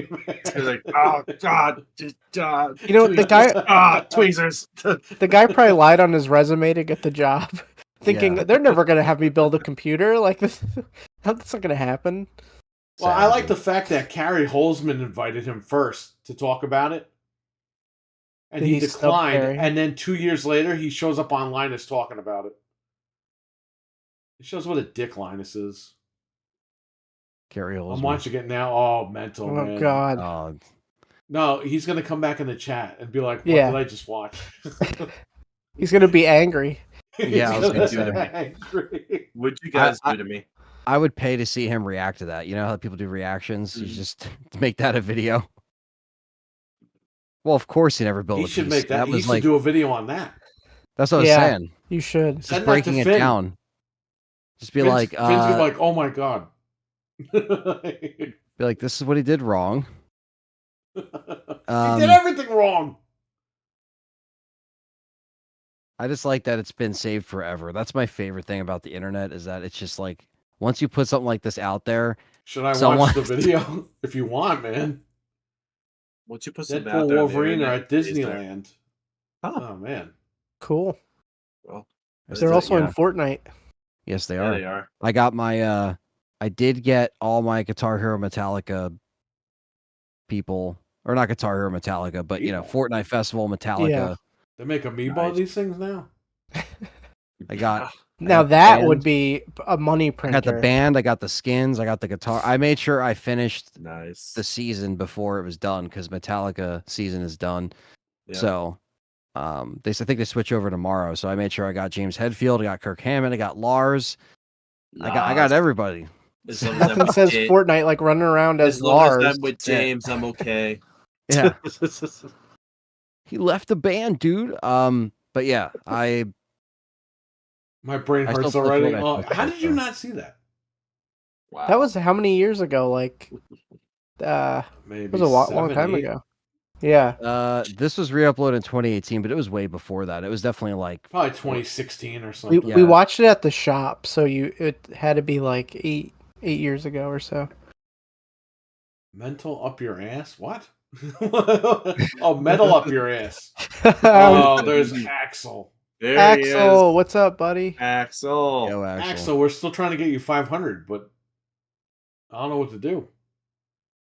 A: He's like, oh god, just
D: You know, the guy-
A: tweezers.
D: The guy probably lied on his resume to get the job, thinking
C: Yeah.
D: they're never gonna have me build a computer like this. That's not gonna happen.
B: Well, I like
C: Sadly.
B: the fact that Carrie Holzman invited him first to talk about it, and
D: Did
B: he
D: he snub
B: declined.
D: Carrie?
B: And then 2 years later, he shows up on Linus talking about it. It shows what a dick Linus is.
C: Carrie
B: I'm
C: Holzman.
B: watching it now. Oh, Mental,
D: Oh
B: man.
D: god.
C: Oh,
B: No, he's gonna come back in the chat and be like, "What
D: Yeah.
B: did I just watch?"
D: He's gonna be angry.
C: Yeah, I was
B: He's
C: gonna
B: gonna
C: say.
B: be angry.
A: What'd you guys
C: I-
A: do to me?
C: I would pay to see him react to that. You know how people do reactions? You
B: Mhm.
C: just to make that a video. Well, of course he never built
B: He
C: a
B: should
C: PC.
B: make that. He
C: was
B: should
C: like
B: do a video on that.
C: that's what I was
D: Yeah.
C: saying.
D: You should.
C: Just
B: Send that
C: breaking
B: to
C: it
B: Finn.
C: down. Just be
B: Finn's
C: like,
B: gonna be like, "Oh my god."
C: be like, this is what he did wrong.
B: He
C: Um,
B: did everything wrong.
C: I just like that it's been saved forever. That's my favorite thing about the internet is that it's just like once you put something like this out there,
B: Should I
C: Someone-
B: watch the video? If you want, man.
A: Once you put something out
B: Deadpool
A: there, on the
B: Wolverine are
A: internet,
B: at
A: it stays there.
B: Disneyland.
A: Huh.
B: Oh man.
D: Cool.
A: Well,
C: That's
D: They're
C: it,
D: also in
C: yeah.
D: Fortnite.
C: Yes, they
A: Yeah,
C: are.
A: they are.
C: I got my I did get all my Guitar Hero Metallica people, or not Guitar Hero Metallica, but you know,
B: People.
C: Fortnite Festival Metallica.
B: They make amiibo
A: Nice.
B: of these things now.
C: I got
D: Now
C: the
D: that
C: band.
D: would be a money
C: I got the
D: printer.
C: band, I got the skins, I got the guitar. I made sure I finished
A: Nice.
C: the season before it was done because Metallica season is done.
A: Yep.
C: So I think they switch over tomorrow. So I made sure I got James Hetfield, I got Kirk Hammett, I got Lars. I got
A: Lars.
C: everybody.
A: As long as
D: Nothing
A: I'm
D: says
A: with
D: Fortnite like running around
A: As
D: as
A: long as
D: Lars.
A: I'm with James, I'm okay.
C: Yeah. He left the band, dude. But yeah,
B: My brain
C: I still
B: hurts
C: play
B: already.
C: Fortnite
B: Oh,
C: Festival,
B: how did you
C: so.
B: not see that?
A: Wow.
D: That was how many years ago? Like, it
B: Maybe
D: was a long
B: 7,
D: time
B: 8?
D: ago. Yeah.
C: This was re-uploaded in 2018, but it was way before that. It was definitely like
B: Probably 2016 or
D: We
B: something.
C: Yeah.
D: we watched it at the shop, so it had to be like eight years ago or so.
B: Mental up your ass? What? Oh, metal up your ass. Oh, there's Axel.
A: There he
D: Axel,
A: is.
D: what's up, buddy?
A: Axel.
C: Yo,
B: Axel, we're still trying to get you 500, but I don't know what to do.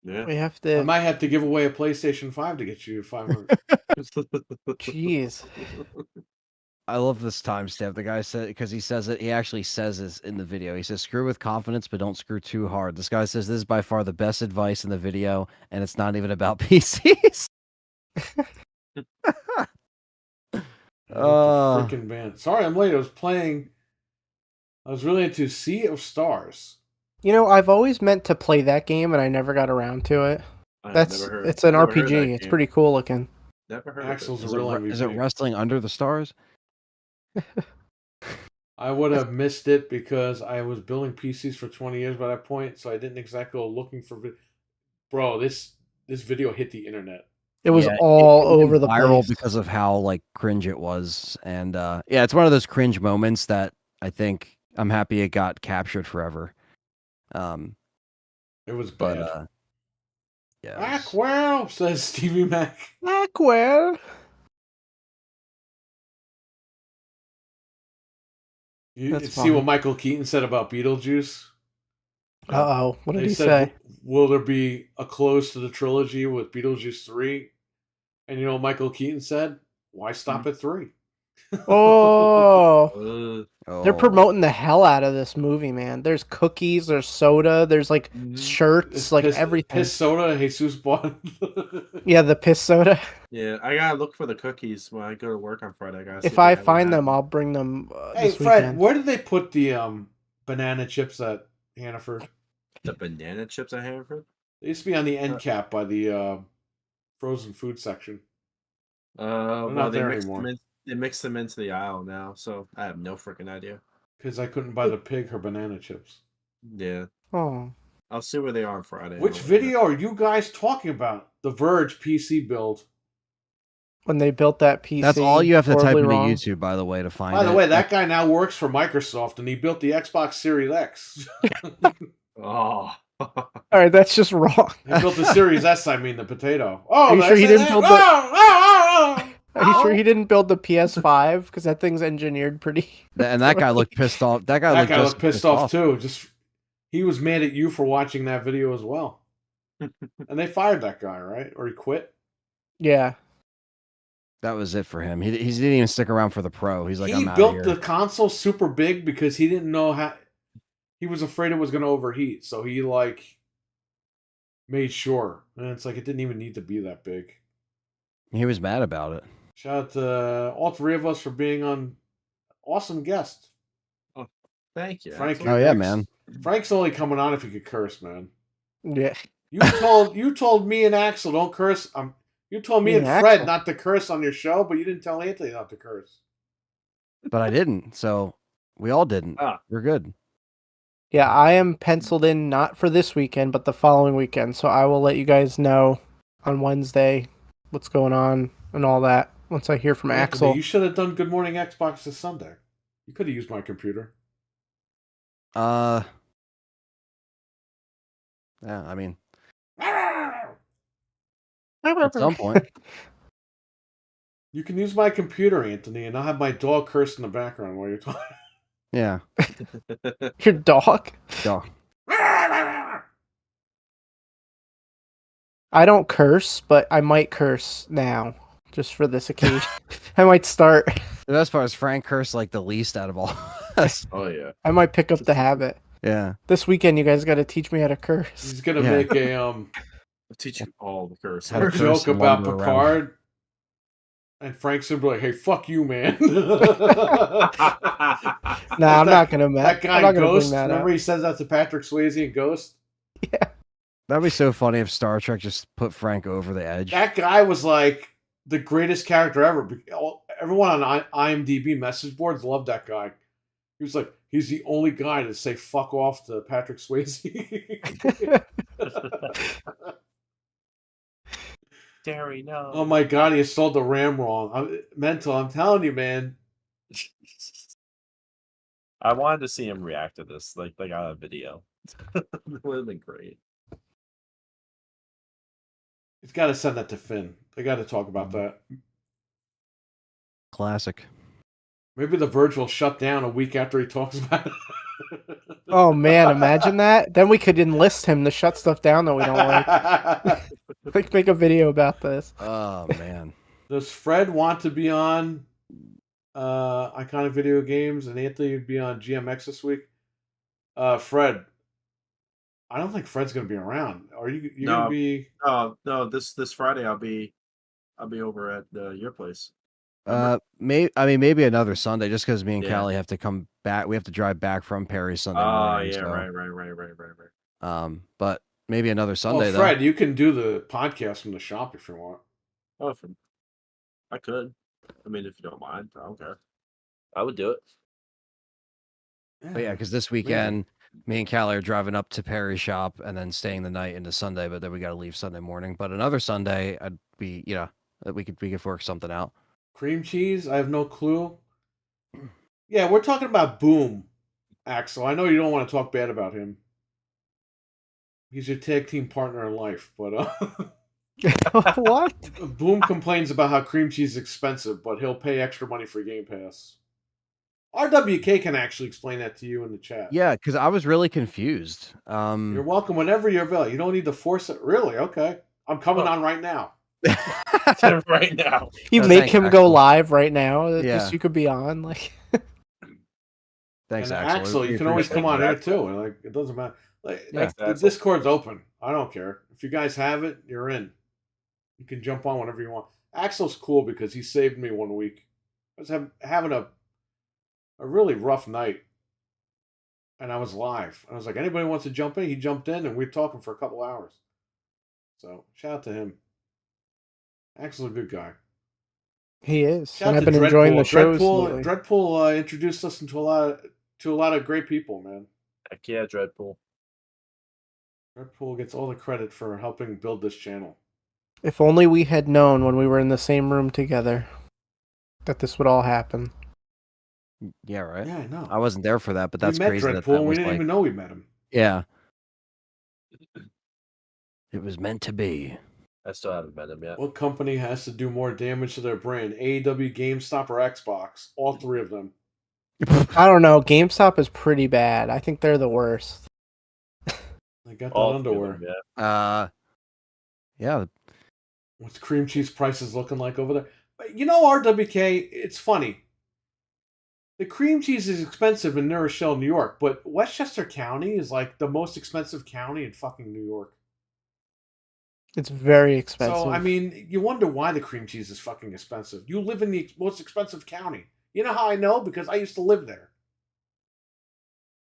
A: Yeah.
D: We have
B: I
D: to.
B: might have to give away a PlayStation 5 to get you 500.
D: Jeez.
C: I love this timestamp. The guy said because he says it. He actually says this in the video. He says, "Screw with confidence, but don't screw too hard." This guy says this is by far the best advice in the video, and it's not even about PCs.
B: Freaking band. Sorry, I'm late. I was really into Sea of Stars.
D: You know, I've always meant to play that game, and I never got around to it. It's an
A: never heard of that
D: RPG. It's
A: game.
D: pretty cool looking.
A: Never heard
B: Axel's
A: of
B: a
A: it.
B: real MVP.
C: Is it Wrestling Under the Stars?
B: I would have missed it because I was building PCs for 20 years by that point, so I didn't exactly go looking for. Bro, this video hit the internet.
D: It was
C: Yeah,
D: all
C: it went
D: over the
C: viral
D: place.
C: because of how like cringe it was, and yeah, it's one of those cringe moments that I think I'm happy it got captured forever.
B: It was
C: But
B: bad.
C: yeah,
B: Well, says Stevie Mac.
D: Well.
B: You
D: That's
B: see what
D: fine.
B: Michael Keaton said about Beetlejuice?
D: Uh-oh. What did
B: They
D: he
B: said,
D: say?
B: will there be a close to the trilogy with Beetlejuice 3? And you know what Michael Keaton said? Why stop at 3?
D: Oh. They're
C: Oh.
D: promoting the hell out of this movie, man. There's cookies, there's soda, there's like shirts, like everything.
B: Piss soda, Jesus bought.
D: Yeah, the piss soda.
A: Yeah, I gotta look for the cookies when I go to work on Friday. I gotta see
D: If
A: they
D: I
A: have
D: find
A: that.
D: them, I'll bring them
B: Hey,
D: this
B: Fred,
D: weekend.
B: where did they put the banana chips at Hannaford?
A: The banana chips at Hanford.
B: They used to be on the end cap by the frozen food section.
A: Well,
B: not
A: they
B: there
A: mixed
B: anymore.
A: them in. They mixed them into the aisle now, so I have no freaking idea.
B: Because I couldn't buy the pig her banana chips.
A: Yeah,
D: Oh.
A: I'll see where they are on Friday.
B: Which video are you guys talking about? The Verge PC build.
D: When they built that PC.
C: That's all you have to type
D: horribly
C: into
D: wrong.
C: YouTube, by the way, to find
B: By
C: it.
B: the way, that guy now works for Microsoft, and he built the Xbox Series X.
A: Oh,
D: All right, that's just wrong.
B: He built the Series S. I mean, the potato. Oh,
D: Are you
B: did I
D: sure he
B: say
D: didn't
B: that?
D: build the-
B: Oh!
D: Are you sure he didn't build the PS5? Because that thing's engineered pretty.
C: And that guy looked pissed off. That guy
B: That guy
C: just
B: looked pissed off too. He was mad at you for watching that video as well. And they fired that guy, right? Or he quit.
D: Yeah.
C: That was it for him. He didn't even stick around for the Pro. He's like,
B: He
C: I'm out of
B: built
C: here.
B: the console super big because he didn't know how. He was afraid it was going to overheat, so he made sure. And it's like it didn't even need to be that big.
C: He was mad about it.
B: Shout out to all three of us for being on. Awesome guest.
A: thank you.
B: Frank.
C: Oh yeah, man.
B: Frank's only coming on if he could curse, man.
D: Yeah.
B: You told me and Axel don't curse. You told me
D: Me
B: and
D: and
B: Fred
D: Axel.
B: not to curse on your show, but you didn't tell Anthony not to curse.
C: But I didn't. So we all didn't.
A: Ah.
C: We're good.
D: Yeah, I am penciled in not for this weekend, but the following weekend. So I will let you guys know on Wednesday what's going on and all that once I hear from
B: Anthony,
D: Axel.
B: you should have done Good Morning Xbox this Sunday. You could have used my computer.
C: Yeah, I mean, at some point.
B: You can use my computer, Anthony, and I'll have my dog curse in the background while you're talking.
C: Yeah.
D: Your dog?
C: Dog.
D: I don't curse, but I might curse now, just for this occasion. I might start.
C: The best part is Frank cursed like the least out of all of us.
A: Oh yeah.
D: I might pick up the habit.
C: Yeah.
D: This weekend, you guys got to teach me how to curse.
B: He's gonna
C: Yeah.
B: make a
A: I'll teach you all the curse.
C: How to curse
B: joke
C: and
B: about
C: wander around.
B: Picard, and Frank's gonna be like, "Hey, fuck you, man."
D: Nah, I'm not gonna.
B: That guy
D: I'm not gonna
B: Ghost.
D: bring that
B: Remember
D: up.
B: he says that to Patrick Swayze and Ghost.
C: That'd be so funny if Star Trek just put Frank over the edge.
B: That guy was like the greatest character ever. Everyone on IMDb message boards loved that guy. He was like, he's the only guy to say "fuck off" to Patrick Swayze.
A: Derry, no.
B: Oh my god, he sold the RAM wrong. Mental. I'm telling you, man.
A: I wanted to see him react to this, like on a video. It would have been great.
B: He's got to send that to Finn. They got to talk about that.
C: Classic.
B: Maybe the Verge will shut down a week after he talks about it.
D: Oh man, imagine that. Then we could enlist him to shut stuff down that we don't like. Like make a video about this.
C: Oh man.
B: Does Fred want to be on Iconic Video Games and Anthony would be on GMX this week? Fred, I don't think Fred's gonna be around. Are you gonna be?
A: No. This Friday I'll be over at your place.
C: Maybe another Sunday, just because me and
A: Yeah.
C: Callie have to come back. We have to drive back from Perry Sunday
A: Oh
C: morning.
A: yeah,
C: so,
A: right.
C: But maybe another Sunday
B: Well, Fred, you can do the podcast from the shop if you want.
A: Oh, I could. I mean, if you don't mind, I don't care. I would do it.
C: though. But yeah, because this weekend, me and Callie are driving up to Perry's shop and then staying the night into Sunday. But then we got to leave Sunday morning. But another Sunday, I'd be that we could work something out.
B: Cream cheese? I have no clue. Yeah, we're talking about Boom, Axel. I know you don't want to talk bad about him. He's your tag team partner in life, but
D: What?
B: Boom complains about how cream cheese is expensive, but he'll pay extra money for Game Pass. RWK can actually explain that to you in the chat.
C: Yeah, because I was really confused.
B: You're welcome whenever you're available. You don't need to force it. Really? Okay. I'm coming on right now.
A: Right now.
D: You
C: No,
D: make
C: thanks,
D: him
C: Axel.
D: go live right now.
C: Yeah.
D: Just you could be on. Like,
C: Thanks,
B: And
C: Axel.
B: you
C: We
B: can always
C: appreciate
B: come on
C: it.
B: here too. And like it doesn't matter. Like
C: Yeah.
B: the Discord's open. I don't care. If you guys have it, you're in. You can jump on whenever you want. Axel's cool because he saved me one week. I was having a really rough night. And I was live. I was like, anybody wants to jump in? He jumped in and we were talking for a couple hours. So shout out to him. Axel's a good guy.
D: he is,
B: Shout
D: and
B: out
D: I've
B: to
D: been enjoying the
B: Dreadpool.
D: shows. lately.
B: Dreadpool introduced us into a lot of great people, man.
A: Heck yeah, Dreadpool.
B: Dreadpool gets all the credit for helping build this channel.
D: If only we had known when we were in the same room together that this would all happen.
C: Yeah, right.
B: Yeah, I know.
C: I wasn't there for that, but that's
B: we met
C: crazy.
B: Dreadpool.
C: That
B: We
C: was
B: didn't
C: like,
B: even know we met him.
C: yeah. It was meant to be.
A: I still haven't met him yet.
B: What company has to do more damage to their brand? AEW, GameStop, or Xbox? All three of them.
D: I don't know. GameStop is pretty bad. I think they're the worst.
B: They got that
A: All three of
B: underwear.
A: them, yeah.
C: Yeah.
B: What's cream cheese prices looking like over there? But you know, RWK, it's funny. The cream cheese is expensive in New Rochelle, New York, but Westchester County is like the most expensive county in fucking New York.
D: It's very expensive.
B: So, I mean, you wonder why the cream cheese is fucking expensive. You live in the most expensive county. You know how I know? Because I used to live there.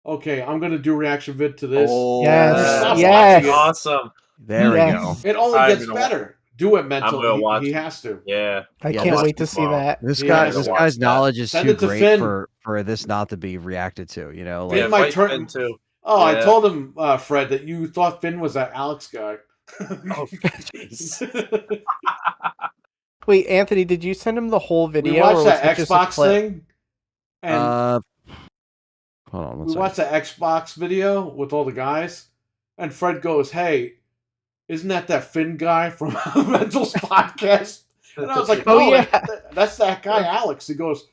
B: Okay, I'm going to do a reaction vid to this.
A: Oh,
D: Yes,
B: Stop
D: yes.
B: watching it.
A: Awesome.
C: There we
D: Yes.
C: go.
B: It only
A: I'm
B: gets
A: gonna
B: better. Do it, Mental.
A: gonna watch
B: He
A: it.
B: has to.
A: Yeah.
D: I
C: Yeah,
D: can't
C: this
D: wait to see
A: tomorrow.
D: that.
C: This
B: Yeah,
C: guy,
B: I
C: this
A: watch
C: guy's
A: that.
C: knowledge is
B: Send
C: too
B: it to
C: great
B: Finn.
C: for this not to be reacted to. You know,
B: Finn
C: like
B: might
A: Fight
B: turn-
A: Finn, too.
B: Oh, I
A: Yeah.
B: told him, Fred, that you thought Finn was that Alex guy.
A: Oh, jeez.
D: Wait, Anthony, did you send him the whole video?
B: We
D: or
B: watched
D: was
B: that
D: it just a
B: Xbox
D: clip?
B: thing, and
C: hold on one
B: we
C: second.
B: watched that Xbox video with all the guys, and Fred goes, "Hey, isn't that Finn guy from Mental's podcast?" And I was like,
D: Oh,
B: "Oh,
D: yeah.
B: that's that guy, Alex." He goes,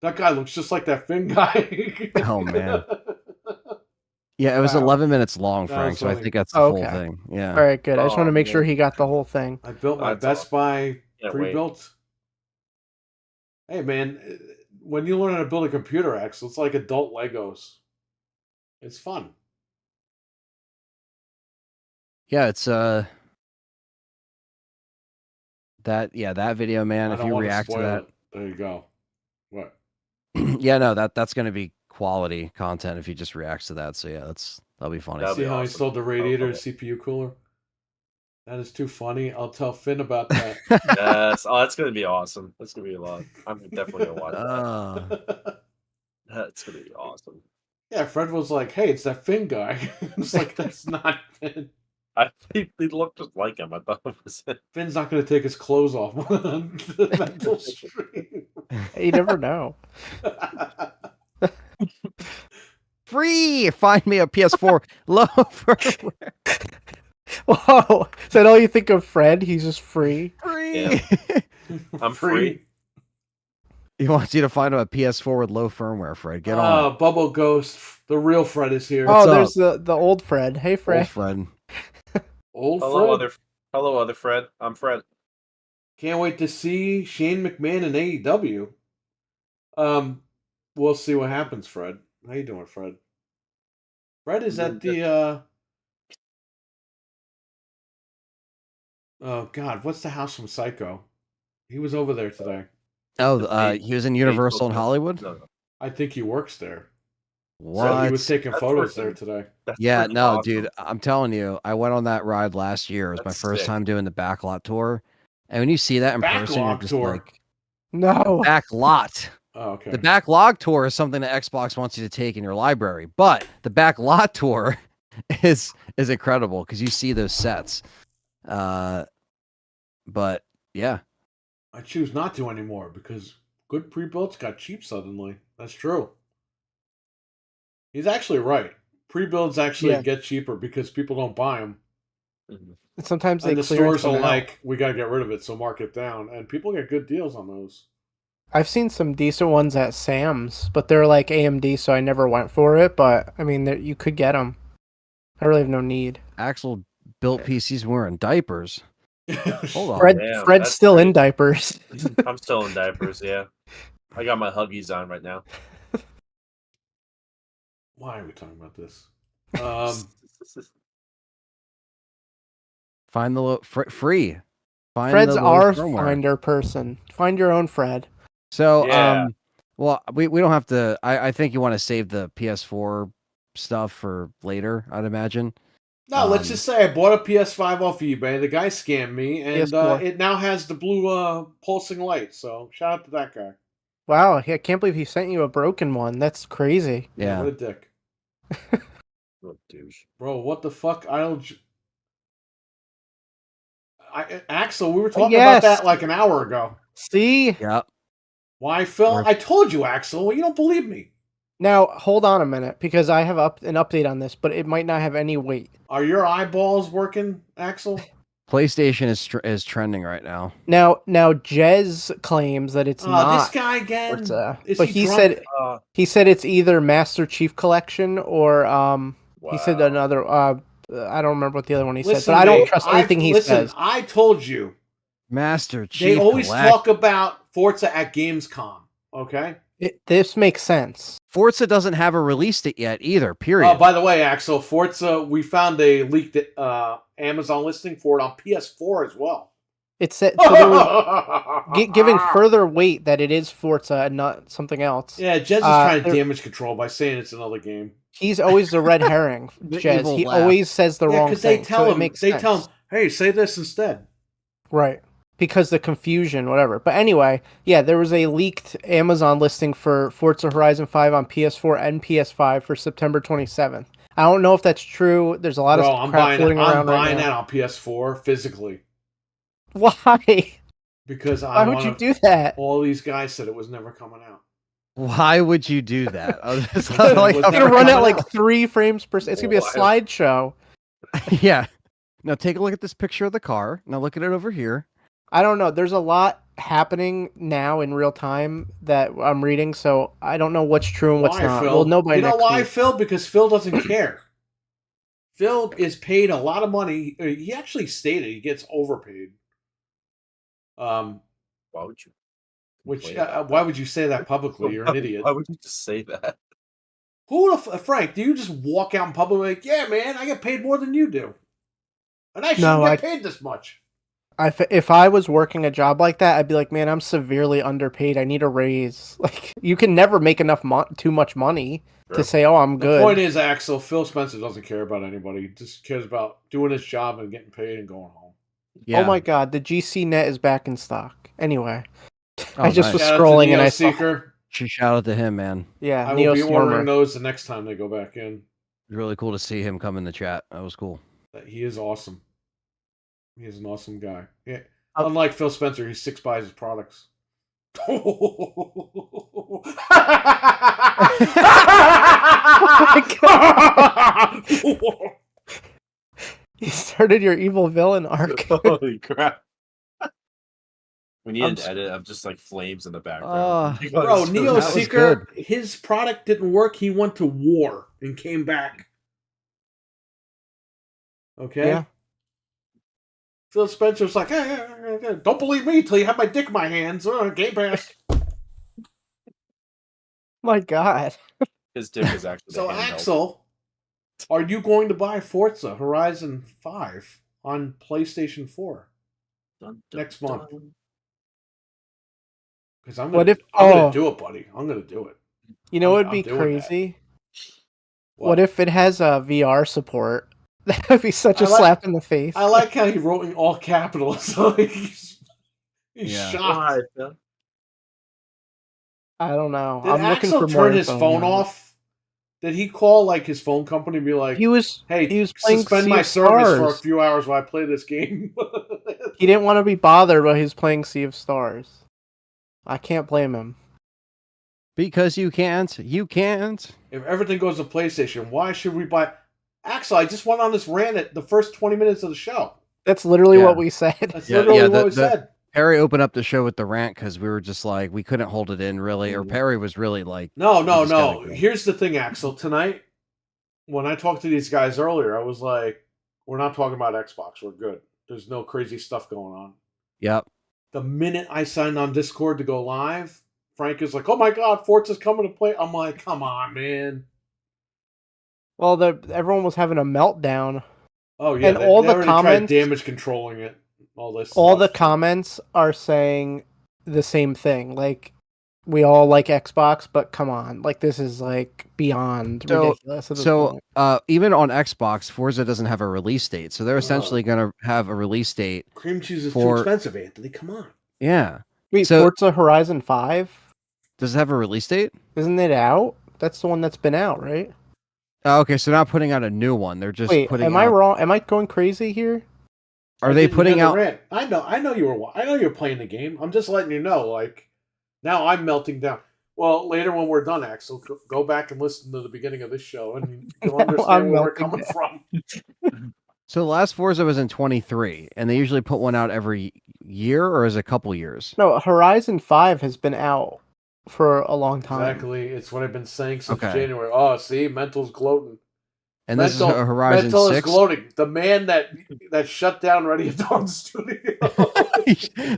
B: That guy looks just like that Finn guy.
C: Oh, man. Yeah, it was
D: Wow.
C: 11 minutes long,
B: That
C: Frank,
B: was
C: so I
B: funny.
C: think that's the
D: Oh,
C: full
D: okay.
C: thing. Yeah.
D: All right, good. I just want to
A: Oh,
D: make sure
A: man.
D: he got the whole thing.
B: I built my
A: That's
B: Best Buy
A: Can't wait.
B: pre-built. Hey, man, when you learn how to build a computer, Axel, it's like adult Legos. It's fun.
C: Yeah, it's that video, man.
B: I
C: If
B: don't
C: you
B: want to
C: react to
B: spoil
C: that,
B: it. There you go. What?
C: yeah, no, that's gonna be quality content if he just reacts to that. So yeah, that'll be funny.
A: That'd
B: See
A: be
B: how he
A: awesome.
B: sold the radiator
A: love it.
B: CPU cooler? That is too funny. I'll tell Finn about that.
A: Yes. Oh, that's gonna be awesome. That's gonna be a lot. I'm definitely gonna watch that. That's gonna be awesome.
B: Yeah, Fred was like, "Hey, it's that Finn guy." It's like that's not Finn.
A: He looked just like him. I thought it was him.
B: Finn's not going to take his clothes off on the mental stream.
D: You never know.
C: Free! Find me a PS4 low firmware.
D: Whoa! Is that all you think of Fred? He's just free.
C: Free!
A: Yeah. I'm free.
C: He wants you to find him a PS4 with low firmware, Fred. Get on it.
B: Bubble Ghost. The real Fred is here.
C: What's
D: Oh,
C: up?
D: there's the old Fred. Hey, Fred.
C: Old Fred.
B: Old
A: Hello,
B: Fred.
A: other Fred. I'm Fred.
B: Can't wait to see Shane McMahon in AEW. We'll see what happens, Fred. How you doing, Fred? Fred is at the oh God, what's the house from Psycho? He was over there today.
C: Oh, he was in Universal in
A: No,
C: Hollywood?
A: No.
B: I think he works there.
C: What?
B: So he was taking
A: That's
B: photos
A: freaking-
B: there today.
A: That's
C: Yeah,
A: freaking
C: no,
A: awesome.
C: dude, I'm telling you, I went on that ride last year. It was my
A: That's
C: first
A: sick.
C: time doing the backlot tour. And when you see that in person, you're
B: Backlog
C: just
B: tour?
C: like,
D: No.
C: backlot.
B: Oh, okay.
C: The backlog tour is something that Xbox wants you to take in your library, but the backlot tour is incredible because you see those sets. But yeah,
B: I choose not to anymore because good pre-builts got cheap suddenly. That's true. He's actually right. Pre-builds actually get cheaper because people don't buy them.
A: Mhm.
D: Sometimes they
B: And the
D: clearance
B: stores
D: them
B: are
D: out.
B: like, we got to get rid of it, so mark it down. And people get good deals on those.
D: I've seen some decent ones at Sam's, but they're like AMD, so I never went for it. But I mean, you could get them. I really have no need.
C: Axel built PCs wearing diapers. Hold on.
A: Damn,
D: Fred's
A: that's
D: still in
A: crazy.
D: diapers.
A: I'm still in diapers, yeah. I got my Huggies on right now.
B: Why are we talking about this?
C: Find the free. Find
D: Fred's
C: the low
D: our
C: firmware.
D: finder person. Find your own Fred.
C: So,
A: Yeah.
C: well, we don't have to. I think you want to save the PS4 stuff for later, I'd imagine.
B: No, let's just say I bought a PS5 off eBay. The guy scammed me, and
D: PS4.
B: it now has the blue pulsing light. So shout out to that guy.
D: Wow, I can't believe he sent you a broken one. That's crazy.
C: Yeah.
B: What a dick.
A: What a douche.
B: Bro, what the fuck? Axel, we were talking about that like an hour ago.
D: See?
C: Yep.
B: Why, Phil? I told you, Axel. You don't believe me.
D: Now, hold on a minute, because I have an update on this, but it might not have any weight.
B: Are your eyeballs working, Axel?
C: PlayStation is trending right now.
D: Now, Jez claims that it's not.
B: This guy again.
D: Forza,
B: Is
D: but
B: he
D: said
A: Uh,
D: he said it's either Master Chief Collection or he said
A: wow.
D: another. I don't remember what the other one he said,
B: Listen,
D: but I don't
B: mate,
D: trust anything he says.
B: I told you.
C: Master Chief.
B: They always
C: Collect.
B: talk about Forza at Gamescom. Okay.
D: This makes sense.
C: Forza doesn't have a release date yet either. Period.
B: Oh, by the way, Axel, Forza, we found a leaked Amazon listing for it on PS4 as well.
D: It said so there was giving further weight that it is Forza and not something else.
B: Yeah, Jez is trying to damage control by saying it's another game.
D: He's always the red herring,
C: The
D: Jez.
C: evil
D: He
C: laugh.
D: always says the wrong
B: because
D: thing.
B: they tell
D: so it
B: him,
D: makes sense.
B: hey, say this instead.
D: Right. Because the confusion, whatever. But anyway, yeah, there was a leaked Amazon listing for Forza Horizon 5 on PS4 and PS5 for September 27th. I don't know if that's true. There's a lot
B: Bro,
D: of
B: I'm
D: crap
B: buying
D: floating around right
B: that
D: now.
B: on PS4 physically
D: Why?
B: because
D: Why would you do that?
B: All these guys said it was never coming out.
C: Why would you do that?
B: It's
C: Like,
B: never
D: It's gonna run
B: coming
D: at like
B: out.
D: 3 frames per second. It's gonna be a
A: Why?
D: slideshow.
C: yeah. Now take a look at this picture of the car. Now look at it over here.
D: I don't know. There's a lot happening now in real time that I'm reading, so I don't know what's true and what's
B: Why,
D: not.
B: Phil?
D: We'll know by
B: You know
D: next
B: why,
D: week.
B: Phil? Because Phil doesn't care. Phil is paid a lot of money. He actually stated he gets overpaid.
A: Why would you?
B: Which
A: complain about
B: why
A: that?
B: would you say that publicly? You're an idiot.
A: Why would you just say that?
B: Who the Frank? Do you just walk out in public like, yeah, man, I get paid more than you do, and I shouldn't
D: No,
B: get paid this much?
D: if I was working a job like that, I'd be like, man, I'm severely underpaid. I need a raise. Like, you can never make enough too much money to
A: Sure.
D: say, oh, I'm
B: The
D: good.
B: point is, Axel, Phil Spencer doesn't care about anybody. He just cares about doing his job and getting paid and going home.
C: Yeah.
D: Oh my god, the GC net is back in stock. Anyway,
C: Oh,
D: I just
C: nice.
D: was
B: Shout out to
D: scrolling and
B: Neo
D: I saw.
B: Seeker.
C: Shout out to him, man.
D: Yeah,
B: I
D: Neo
B: will be ordering
D: Stormer.
B: those the next time they go back in.
C: It was really cool to see him come in the chat. That was cool.
B: He is awesome. He is an awesome guy. Yeah.
D: Oh.
B: Unlike Phil Spencer, he sticks by his products.
D: You started your evil villain arc.
A: Holy crap! We need
D: I'm
A: an
D: s-
A: edit of just like flames in the background.
B: Bro, Neo
C: that was
B: Seeker, his product didn't work. He went to war and came back. Okay?
D: Yeah.
B: Phil Spencer's like, hey, don't believe me till you have my dick in my hands. Game Pass.
D: My god.
A: His dick is actually
B: So,
A: the handheld.
B: Axel, are you going to buy Forza Horizon 5 on PlayStation 4
A: Dun,
B: next month?
A: dun.
B: Because I'm
D: What
B: gonna,
D: if-
B: I'm gonna
D: oh.
B: do it, buddy. I'm gonna do it.
D: You know what would
B: I'm
D: be
B: doing
D: crazy? What if it has VR support? That would be such a
B: I like-
D: slap in the face.
B: I like how he wrote in all capitals. So he's
C: Yeah.
B: shocked.
A: Why, Phil?
D: I don't know.
B: Did
D: I'm looking
B: Axel
D: for more
B: turn his
D: info
B: phone
D: on it.
B: off? Did he call like his phone company and be like,
D: He was
B: "Hey,
D: he was playing
B: suspend
D: Sea
B: my
D: of
B: service for a
D: Stars.
B: few hours while I play this game"?
D: He didn't want to be bothered while he was playing Sea of Stars. I can't blame him.
C: Because you can't. You can't.
B: If everything goes to PlayStation, why should we buy? Axel, I just went on this rant at the first 20 minutes of the show.
D: That's literally
C: Yeah.
D: what we said.
B: That's
C: Yeah,
B: literally
C: yeah,
B: what we said.
C: Perry opened up the show with the rant because we were just like, we couldn't hold it in really. Or
B: Mhm.
C: Perry was really like,
B: No.
C: We just gotta go.
B: Here's the thing, Axel. Tonight, when I talked to these guys earlier, I was like, "We're not talking about Xbox. We're good. There's no crazy stuff going on."
C: yep.
B: The minute I signed on Discord to go live, Frank is like, "Oh my God, Forza's coming to play." I'm like, "Come on, man."
D: Well, everyone was having a meltdown.
B: Oh yeah,
D: And all the
B: already tried
D: comments-
B: damage controlling it. All this.
D: All the
B: stuff.
D: comments are saying the same thing. Like, we all like Xbox, but come on, like this is like beyond ridiculous. At this point.
C: Even on Xbox, Forza doesn't have a release date, so they're essentially going to have a release date.
B: Cream cheese is too
C: for-
B: expensive, Anthony. Come on.
C: Yeah.
D: Wait,
C: so-
D: Forza Horizon 5?
C: Does it have a release date?
D: Isn't it out? That's the one that's been out, right?
C: Oh, okay, so they're not putting out a new one. They're just
D: Wait,
C: putting.
D: am
C: out...
D: I wrong? Am I going crazy here?
C: Are
B: I
C: they
B: didn't
C: putting
B: hear the
C: out?
B: rant. I know you were. I know you're playing the game. I'm just letting you know. Like now, I'm melting down. Well, later when we're done, Axel, go back and listen to the beginning of this show, and you'll
D: I'm
B: understand where we're
D: melting
B: coming from.
C: So the last Forza was in 23, and they usually put one out every year, or is it a couple years?
D: No, Horizon 5 has been out for a long time.
B: Exactly. It's what I've been saying since
C: Okay.
B: January. Oh, see, Mental's gloating.
C: And this is a Horizon
B: Mental is
C: 6.
B: gloating. The man that shut down Ready at Dawn Studio.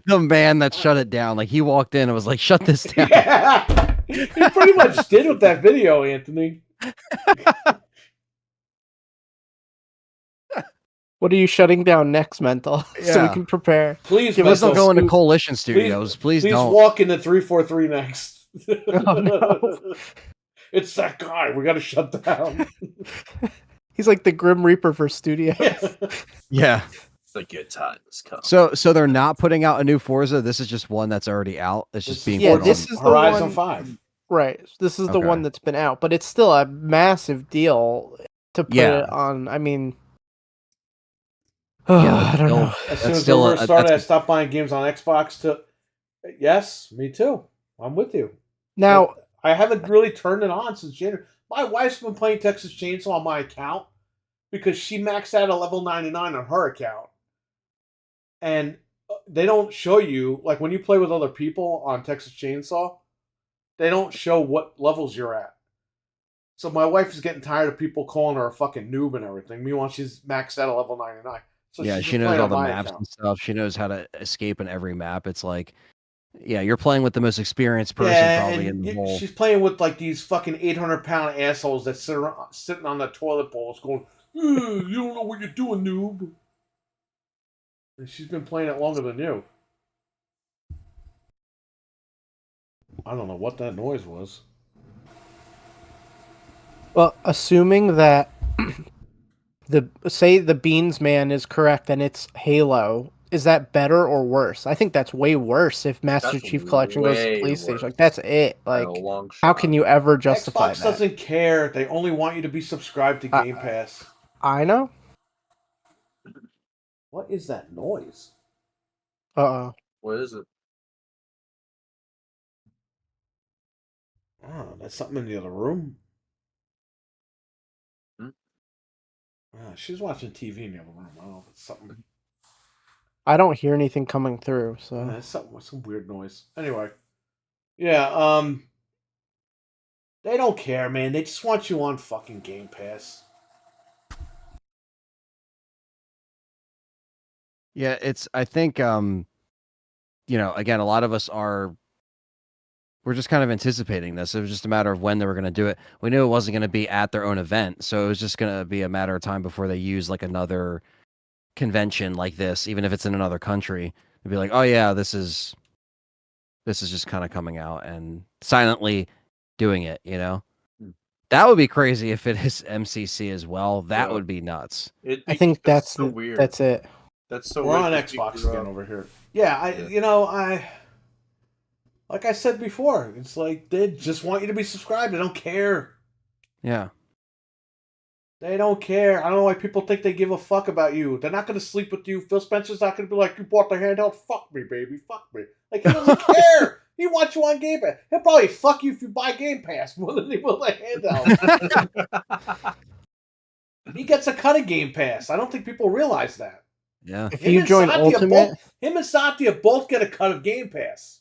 C: The man that shut it down, like he walked in and was like, "Shut this down."
B: Yeah, he pretty much did with that video, Anthony.
D: What are you shutting down next, Mental? So we
C: Yeah.
D: can prepare.
B: Please,
D: Give
C: Please
D: us
C: don't
B: Mental,
C: go into
D: scoop.
C: Coalition Studios. Please
B: please
C: don't.
B: walk into 343 next.
D: Oh, no.
B: It's that guy. We got to shut down.
D: He's like the Grim Reaper for studios.
C: Yeah.
A: The good time has come.
C: So they're not putting out a new Forza. This is just one that's already out. It's just being
D: Yeah,
C: put
D: this
C: on.
D: is the
B: Horizon
D: one-
B: 5.
D: Right. This is the
C: Okay.
D: one that's been out, but it's still a massive deal to put
C: Yeah.
D: it on. I mean,
C: Yeah,
D: I don't
C: they'll-
D: know.
B: As soon
C: That's
B: as the
C: still
B: rumor started, I
C: that's-
B: stopped buying games on Xbox. Yes, me too. I'm with you.
D: Now,
B: I haven't really turned it on since January. My wife's been playing Texas Chainsaw on my account because she maxed out at level 99 on her account. And they don't show you, like when you play with other people on Texas Chainsaw, they don't show what levels you're at. So my wife is getting tired of people calling her a fucking noob and everything. Meanwhile, she's maxed out at level 99. So
C: Yeah,
B: she's
C: she
B: just
C: knows
B: playing
C: all
B: on
C: the
B: my
C: maps
B: account.
C: and stuff. She knows how to escape in every map. It's like, yeah, you're playing with the most experienced person probably in the whole.
B: She's playing with like these fucking 800-pound assholes that sitting on the toilet bowls going, you don't know what you're doing, noob. And she's been playing it longer than you. I don't know what that noise was.
D: Well, assuming that the Beans Man is correct and it's Halo, is that better or worse? I think that's way worse if Master
A: That's
D: Chief Collection goes to
A: way
D: PlayStation.
A: worse.
D: Like that's it.
A: By
D: Like
A: a long
D: how
A: shot.
D: can you ever justify
B: Xbox
D: that?
B: doesn't care. They only want you to be subscribed to Game Pass.
D: I know.
B: What is that noise?
D: Uh-oh.
A: What is it?
B: Oh, that's something in the other room. She's watching TV in the other room. I don't know if it's something.
D: I don't hear anything coming through, so
B: It's some weird noise. Anyway, yeah. They don't care, man. They just want you on fucking Game Pass.
C: Yeah, I think again, a lot of us we're just kind of anticipating this. It was just a matter of when they were going to do it. We knew it wasn't going to be at their own event, so it was just going to be a matter of time before they use like another convention like this, even if it's in another country. They'd be like, "Oh yeah, this is just kind of coming out and silently doing it." That would be crazy if it is MCC as well. That would be nuts.
D: I think that's
A: so weird.
D: That's it.
A: That's so
B: We're
A: weird.
B: on Xbox again over here. Yeah, like I said before, it's like they just want you to be subscribed. They don't care.
C: Yeah.
B: They don't care. I don't know why people think they give a fuck about you. They're not going to sleep with you. Phil Spencer's not going to be like, you bought the handheld. Fuck me, baby. Fuck me. Like, he doesn't care. He wants you on Game Pass. He'll probably fuck you if you buy Game Pass more than he will the handheld. He gets a cut of Game Pass. I don't think people realize that.
C: Yeah.
D: If you join Ultimate,
B: him and Satya both get a cut of Game Pass.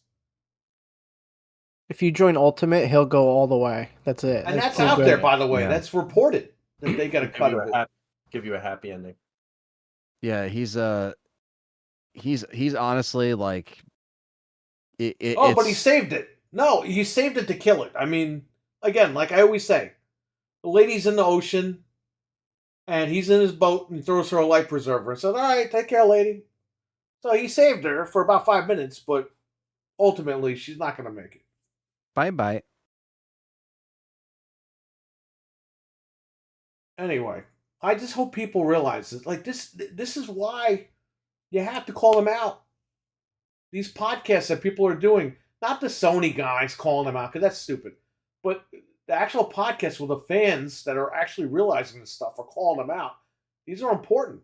D: if you join Ultimate, he'll go all the way. That's it.
B: And that's out there, by the way.
C: Yeah.
B: That's reported that they get a cut of it.
A: Give you a happy ending.
C: Yeah, he's honestly like
B: but he saved it. No, he saved it to kill it. I mean, again, like I always say, the lady's in the ocean, and he's in his boat, and he throws her a life preserver and says, all right, take care, lady. So he saved her for about 5 minutes, but ultimately, she's not going to make it.
C: Bye-bye.
B: Anyway, I just hope people realize that, like, this is why you have to call them out. These podcasts that people are doing, not the Sony guys calling them out, because that's stupid, but the actual podcasts where the fans that are actually realizing this stuff are calling them out. These are important.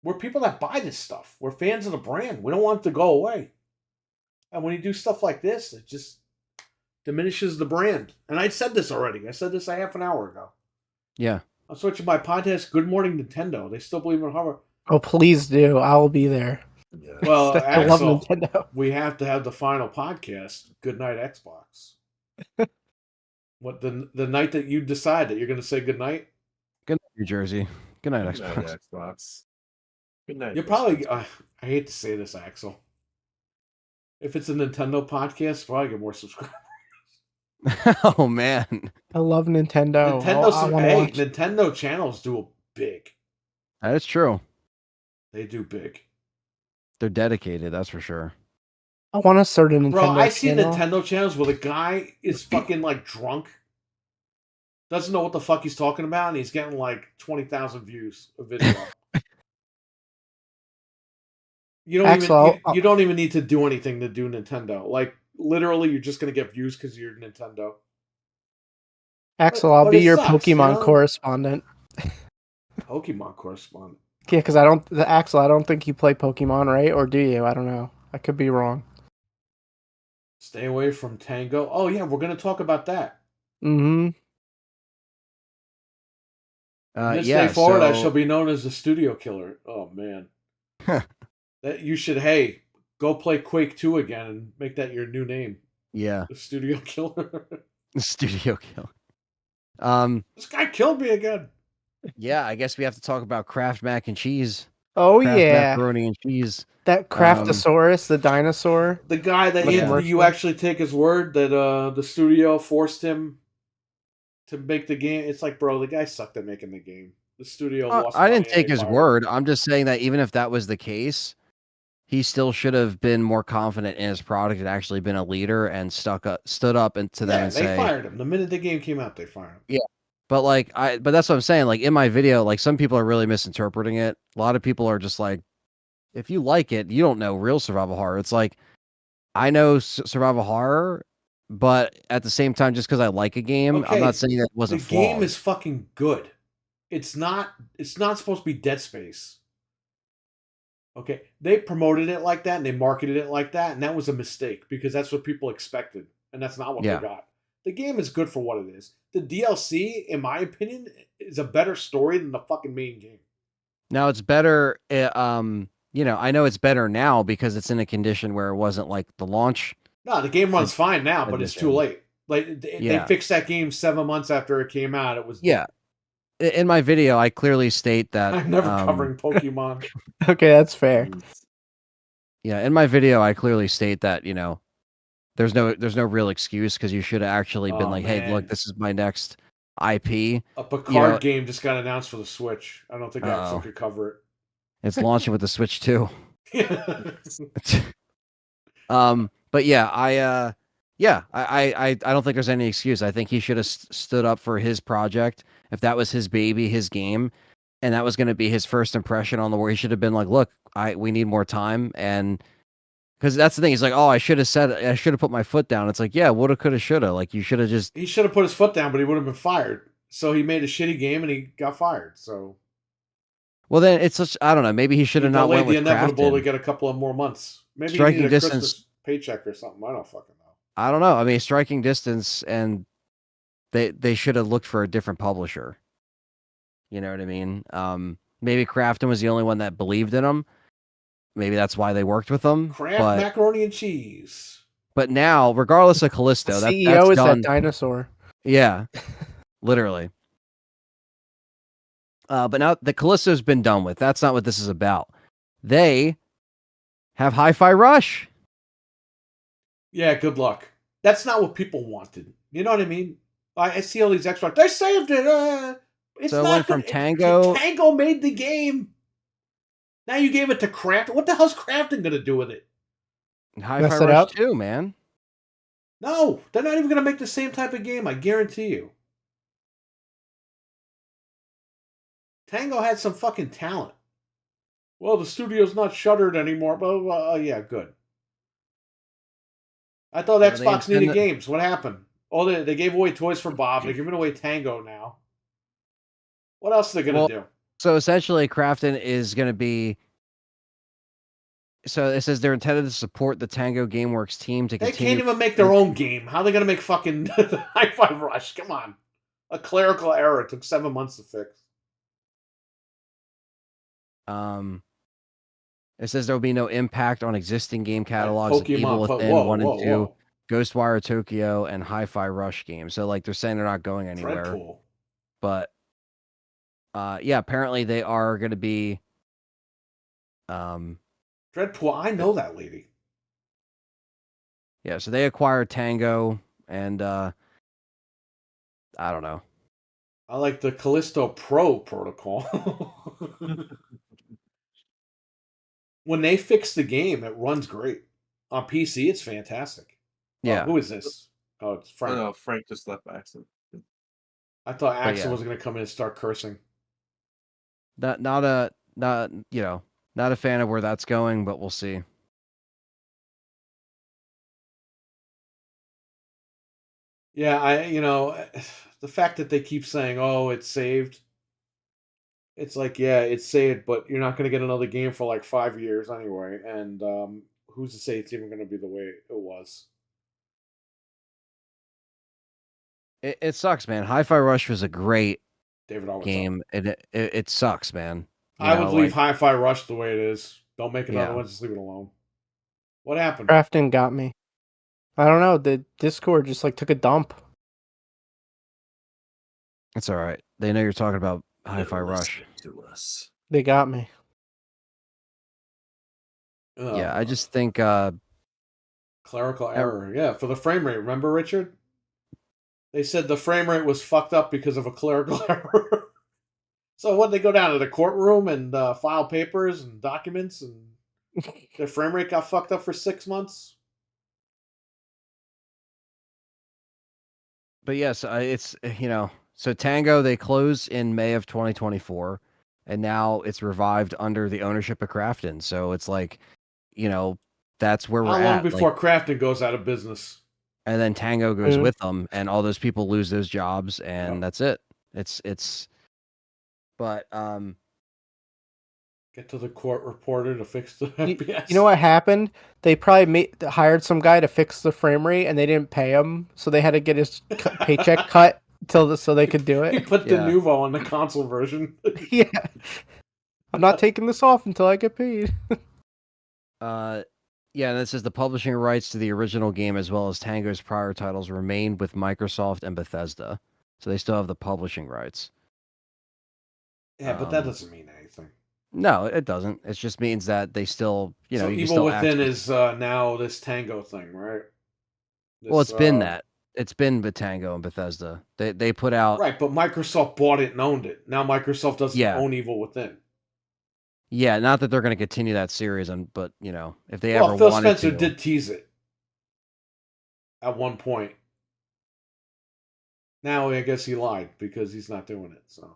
B: We're people that buy this stuff. We're fans of the brand. We don't want it to go away. And when you do stuff like this, it just diminishes the brand. And I said this already. I said this a half an hour ago.
C: Yeah.
B: I'm switching my podcast, Good Morning Nintendo. They still believe in Harvard.
D: Oh, please do. I will be there.
A: Yeah.
B: Well,
D: I love
B: Axel,
D: Nintendo.
B: we have to have the final podcast, Good Night Xbox. What the night that you decide that you're going to say good night?
C: Good night, New Jersey. Good night,
A: Good night,
C: Xbox.
A: Xbox. Good night.
B: You're probably. I hate to say this, Axel. If it's a Nintendo podcast, probably get more subscribers.
C: Oh man,
D: I love Nintendo.
B: Nintendo channels do big.
C: that is true.
B: They do big.
C: They're dedicated, that's for sure.
D: I want to start a Nintendo
B: Bro, I see
D: channel.
B: Nintendo channels where the guy is fucking like drunk, doesn't know what the fuck he's talking about, and he's getting like 20,000 views a video. You don't even need to do anything to do Nintendo. Like literally, you're just gonna get views because you're Nintendo.
D: Axel, I'll be your
B: sucks,
D: Pokemon correspondent.
B: Pokemon correspondent.
D: Yeah, because I don't think you play Pokemon, right? Or do you? I don't know. I could be wrong.
B: Stay away from Tango. Oh yeah, we're gonna talk about that.
D: Mm-hmm.
B: This day forward, I shall be known as the studio killer. Oh man. That you should, hey, go play Quake 2 again and make that your new name.
C: Yeah,
B: The Studio Killer.
C: Studio Kill.
B: This guy killed me again.
C: Yeah, I guess we have to talk about Kraft mac and cheese.
D: Oh
C: Kraft
D: yeah,
C: macaroni and cheese.
D: that Craftosaurus, the dinosaur.
B: The guy that
C: Yeah.
B: Anthony, you actually take his word that the studio forced him to make the game. It's like, bro, the guy sucked at making the game. The studio lost.
C: I didn't
B: money and
C: take
B: they
C: his
B: fired him.
C: word. I'm just saying that even if that was the case, he still should have been more confident in his product and actually been a leader and stood up and to them
B: Yeah,
C: and
B: they
C: say,
B: fired him the minute the game came out. They fired him.
C: Yeah. But but that's what I'm saying. Like in my video, like some people are really misinterpreting it. A lot of people are just like, if you like it, you don't know real survival horror. It's like, I know survival horror, but at the same time, just because I like a game, I'm
B: Okay,
C: not saying that it
B: The
C: wasn't
B: game
C: flawed.
B: is fucking good. It's not supposed to be Dead Space. Okay, they promoted it like that and they marketed it like that, and that was a mistake because that's what people expected, and that's not what
C: Yeah.
B: they got. The game is good for what it is. The DLC, in my opinion, is a better story than the fucking main game.
C: Now it's better. I know it's better now because it's in a condition where it wasn't like the launch.
B: No, the game runs fine now, but it's too
C: edition.
B: late. Like they
C: Yeah.
B: fixed that game 7 months after it came out. It was
C: Yeah. In my video, I clearly state that
B: I'm never covering Pokemon.
D: Okay, that's fair.
C: Yeah, in my video, I clearly state that there's no real excuse because you should have actually been
B: Oh,
C: like, hey, look,
B: man.
C: this is my next IP.
B: A Picard game just got announced for the Switch. I don't think I actually could cover
C: It's launching with the Switch too.
B: it.
C: But yeah, I don't think there's any excuse. I think he should have stood up for his project. If that was his baby, his game, and that was going to be his first impression on the world, he should have been like, look, we need more time. And because that's the thing. He's like, oh, I should have put my foot down. It's like, yeah, woulda, coulda, shoulda. Like you should have just.
B: He should have put his foot down, but he would have been fired. So he made a shitty game and he got fired. So
C: Well, then it's such. I don't know. Maybe he should have not went
B: delayed
C: with
B: the inevitable to
C: Crafton.
B: get a couple of more months. Maybe
C: Striking
B: he needed a
C: distance.
B: Christmas paycheck or something. I don't fucking know.
C: I don't know. I mean, striking distance, and they should have looked for a different publisher. You know what I mean? Maybe Crafton was the only one that believed in him. Maybe that's why they worked with him.
B: Kraft macaroni and cheese.
C: But now, regardless of Callisto,
D: The CEO
C: that's
D: is
C: done.
D: that dinosaur.
C: Yeah, literally. But now the Callisto's been done with. That's not what this is about. They have Hi-Fi Rush.
B: Yeah, good luck. That's not what people wanted. You know what I mean? I see all these extras. They saved it. It's
C: So it
B: not
C: went from
B: good.
C: Tango.
B: Tango made the game. Now you gave it to Kraft. What the hell's Crafton going to do with it?
C: Hi-Fi
D: Mess it
C: Rush
D: up?
C: 2, man.
B: No, they're not even going to make the same type of game. I guarantee you. Tango had some fucking talent. Well, the studio's not shuttered anymore. Blah, blah, blah. Oh, yeah, good. I thought
C: Well,
B: Xbox needed games. What happened? Oh, they gave away Toys for Bob. They're giving away Tango now. What else are they going to do?
C: So essentially, Crafton is going to be. So it says they're intended to support the Tango GameWorks team to
B: They
C: continue.
B: can't even make their own game. How are they going to make fucking Hi-Fi Rush? Come on. A clerical error. It took 7 months to fix.
C: It says there will be no impact on existing game catalogs like Evil
B: Pokemon.
C: Within
B: Whoa,
C: 1 and
B: whoa,
C: 2,
B: whoa.
C: Ghostwire Tokyo, and Hi-Fi Rush games. So like they're saying they're not going anywhere.
B: Dreadpool.
C: But yeah, apparently they are going to be.
B: Dreadpool. I know that lady.
C: Yeah, so they acquired Tango, and I don't know.
B: I like the Callisto Pro protocol. When they fix the game, it runs great. On PC, it's fantastic.
C: Yeah.
B: Who is this? Oh, it's Frank.
A: No, Frank just left by accident.
B: I thought Axel
C: yeah.
B: was going to come in and start cursing.
C: Not a fan of where that's going, but we'll see.
B: Yeah, the fact that they keep saying, "Oh, it's saved," it's like, yeah, it's saved, but you're not going to get another game for like 5 years anyway. And who's to say it's even going to be the way it was?
C: It sucks, man. Hi-Fi Rush was a great
B: David always
C: game. It sucks, man.
B: I would leave Hi-Fi Rush the way it is. Don't make another
C: Yeah.
B: one. Just leave it alone. What happened?
D: Crafton got me. I don't know. The Discord just like took a dump.
C: It's all right. They know you're talking about Hi-Fi
A: They're
C: Rush.
A: listening to us.
D: They got me.
C: Yeah, I just think
B: clerical error. Yeah, for the frame rate. Remember, Richard? They said the frame rate was fucked up because of a clerical error. So what? They go down to the courtroom and file papers and documents, and their frame rate got fucked up for 6 months.
C: but yes, it's so Tango, they closed in May of 2024, and now it's revived under the ownership of Crafton. So it's like, that's where we're
B: How long
C: at.
B: before
C: Like,
B: Crafton goes out of business?
C: and then Tango goes
D: Mhm.
C: with them, and all those people lose those jobs, and that's it. But
B: Get to the court reporter to fix the FPS.
D: You know what happened? They probably hired some guy to fix the frame rate, and they didn't pay him, so they had to get his paycheck cut so they could do
B: He
D: it.
B: put the
C: Yeah.
B: Nuvo on the console version.
D: Yeah, I'm not taking this off until I get paid.
C: yeah, and this is the publishing rights to the original game as well as Tango's prior titles remain with Microsoft and Bethesda, so they still have the publishing rights.
B: Yeah, but that doesn't mean anything.
C: No, it doesn't. It just means that they still,
B: So
C: you can
B: Evil
C: still
B: Within
C: access-
B: is now this Tango thing, right?
C: Well, it's been that. It's been with Tango and Bethesda. They put out
B: Right, but Microsoft bought it and owned it. Now Microsoft doesn't
C: Yeah.
B: own Evil Within.
C: Yeah, not that they're going to continue that series, but if they
B: Well,
C: ever
B: Phil
C: wanted
B: Spencer
C: to,
B: did tease it at one point. Now I guess he lied because he's not doing it. So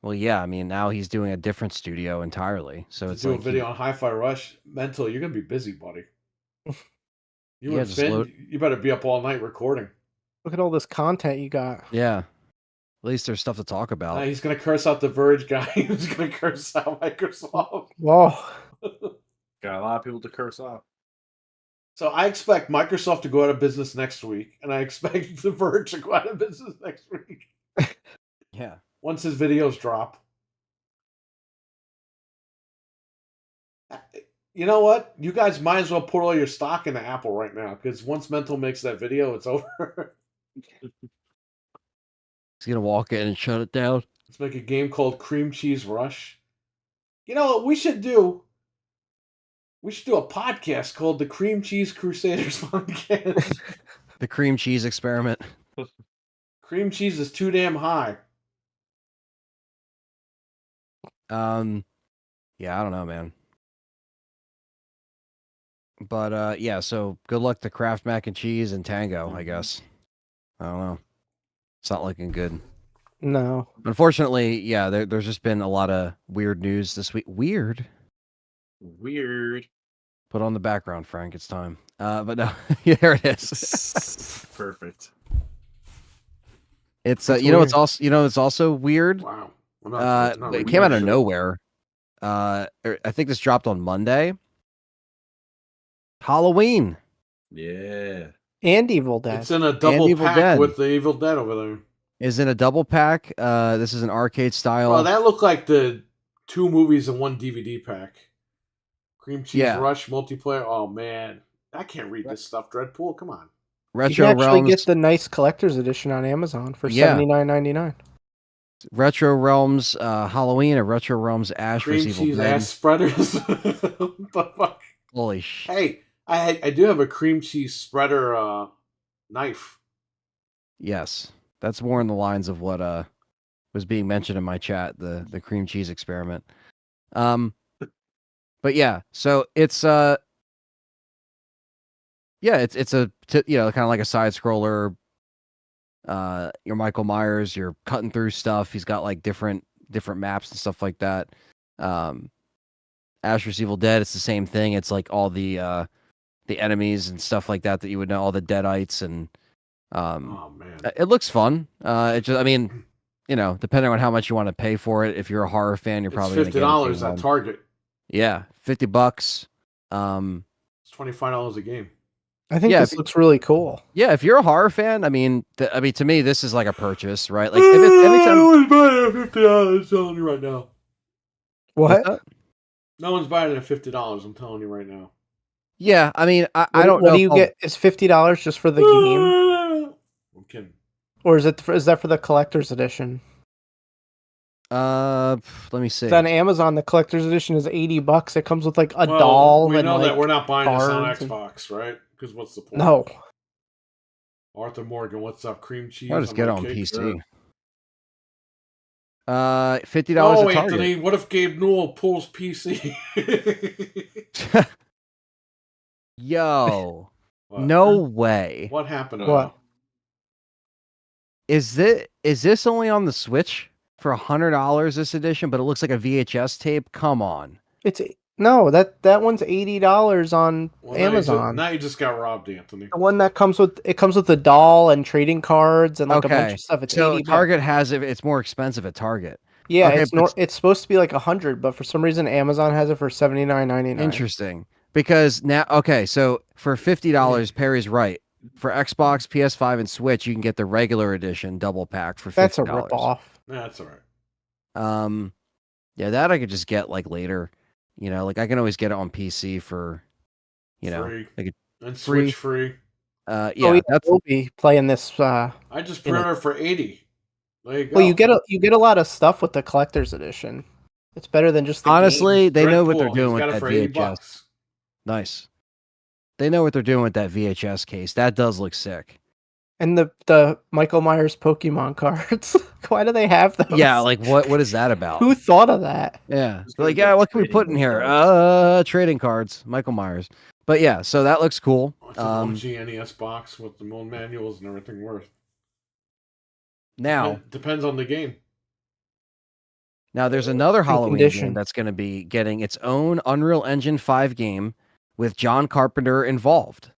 C: well, yeah, I mean, now he's doing a different studio entirely. So
B: to
C: it's
B: do
C: like
B: a video on Hi-Fi Rush, Mental, you're gonna be busy, buddy. You
C: Yeah,
B: and
C: just
B: Finn, you better be up all night recording.
D: Look at all this content you got.
C: yeah, at least there's stuff to talk about.
B: He's gonna curse out the Verge guy. He's gonna curse out Microsoft.
D: Whoa.
A: Got a lot of people to curse off.
B: So I expect Microsoft to go out of business next week, and I expect the Verge to go out of business next week
C: Yeah.
B: once his videos drop. You know what? You guys might as well put all your stock into Apple right now, because once Mental makes that video, it's over.
C: He's gonna walk in and shut it down.
B: Let's make a game called Cream Cheese Rush. You know what we should do? We should do a podcast called the Cream Cheese Crusaders Podcast.
C: The cream cheese experiment.
B: Cream cheese is too damn high.
C: Yeah, I don't know, man. But yeah, so good luck to Kraft Mac and Cheese and Tango, I guess. I don't know. It's not looking good.
D: No.
C: Unfortunately, yeah, there's just been a lot of weird news this week. Weird. Put on the background, Frank. It's time. But no, yeah, there it is.
A: Perfect.
C: It's
D: That's
C: it's
D: weird.
C: also it's also weird.
B: Wow.
C: It came out of nowhere. I think this dropped on Monday. Halloween.
A: Yeah.
D: And Evil Dead.
B: It's in a double
C: Evil
B: pack
C: Dead.
B: with the Evil Dead over there.
C: Is in a double pack. This is an arcade style.
B: Oh, that looked like the 2 movies in one DVD pack. Cream Cheese
C: Yeah.
B: Rush multiplayer. Oh man, I can't read this stuff. Dreadpool, come on.
D: You
C: Retro
D: can actually
C: Realms.
D: get the nice collector's edition on Amazon for
C: Yeah.
D: $79.99.
C: Retro Realms Halloween or Retro Realms Ash
B: Cream
C: vs. Evil
B: cheese
C: Dead.
B: ass spreaders. What the fuck?
C: Holy shit.
B: Hey, I do have a cream cheese spreader knife.
C: Yes. That's more in the lines of what was being mentioned in my chat, the cream cheese experiment. But yeah, so it's it's a kind of like a side scroller. You're Michael Myers, you're cutting through stuff. He's got like different maps and stuff like that. Ash vs. Evil Dead, it's the same thing. It's like all the enemies and stuff like that you would know, all the deadites, and
B: Oh man.
C: it looks fun. It just, I mean, depending on how much you want to pay for it. If you're a horror fan, you're
B: It's
C: probably gonna get
B: $50
C: it
B: at Target.
C: Yeah, $50.
B: It's $25 a game.
D: I think
C: Yeah,
D: this looks really cool.
C: Yeah, if you're a horror fan, I mean, to me, this is like a purchase, right? Like, if it's anytime.
B: I was buying it at $50. Telling you right now.
D: What?
C: What's
B: No one's buying it at $50. I'm telling you right now.
C: Yeah, I mean, I
D: What,
C: don't
D: what
C: know.
D: do you get? Is $50 just for the game,
B: I'm kidding.
D: or is that for the collector's edition?
C: Let me see.
D: On Amazon, the collector's edition is $80. It comes with like a
B: Well,
D: doll
B: we
D: and
B: know
D: like
B: that we're not buying this on
D: cards and-
B: Xbox, right? Because what's the point?
D: No,
B: Arthur Morgan, what's up? Cream cheese?
C: I'll just get
B: my
C: it on
B: cake?
C: PC.
B: Sure.
C: $50
B: No,
C: at Target.
B: Anthony. What if Gabe Newell pulls PC?
C: Yo,
B: What?
C: no way.
B: What happened?
D: What?
C: Is this only on the Switch for $100 this edition? But it looks like a VHS tape. Come on.
D: no, that one's $80 on Amazon.
B: Now you just got robbed, Anthony.
D: The one that comes with the doll and trading cards and like a bunch of stuff. It's
C: so
D: $80.
C: Target has it. It's more expensive at Target.
D: Yeah,
C: Okay,
D: it's supposed to be like $100, but for some reason Amazon has it for $79.99.
C: Interesting. Because now, okay, so for $50, Perry's right. For Xbox, PS5, and Switch, you can get the regular edition double pack for $50.
D: That's a ripoff.
B: That's all right.
C: Yeah, that I could just get like later. You know, like I can always get it on PC for, you know,
B: Free.
C: like
B: And
C: free.
B: Switch free.
C: Yeah, that's
D: we'll be playing this.
B: I just pre-ordered for $80. There you go.
D: Well, you get a lot of stuff with the collector's edition. It's better than just the
C: honestly,
D: game.
C: they know what they're
B: Dreadpool,
C: doing
B: he's
C: with
B: got it
C: that
B: for $80
C: VHS.
B: bucks.
C: Nice. They know what they're doing with that VHS case. That does look sick.
D: And the Michael Myers Pokemon cards. Why do they have those?
C: Yeah, like what is that about?
D: Who thought of that?
C: Yeah.
A: Just
C: They're like,
A: gonna
C: yeah,
A: get
C: what can we
A: trading
C: put in here?
A: cards.
C: Trading cards, Michael Myers. But yeah, so that looks cool.
B: It's an OG NES box with the old manuals and everything worth.
C: Now
B: Depends on the game.
C: there's another Halloween
D: condition.
C: game that's going to be getting its own Unreal Engine 5 game with John Carpenter involved.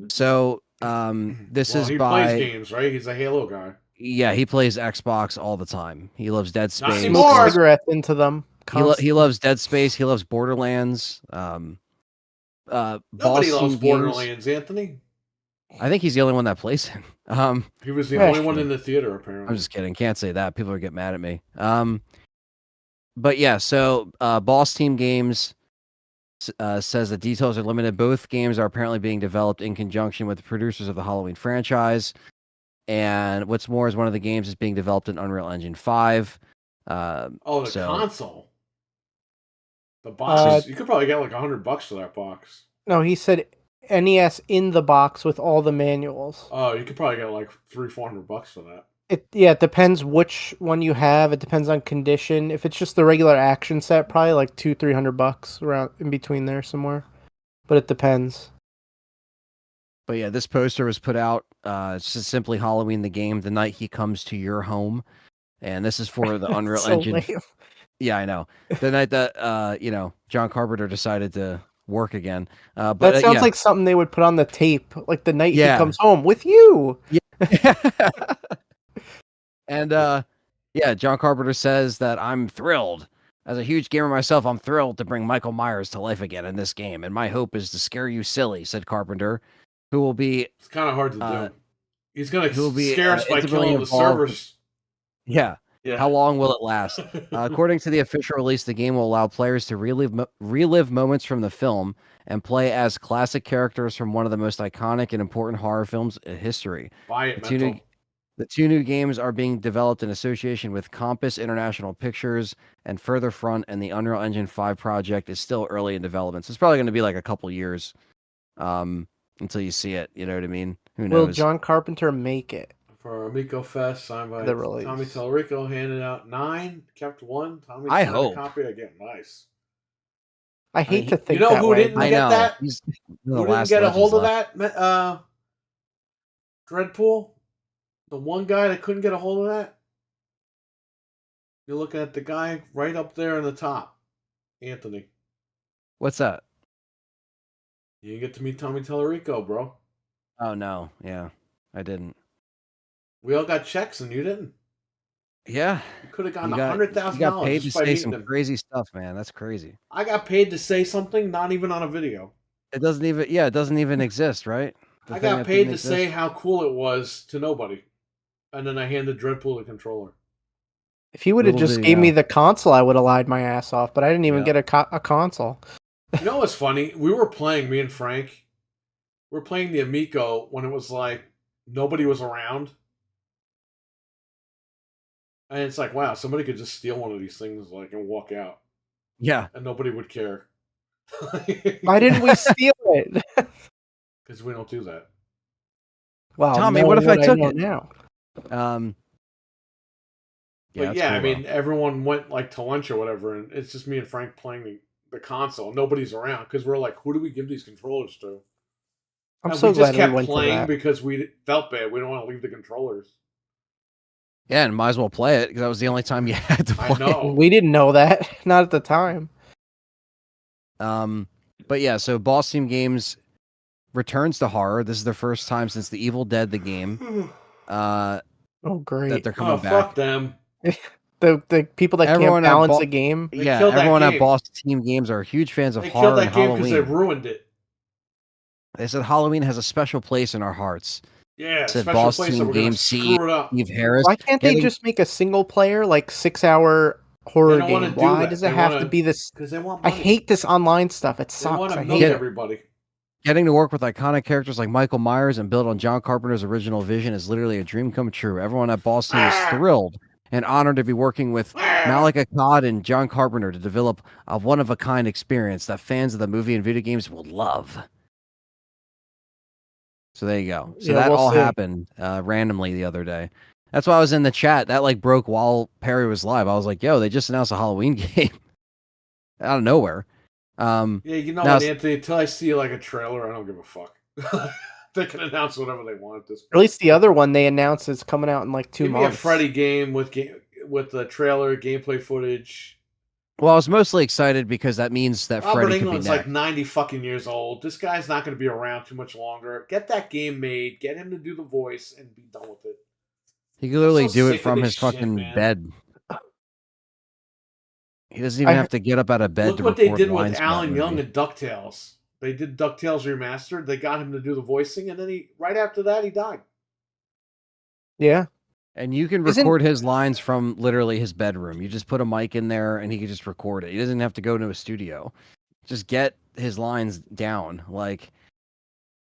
C: So this is
B: he
C: by
B: plays games, right? He's a Halo guy.
C: yeah, he plays Xbox all the time. He loves Dead
B: Not
C: Space.
B: anymore.
D: Smoke cigarettes into them.
C: He loves Dead Space. He loves Borderlands.
B: Nobody
C: Boston
B: loves
C: Games.
B: Borderlands, Anthony.
C: I think he's the only one that plays it.
B: He was the
D: Yeah,
B: only one
C: sure.
B: in the theater, apparently.
C: I'm just kidding. Can't say that. People are get mad at me. But yeah, so Boss Team Games says the details are limited. Both games are apparently being developed in conjunction with the producers of the Halloween franchise. And what's more is one of the games is being developed in Unreal Engine 5.
B: The
C: so-
B: console. The box. You could probably get like $100 for that box.
D: No, he said NES in the box with all the manuals.
B: Oh, you could probably get like $300-400 for that.
D: It depends which one you have. It depends on condition. If it's just the regular action set, probably like $200-300 around in between there somewhere. But it depends.
C: But yeah, this poster was put out. It's just simply Halloween the game, the night he comes to your home. And this is for the Unreal
D: So
C: Engine.
D: lame.
C: Yeah, I know. The night that John Carpenter decided to work again. But
D: That sounds
C: yeah.
D: like something they would put on the tape, like the night
C: Yeah.
D: he comes home with you.
C: And yeah, John Carpenter says that I'm thrilled. As a huge gamer myself, I'm thrilled to bring Michael Myers to life again in this game, and my hope is to scare you silly, said Carpenter, who will be
B: It's kind of hard to do. He's going
C: he'll
B: to
C: be,
B: scare us by
C: intimately
B: killing the
C: involved
B: servers.
A: Yeah.
C: how long will it last? According to the official release, the game will allow players to relive moments from the film and play as classic characters from one of the most iconic and important horror films in history.
B: Buy it,
C: The two new games are being developed in association with Compass International Pictures and Further Front, and the Unreal Engine 5 project is still early in development. So it's probably going to be like a couple years until you see it. You know what I mean? Who knows?
D: Will John Carpenter make it?
B: For Amico Fest, signed by
D: The release.
B: Tommy Tallarico, handed out 9, kept 1. Tommy
C: I
B: signed
C: hope.
B: a copy again. Nice.
D: I hate to think
B: you know
D: that
B: who
D: way.
B: didn't
C: I
B: get
C: know.
B: that?
C: He's the
B: Who didn't
C: last
B: get a
C: Legends
B: hold of
C: left.
B: that? Dreadpool? The one guy that couldn't get a hold of that? You're looking at the guy right up there in the top. Anthony.
C: What's that?
B: You didn't get to meet Tommy Tallarico, bro.
C: Oh, no. Yeah, I didn't.
B: We all got checks and you didn't.
C: Yeah.
B: You could have gotten
C: You got
B: $100,000
C: paid to
B: just by
C: say
B: meeting
C: some
B: him.
C: crazy stuff, man. That's crazy.
B: I got paid to say something, not even on a video.
C: It doesn't even exist, right? The
B: I
C: thing
B: got
C: that
B: paid
C: didn't
B: to say
C: exist?
B: how cool it was to nobody. And then I handed Dreadpool the controller.
D: If he would have
C: Little
D: just
C: do you
D: gave me
C: know.
D: the console, I would have lied my ass off. But I didn't even
C: Yeah.
D: get a console.
B: You know what's funny? We were playing, me and Frank, we were playing the Amico when it was like nobody was around. And it's like, wow, somebody could just steal one of these things like and walk out.
C: Yeah.
B: And nobody would care.
D: Why didn't we steal it?
B: Because we don't do that.
D: Wow,
C: Tommy, what if I took
D: know
C: it?
D: now?
B: But
C: that's
B: yeah,
C: cool,
B: I mean, everyone went like to lunch or whatever, and it's just me and Frank playing the console. Nobody's around because we're like, who do we give these controllers to?
D: I'm
B: And
D: so
B: we just
D: glad we
B: kept
D: went to
B: playing
D: that.
B: because we felt bad. We don't want to leave the controllers.
C: Yeah, and might as well play it because that was the only time you had to play.
B: I know.
D: We didn't know that, not at the time.
C: But yeah, so Boss Team Games returns to horror. This is their first time since The Evil Dead, the game,
D: Oh,
C: that
D: great!
C: they're coming
B: Oh,
C: back.
B: fuck them.
D: The people that
C: Everyone
D: can't
C: at
D: balance
C: Bo-
D: a game.
B: They
C: Yeah,
B: killed that
C: everyone at
B: game.
C: Boss Team Games are huge fans of
B: They
C: horror
B: killed
C: and
B: that game because
C: Halloween.
B: they ruined it.
C: They said Halloween has a special place in our hearts.
B: Yeah,
C: Said
B: special
C: Boss
B: place that
C: Team
B: we're going to
C: Games
B: screw
C: CEO
B: it up.
C: Steve Harris.
D: Why can't they
C: getting-
D: just make a single player, like 6-hour horror
B: don't wanna
D: game?
B: do
D: Why
B: that.
D: does
B: They
D: it have
B: wanna-
D: to be this?
B: Because they want
D: I
B: money.
D: hate this online stuff. It
B: They want
D: sucks.
B: to
D: I
B: milk
D: hate it.
B: everybody.
C: Getting to work with iconic characters like Michael Myers and build on John Carpenter's original vision is literally a dream come true. Everyone at Boss Team is thrilled and honored to be working with Malik Akkad and John Carpenter to develop a one-of-a-kind experience that fans of the movie and video games will love. So there you go. So
D: Yeah,
C: that
D: we'll
C: all
D: see.
C: happened randomly the other day. That's why I was in the chat. That like broke while Perry was live. I was like, "Yo, they just announced a Halloween game out of nowhere."
B: Yeah, you know
C: Now
B: what,
C: s-
B: Anthony? Until I see like a trailer, I don't give a fuck. They can announce whatever they want at this point.
D: At least the other one they announced is coming out in like 2
B: Give me a
D: months.
B: Freddy game with the trailer, gameplay footage.
C: Well, I was mostly excited because that means that
B: Robert
C: Freddy could be
B: Englund's
C: next.
B: like 90 fucking years old. This guy's not going to be around too much longer. Get that game made. Get him to do the voice and be done with it.
C: He could literally
B: so
C: do
B: sick
C: it
B: of
C: from
B: this
C: his
B: shit,
C: fucking
B: man.
C: bed. He doesn't even
D: I-
C: have to get up out of bed
B: Look
C: to
B: what they
C: record
B: did
C: lines
B: with
C: for that
B: Alan Young
C: movie.
B: and DuckTales. They did DuckTales Remastered. They got him to do the voicing, and then right after that, he died.
D: Yeah.
C: And you can
D: Isn't-
C: record his lines from literally his bedroom. You just put a mic in there and he can just record it. He doesn't have to go to a studio. Just get his lines down. Like,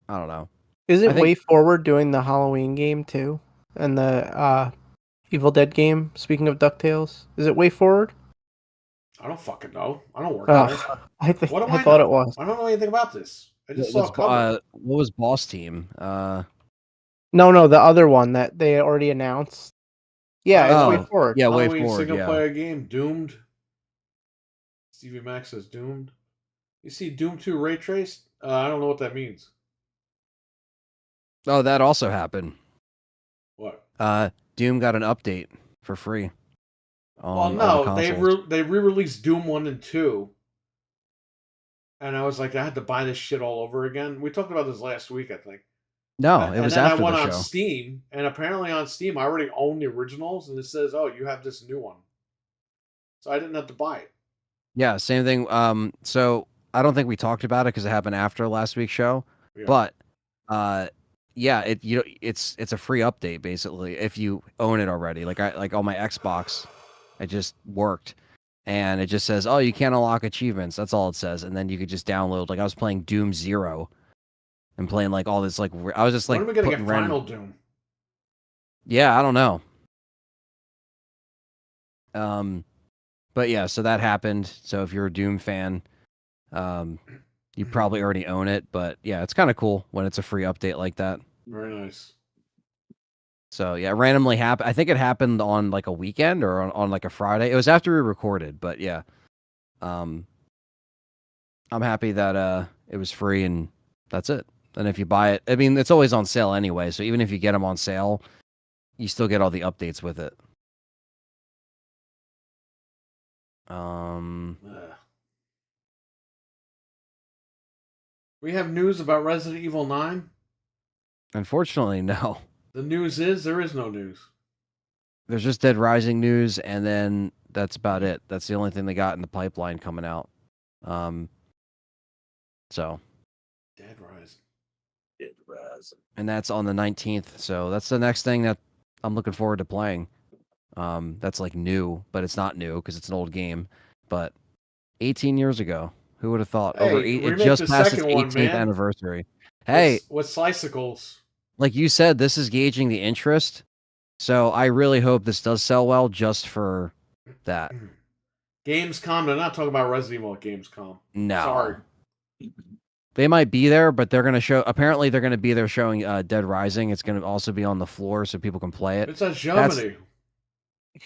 C: I don't know.
D: Is
C: I
D: it
C: think-
D: Way Forward doing the Halloween game too? And the Evil Dead game? Speaking of DuckTales. Is it Way Forward?
B: I don't fucking know. I don't work
D: Oh,
B: there.
D: I
B: What do
D: I
B: I
D: thought
B: know?
D: it was.
B: I don't know anything about this. I just saw a cover.
C: What was Boss Team?
D: No, the other one that they already announced. Yeah, it's Way
C: Oh,
D: Forward.
C: yeah, Way
B: Halloween
C: Forward.
B: single
C: Yeah.
B: player game, Doomed. Stevie Max says Doomed. You see Doom 2 ray traced? I don't know what that means.
C: Oh, that also happened.
B: What?
C: Doom got an update for free.
B: Well,
C: On all the
B: no,
C: consoles.
B: they re-released Doom 1 and 2. And I was like, I had to buy this shit all over again. We talked about this last week, I think.
C: No, it was
B: and then
C: after
B: I went
C: the
B: on
C: show.
B: Steam, and apparently on Steam, I already own the originals, and it says, "Oh, you have this new one." So I didn't have to buy it.
C: Yeah, same thing. So I don't think we talked about it because it happened after last week's show.
B: Yeah.
C: But yeah, it's a free update basically if you own it already. Like on my Xbox, it just worked. And it just says, "Oh, you can't unlock achievements." That's all it says. And then you could just download. Like I was playing Doom 0 and playing like all this like I was just like
B: When are we gonna get
C: putting random-
B: Final Doom?
C: Yeah, I don't know. But yeah, so that happened. So if you're a Doom fan, you probably already own it. But yeah, it's kind of cool when it's a free update like that.
B: Very nice.
C: So yeah, it randomly happened. I think it happened on like a weekend or on like a Friday. It was after we recorded, but yeah. I'm happy that it was free and that's it. And if you buy it, I mean, it's always on sale anyway. So even if you get them on sale, you still get all the updates with it.
B: Ugh. We have news about Resident Evil 9.
C: Unfortunately, no.
B: The news is there is no news.
C: There's just Dead Rising news, and then that's about it. That's the only thing they got in the pipeline coming out. So,
B: Dead Rising.
A: Dead Rising.
C: and that's on the 19th. So that's the next thing that I'm looking forward to playing. That's like new, but it's not new because it's an old game. But 18 years ago, who would have thought? Over
B: Hey,
C: eight, it
B: remake
C: just
B: the
C: passed its
B: second one,
C: 18th
B: man.
C: anniversary. Hey,
B: With Slicicles.
C: like you said, this is gauging the interest. So I really hope this does sell well just for that.
B: Gamescom, they're not talking about Resident Evil at Gamescom.
C: No.
B: Sorry.
C: They might be there, but they're going to show. Apparently, they're going to be there showing Dead Rising. It's going to also be on the floor so people can play it.
B: It's at Germany.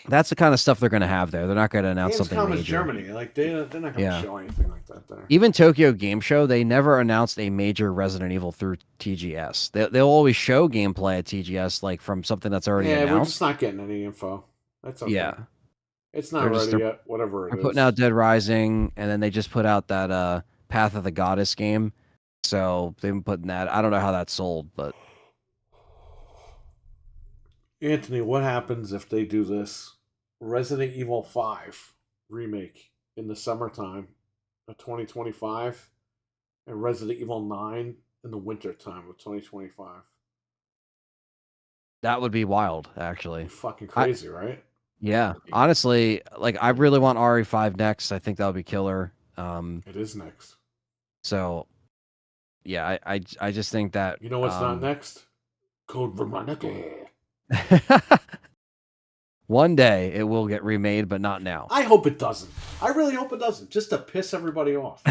C: That's the kind of stuff they're going to have there. They're not going to announce something
B: Gamescom
C: major.
B: is Germany. Like they're not going to show anything like that there.
C: Even Tokyo Game Show, they never announced a major Resident Evil through TGS. They'll always show gameplay at TGS, like from something that's already announced.
B: Yeah, we're just not getting any info. That's okay.
C: Yeah.
B: It's not ready yet. Whatever it is.
C: They're putting out Dead Rising, and then they just put out that Path of the Goddess game. So they've been putting that. I don't know how that sold, but
B: Anthony, what happens if they do this Resident Evil 5 remake in the summertime of 2025 and Resident Evil 9 in the wintertime of 2025?
C: that would be wild, actually.
B: You're fucking crazy, right?
C: Yeah, honestly, like I really want RE5 next. I think that would be killer.
B: It is next.
C: So, yeah, I just think that
B: You know what's not next? Code Veronica.
C: one day it will get remade, but not now.
B: I hope it doesn't. I really hope it doesn't, just to piss everybody off.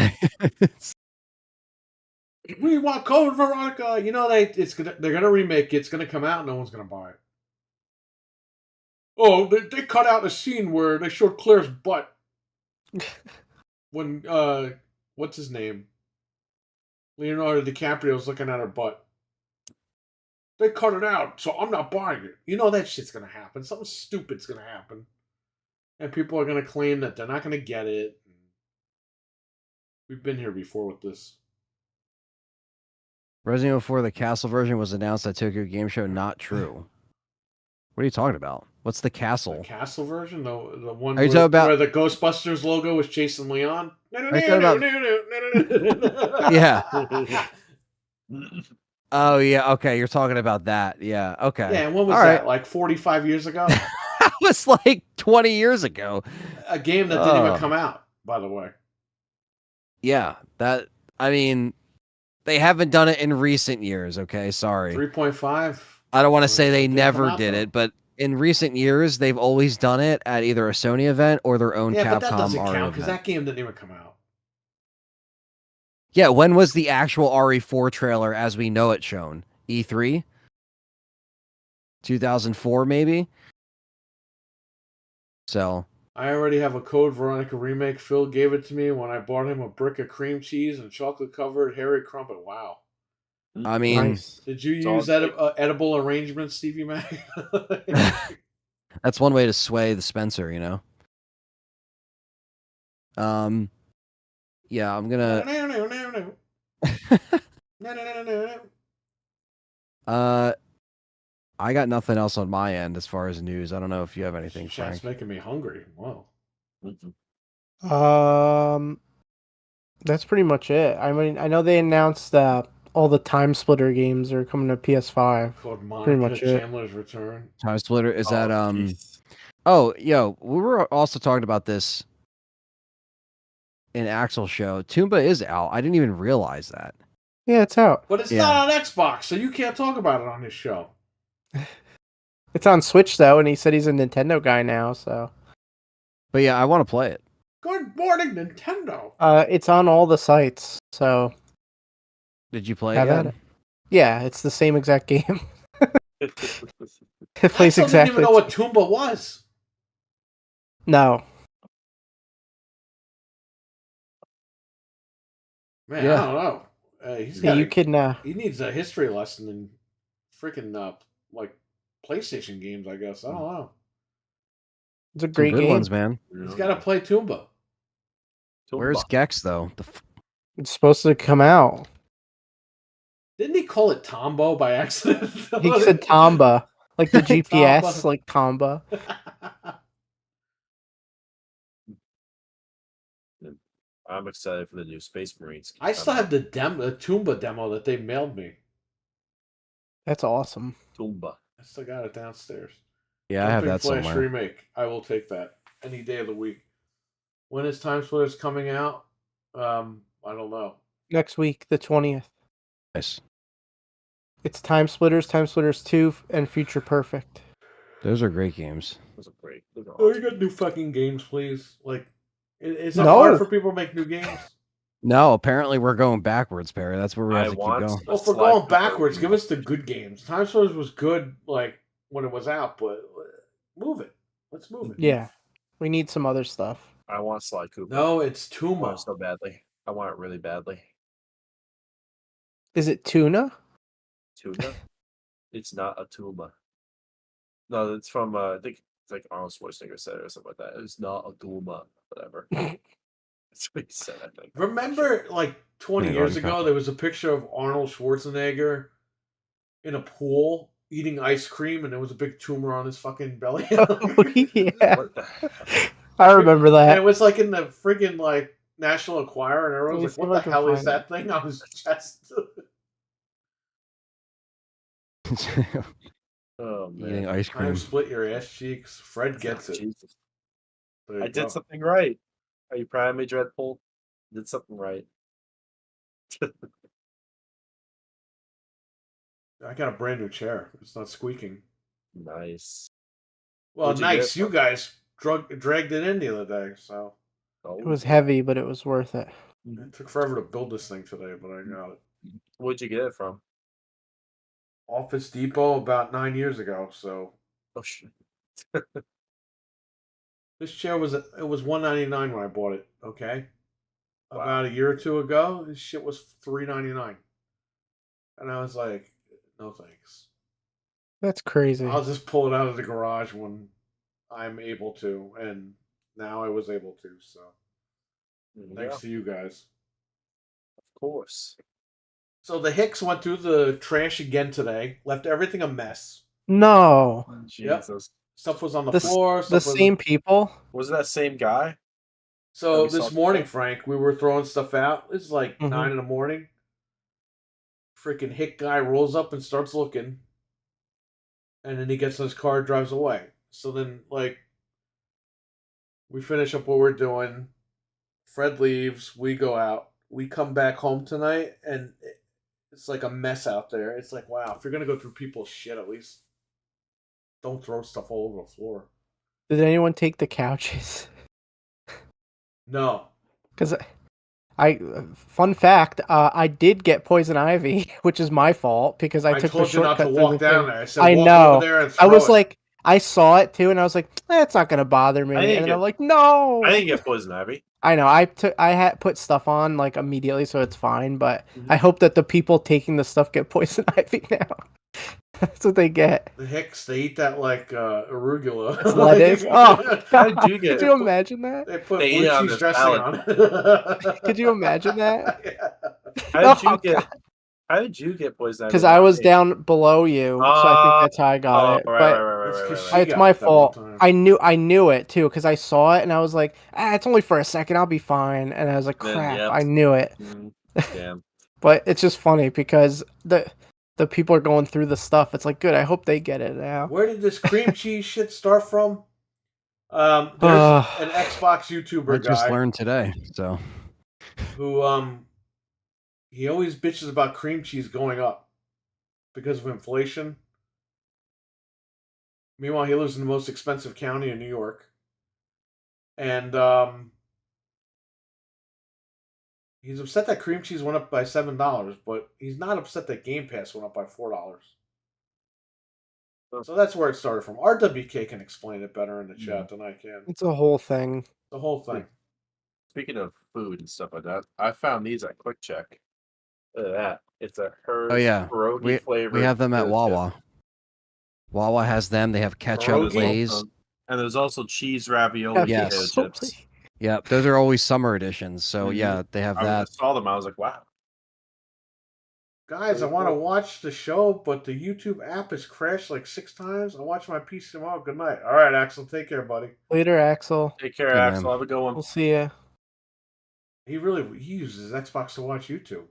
B: We want Code Veronica. You know they're gonna remake it. It's gonna come out. No one's gonna buy it. Oh, they cut out a scene where they showed Claire's butt when what's his name? Leonardo DiCaprio was looking at her butt. They cut it out, so I'm not buying it. You know that shit's gonna happen. Something stupid's gonna happen, and people are gonna claim that they're not gonna get it. We've been here before with this.
C: Resident Evil 4, the castle version, was announced at Tokyo Game Show. Not true. What are you talking about? What's the castle?
B: The castle version? The one
C: Are you talking about
B: where the Ghostbusters logo was Jason Leon?
C: Are you talking about... Yeah. Oh, yeah. Okay. You're talking about that. Yeah. Okay.
B: Yeah, and when was
C: All
B: that?
C: right.
B: Like 45 years ago?
C: That was like 20 years ago.
B: A game that didn't even come out, by the way.
C: Yeah. I mean, they haven't done it in recent years. Okay. Sorry.
B: 3.5.
C: I don't want to say they
B: Didn't
C: never
B: come out,
C: did
B: though.
C: it, but in recent years, they've always done it at either a Sony event or their own
B: Yeah,
C: Capcom
B: but that doesn't
C: RE
B: count because
C: event.
B: that game didn't even come out.
C: Yeah, when was the actual RE4 trailer as we know it shown? E3? 2004, maybe? So.
B: I already have a Code Veronica remake. Phil gave it to me when I bought him a brick of cream cheese and chocolate-covered Harry Crumpet. Wow.
C: I mean,
D: Nice.
B: Did you
A: It's
B: use
A: all
B: edible arrangements, Stevie Mac?
C: that's one way to sway the Spencer, you know? Yeah, I'm gonna... I got nothing else on my end as far as news. I don't know if you have anything,
B: Chat's
C: Frank.
B: making me hungry. Wow.
D: That's pretty much it. I mean, I know they announced all the Time Splitter games are coming to PS5.
B: Called
D: Pretty
B: Monica
D: much it.
B: Chandler's Return.
C: Time Splitter, is that...
A: jeez.
C: Oh, yo, we were also talking about this in Axel's show. Toomba is out. I didn't even realize that.
D: Yeah, it's out.
B: But it's
C: Yeah.
B: not on Xbox, so you can't talk about it on this show.
D: It's on Switch though, and he said he's a Nintendo guy now. So
C: But yeah, I want to play it.
B: Good morning, Nintendo.
D: it's on all the sites. So
C: Did you play it
D: have
C: yet?
D: at it. Yeah, it's the same exact game. It
B: I
D: plays
B: still
D: exactly.
B: didn't even know what Toomba was.
D: No,
B: Man,
C: Yeah.
B: I don't know. He's
D: yeah,
B: got.
D: you can.
B: He needs a history lesson in freaking like PlayStation games. I guess I don't know.
D: It's a
C: Some
D: great
C: good
D: game.
C: ones, man.
B: He's got to play Toomba.
C: Where's Gex though?
D: It's supposed to come out.
B: Didn't he call it Tombo by accident?
D: He said Tomba, like the GPS,
B: Tomba.
D: like Tomba.
A: I'm excited for the new Space Marines.
B: I still have the Toomba demo that they mailed me.
D: That's awesome.
A: Toomba.
B: I still got it downstairs.
C: Yeah, I have
B: Jumping
C: that
B: Flash
C: somewhere.
B: remake. I will take that any day of the week. When is Time Splitters coming out? I don't know.
D: Next week, the 20th.
C: Nice.
D: It's Time Splitters, Time Splitters 2, and Future Perfect.
C: Those are great games.
A: Those are great. Those are
B: Oh, you
A: awesome.
B: got new fucking games, please. Like, is it
D: No.
B: hard for people to make new games?
C: No, apparently we're going backwards, Perry. That's where we have to keep going.
B: Well, if we're going backwards, give us the good games. Time Splitters was good, like when it was out, but move it. Let's move it.
D: Yeah. We need some other stuff.
A: I want Sly Cooper.
B: No, it's
A: I want
B: Tuma.
A: it so badly. I want it really badly.
D: Is it tuna?
A: Tuna? It's not a tuma. No, it's from I think it's like Arnold Schwarzenegger said it or something like that. It's not a tuma, whatever. That's what he said, I think.
B: Remember, like 20
C: Yeah,
B: years
C: Rodney
B: ago,
C: Cotton.
B: there was a picture of Arnold Schwarzenegger in a pool eating ice cream, and there was a big tumor on his fucking belly.
D: Oh, yeah.
A: What the hell?
D: I remember
B: And
D: that.
B: it was like in the friggin' like National Enquirer, and everyone was
D: Let me
B: like,
D: see
B: "What
D: if
B: the
D: I
B: hell
D: can
B: is
D: find
B: that thing on his chest?"
A: Oh
C: Eating
A: man.
C: ice
B: Time
C: cream.
B: split your ass cheeks. Fred gets it.
A: Jesus.
B: There you
A: I
B: go.
A: did something right. Are you proud of me, Dreadpool? Did something right.
B: I got a brand new chair. It's not squeaking.
A: Nice.
B: Well,
A: Where'd you get it
B: nice. You
A: from?
B: guys dragged it in the other day, so
A: Oh,
D: It was heavy, but it was worth it.
B: it took forever to build this thing today, but I got it.
A: where'd you get it from?
B: Office Depot about 9 years ago. So
A: Oh shit.
B: this chair was $199 when I bought it. Okay,
A: Wow.
B: about a year or two ago, this shit was $399, and I was like, no thanks.
D: That's crazy.
B: I'll just pull it out of the garage when I'm able to, and now I was able to. So thanks to you guys.
A: Of course.
B: So the Hicks went through the trash again today, left everything a mess.
D: No.
A: Jesus.
B: Stuff was on the
D: The,
B: floor.
D: the same people?
A: Was it that same guy?
B: So
A: we saw
B: this morning,
A: today?
B: Frank, we were throwing stuff out. It's like
D: Mhm.
B: 9 in the morning. Freaking Hick guy rolls up and starts looking. And then he gets in his car, drives away. So then, like, we finish up what we're doing. Fred leaves. We go out. We come back home tonight, and it's like a mess out there. It's like, wow, if you're going to go through people's shit, at least don't throw stuff all over the floor.
D: Did anyone take the couches?
B: No.
D: Because fun fact, I did get poison ivy, which is my fault because I took the
B: told you not
D: shortcut
B: to
D: through
B: walk
D: the
B: down
D: thing.
B: there. I said,
D: I
B: walk
D: know.
B: over there and
D: I
B: throw
D: was
B: it.
D: like, I saw it too, and I was like, it's not gonna bother me.
A: I didn't
D: And
A: get-
D: I'm like, no.
A: I didn't get poison ivy.
D: I know. I had put stuff on like immediately, so it's fine. But I hope that the people taking the stuff get poison ivy now. That's what they get.
B: The Hicks, they eat that like arugula.
D: It's lettuce. Oh,
A: How
D: God.
A: did you get
D: Could you imagine that?
B: They put
A: They eat
B: blue
A: it on
B: cheese
A: this
B: dressing
A: salad.
B: on it.
D: Could you imagine that?
B: Yeah.
A: How did you
D: Oh,
A: get
D: God.
A: How did you get poison ivy?
D: Because I was down below you, so I think that's how I got it.
A: Right,
D: But
B: That's 'cause
A: right.
B: she
D: it's
B: got
D: my
B: it that one
D: fault.
B: time.
D: I knew it too because I saw it and I was like, it's only for a second. I'll be fine. And I was like,
A: Then,
D: crap,
A: yep.
D: I knew it.
A: Damn.
D: But it's just funny because the people are going through the stuff. It's like, good. I hope they get it now.
B: Where did this cream cheese shit start from? There's an Xbox YouTuber
C: I just
B: guy
C: learned today, so
B: who he always bitches about cream cheese going up because of inflation. Meanwhile, he lives in the most expensive county in New York. And he's upset that cream cheese went up by $7, but he's not upset that Game Pass went up by $4. So that's where it started from. RWK can explain it better in the chat than I can.
D: It's a whole thing.
B: The whole thing.
A: Speaking of food and stuff like that, I found these at Quick Check. Look at that. It's a Hers
C: oh yeah,
A: pierogi flavored.
C: we have them at
A: potato
C: Wawa. Wawa has them. They have ketchup,
B: Pierogi?
C: Lay's.
A: And there's also cheese ravioli
D: Have
C: Yes.
A: potato
D: so
A: chips.
D: many-
C: Yep, those are always summer editions. So
A: Mhm.
C: yeah, they have
A: I
C: that.
A: saw them. I was like, wow.
B: Guys, I
A: Very
B: want to
A: cool.
B: watch the show, but the YouTube app has crashed like 6 times. I'll watch my PC tomorrow. Good night. All right, Axel. Take care, buddy.
D: Later, Axel.
A: Take care,
C: Hey,
A: Axel.
C: man.
A: Have a good one.
D: We'll see ya.
B: He uses his Xbox to watch YouTube.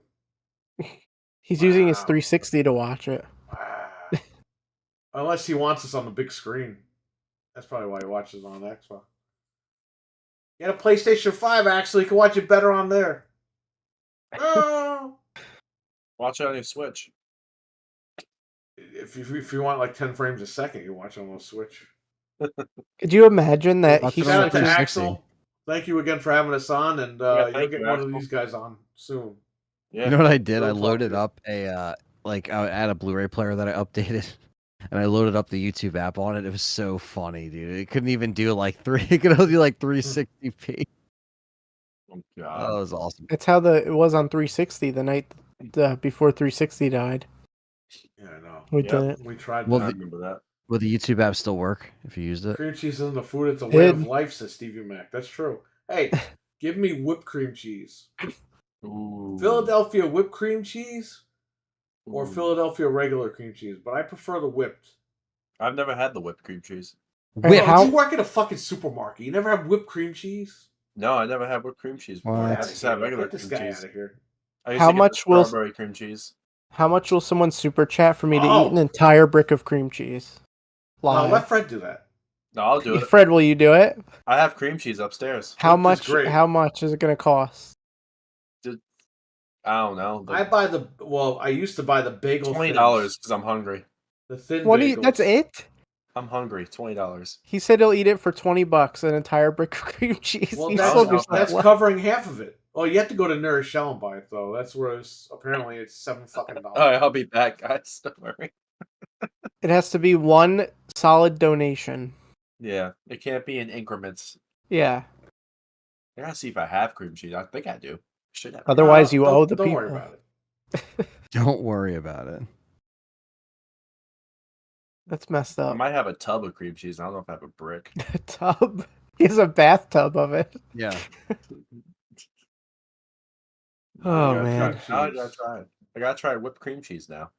D: He's using his
B: Wow.
D: 360 to watch it.
B: Wow. Unless he wants us on the big screen. That's probably why he watches on Xbox. You got a PlayStation 5, actually. You can watch it better on there. Oh!
A: Watch it on your Switch.
B: If you want like 10 frames a second, you watch it on the Switch.
D: Could you imagine that
C: Watch
D: he
C: it on
B: Shout out
C: the
B: to
C: 360.
B: Axel. Thank you again for having us on, and
A: Yeah,
B: you'll
A: thank
B: get
A: you,
B: one of
A: Axel.
B: these guys on soon.
A: Yeah.
C: You know what I did? I
B: We'll talk
C: loaded
B: to you.
C: up a like I had a Blu-ray player that I updated, and I loaded up the YouTube app on it. It was so funny, dude. It couldn't even do like it could only do like 360p.
A: Oh,
C: That
A: God.
C: was awesome.
D: It's how it was on 360 the night before 360 died.
B: Yeah, I know.
D: We
A: Yep.
D: did it.
B: We tried
C: Well,
A: I
B: that.
A: remember that.
C: Will the YouTube app still work if you used it?
B: Cream cheese isn't the food, it's a way of
D: Did.
B: life, says Stevie Mac. That's true. Hey, give me whipped cream cheese.
A: Ooh.
B: Philadelphia whipped cream cheese or
A: Ooh.
B: Philadelphia regular cream cheese, but I prefer the whipped.
A: I've never had the whipped cream cheese.
D: Wait,
B: Bro,
D: how-
B: you work at a fucking supermarket. You never have whipped cream cheese?
A: No, I never had whipped cream cheese before.
C: What?
A: I just had regular
B: Get this
A: cream
B: guy
A: cheese.
B: out of here.
A: I used
D: How
A: to get
D: much
A: the
D: will-
A: strawberry cream cheese?
D: How much will someone super chat for me to eat
B: Oh.
D: an entire brick of cream cheese?
B: No,
D: Live.
B: let Fred do that.
A: No, I'll do it.
D: Fred, will you do it?
A: I have cream cheese upstairs.
D: How
B: Whipped is
D: much?
B: great.
D: How much is it going to cost?
A: I don't know.
B: I used to buy the bagel
A: $20
B: thins.
A: because I'm hungry.
B: The thin
D: 20.
B: bagels.
D: That's it.
A: I'm hungry. $20.
D: He said he'll eat it for $20, an entire brick of cream cheese.
B: Well,
D: He
A: that's-
D: sold yourself
B: that's
D: less.
B: covering half of it. Oh, you have to go to Nourish Shell and buy it though. That's where apparently it's $7 fucking.
A: All right, I'll be back, guys. Don't worry.
D: It has to be one solid donation.
A: Yeah, it can't be in increments.
D: Yeah.
A: I gotta see if I have cream cheese. I think I do. Should have.
D: Otherwise, you owe the
B: don't
D: people.
B: worry about it.
C: Don't worry about it.
D: That's messed
A: I
D: up.
A: might have a tub of cream cheese. I don't know if I have a brick.
D: A tub. He has a bathtub of it.
C: Yeah.
D: Oh,
A: I gotta
D: man.
A: try- now I gotta try it. I gotta try whipped cream cheese now.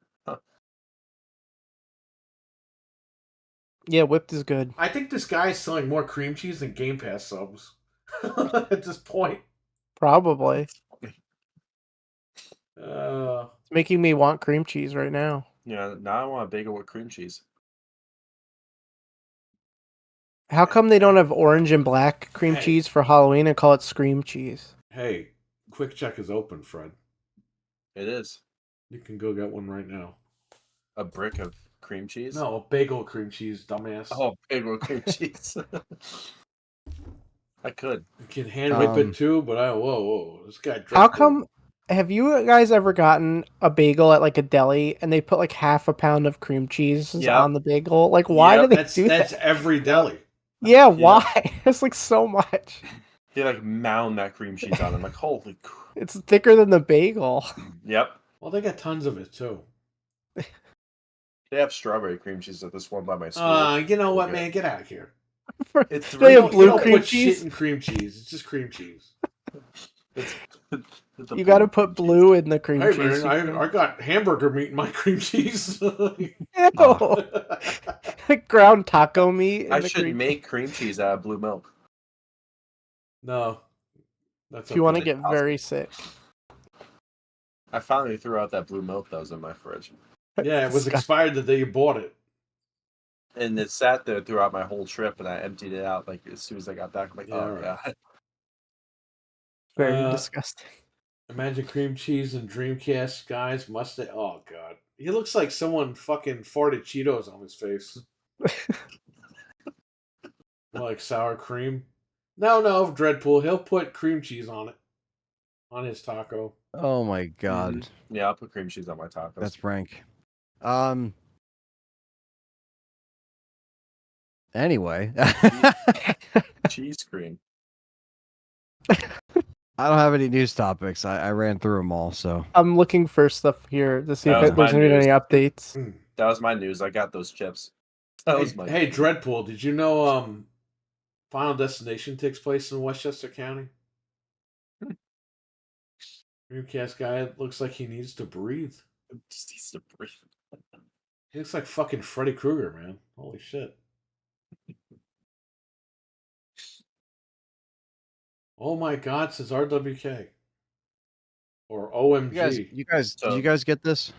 D: Yeah, whipped is good.
B: I think this guy is selling more cream cheese than Game Pass subs at this point.
D: Probably.
B: It's
D: It's making me want cream cheese right now.
A: Yeah, now I want a bagel with cream cheese.
D: How come they don't have orange and black cream
B: Hey.
D: cheese for Halloween and call it scream cheese?
B: Hey, Quick Check is open, Fred.
A: It is
B: You can go get one right now.
A: a brick of cream cheese.
B: No, a bagel cream cheese, dumbass.
A: Oh, bagel with cream cheese. I could.
B: You can hand whip
C: Um,
B: it too, but whoa, this guy.
D: How come? Have you guys ever gotten a bagel at like a deli and they put like half a pound of cream cheese
A: Yeah.
D: on the bagel? Like, why
A: Yeah,
D: do they
B: That's
D: do
B: that's
D: that?
B: every deli.
D: Yeah, why? It's like so much.
A: They like mound that cream cheese on. I'm like, holy.
D: It's thicker than the bagel.
A: Yep.
B: Well, they got tons of it too.
A: They have strawberry cream cheese at this one by my school.
B: You know what,
A: Okay.
B: man? Get out of here.
A: It's
D: They have
B: You
D: blue
B: don't
D: cream
B: put
D: cheese?
B: shit in cream cheese. It's just cream cheese.
A: It's the
D: You got to
A: blue
D: put
A: cream
D: blue in the cream
B: Hey
D: cheese.
B: man, I got hamburger meat in my cream cheese.
D: Ew. Like ground taco meat. in
A: I
D: the
A: should
D: cream
A: make cream cheese out of blue milk.
B: No, that's
D: if you want to
B: okay.
D: get very sick.
A: I finally threw out that blue milk that was in my fridge.
B: Yeah, it was
D: Disgusting.
B: expired the day you bought it.
A: And it sat there throughout my whole trip, and I emptied it out like as soon as I got back. I'm like,
B: Yeah,
A: oh
B: right.
A: god.
D: Very
B: Uh,
D: disgusting.
B: Imagine cream cheese and Dreamcast guys must. Oh god, he looks like someone fucking farted Cheetos on his face. Like sour cream. No, Dreadpool. He'll put cream cheese on it, on his taco.
C: Oh my god.
A: Yeah, I'll put cream cheese on my tacos.
C: That's Frank. Anyway.
A: cheese cream.
C: I don't have any news topics. I ran through them all, so
D: I'm looking for stuff here to see
A: That
D: if
A: was
D: there's
A: my
D: any
A: news.
D: updates.
A: That was my news. I got those chips. That was my
B: Hey, Dreadpool. Did you know Final Destination takes place in Westchester County? Dreamcast guy looks like he needs to breathe.
A: just needs to breathe.
B: He looks like fucking Freddy Krueger, man. Holy shit. Oh my god, says RWK. Or OMG.
C: you guys
A: So-
C: did you guys get this?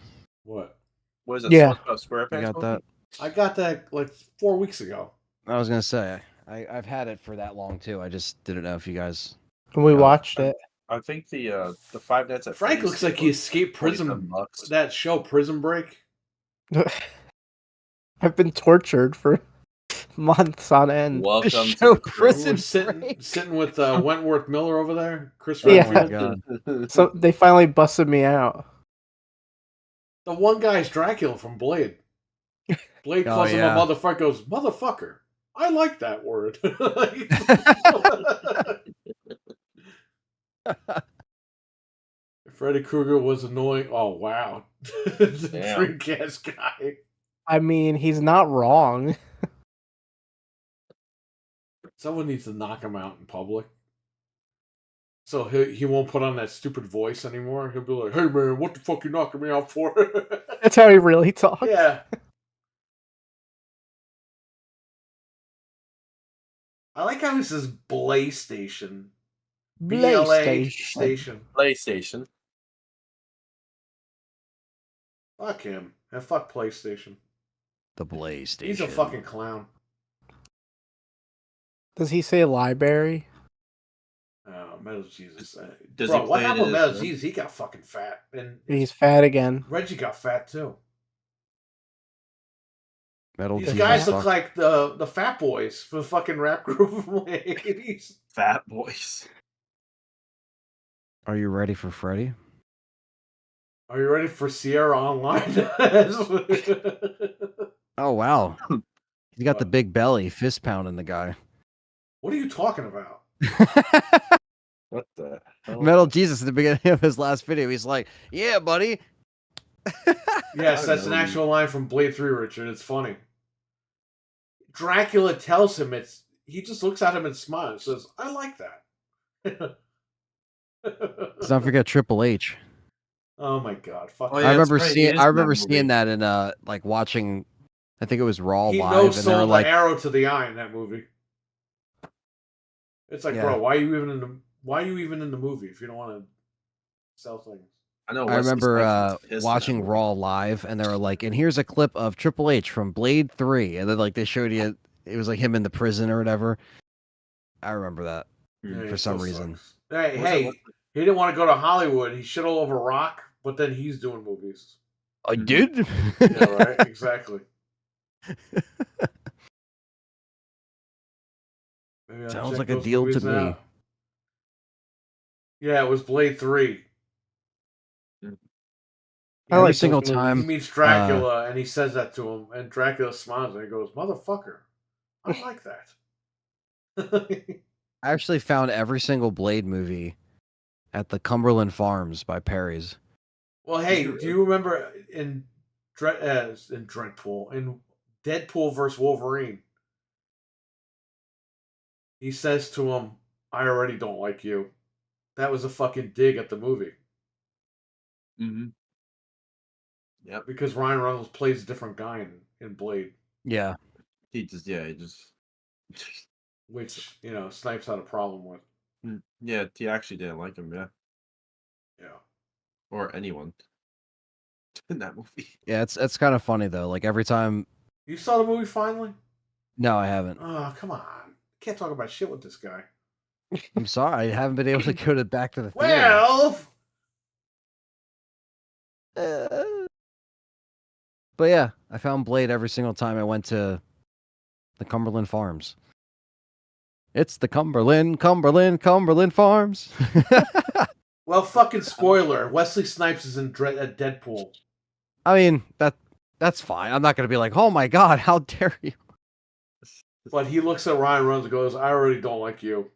B: What?
A: What is it?
D: Yeah.
A: SpongeBob SquarePants?
C: You got that?
B: I got that like 4 weeks ago.
C: I was gonna say I've had it for that long too. I just didn't know if you guys.
D: And we
A: Yeah.
D: watched it.
A: I think the Five Nights at
B: Frank
A: Freddy's
B: looks like
A: game
B: he
A: was
B: escaped prison.
A: $47.
B: That show, Prison Break.
D: I've been tortured for months on end.
A: Welcome
C: The
A: to
C: show
A: the crew.
B: We're
C: Prison Break.
B: sitting with Wentworth Miller over there. Chris
D: Yeah.
B: Redfield.
C: Oh my God.
D: So they finally busted me out.
B: The one guy's Dracula from Blade. Blade
C: Oh,
B: calls
C: yeah.
B: him a motherfucker. Goes, motherfucker. I like that word. Freddy Krueger was annoying. Oh wow, the
A: Damn.
B: Dreamcast guy.
D: I mean, he's not wrong.
B: Someone needs to knock him out in public. So he won't put on that stupid voice anymore. He'll be like, "Hey man, what the fuck you knocking me out for?"
D: That's how he really talks.
B: Yeah. I like how he says PlayStation. BLA
D: PlayStation.
B: station.
A: PlayStation.
B: Fuck him. And fuck PlayStation.
C: The PlayStation.
B: He's a fucking clown.
D: Does he say library?
B: Oh, Metal Jesus.
A: Does
B: Bro,
A: he
B: what
A: play
B: happened
A: it
B: with
A: as
B: Metal
A: well?
B: Jesus? He got fucking fat. And
D: He's fat again.
B: Reggie got fat too.
C: Metal
B: These
C: Jesus
B: guys
C: fuck.
B: look like the Fat Boys from the fucking rap group from the 80s.
A: Fat Boys.
C: Are you ready for Freddy?
B: Are you ready for Sierra Online?
C: Oh wow. He's got the big belly, fist pounding the guy.
B: What are you talking about?
A: What the hell?
C: Metal Jesus at the beginning of his last video, he's like, "Yeah, buddy."
B: Yes,
A: I
B: that's an
A: know.
B: actual line from Blade 3, Richard. It's funny. Dracula tells him he just looks at him and smiles. Says, I like that.
C: Let's not forget Triple H.
B: Oh my god. Fuck.
A: Oh,
C: I
A: yeah,
C: remember
A: that's right, he is in that
C: seeing
A: movie.
C: that in like watching, I think it was Raw
B: He
C: live,
B: no
C: and they were
B: sold
C: like,
B: the arrow to the eye in that movie. It's like,
C: Yeah.
B: bro, why are you even in the movie if you don't want to sell things?
A: I know.
C: I
A: Wesley
C: remember
A: Snipes was pissed in that
C: watching
A: movie.
C: Raw live, and they were like, and here's a clip of Triple H from Blade 3, and then like they showed you, it was like him in the prison or whatever. I remember that
A: Hmm.
B: Yeah,
C: for
B: it
C: some
B: still
C: reason.
B: sucks. Hey,
A: Was it
B: hey,
A: Wesley-
B: he didn't want to go to Hollywood. He shit all over Rock, but then he's doing movies.
C: I
A: Mhm.
C: did.
B: Yeah, right. Exactly. Maybe I'll
C: Sounds
B: check
C: like a
B: those
C: deal to
B: movies
C: me.
B: out. Yeah, it was Blade 3.
D: I
C: Every
D: like
C: single
D: those movies.
B: He
C: time.
B: meets Dracula and he says that to him, and Dracula smiles and he goes, "Motherfucker, I like that."
C: I actually found every single Blade movie at the Cumberland Farms by Perry's.
B: Well, hey,
A: you
B: do you remember in Deadpool vs. Wolverine? He says to him, "I already don't like you." That was a fucking dig at the movie
A: Mm-hmm. Yep.
B: because Ryan Reynolds plays a different guy in Blade,
C: Yeah.
A: He just.
B: which Snipes had a problem with.
A: Yeah, he actually didn't like him. Yeah,
B: Yeah.
A: or anyone in that movie.
C: Yeah, it's kind of funny though. Like every time.
B: You saw the movie finally?
C: No, I haven't.
B: Oh, come on! Can't talk about shit with this guy.
C: I'm sorry, I haven't been able to go back to the theater.
B: Well,
C: But yeah, I found Blade every single time I went to the Cumberland Farms. It's the Cumberland Farms.
B: well, fucking spoiler. Wesley Snipes is in Deadpool.
C: I mean, that's fine. I'm not gonna be like, oh my god, how dare you?
B: But he looks at Ryan Reynolds and goes, "I already don't like you."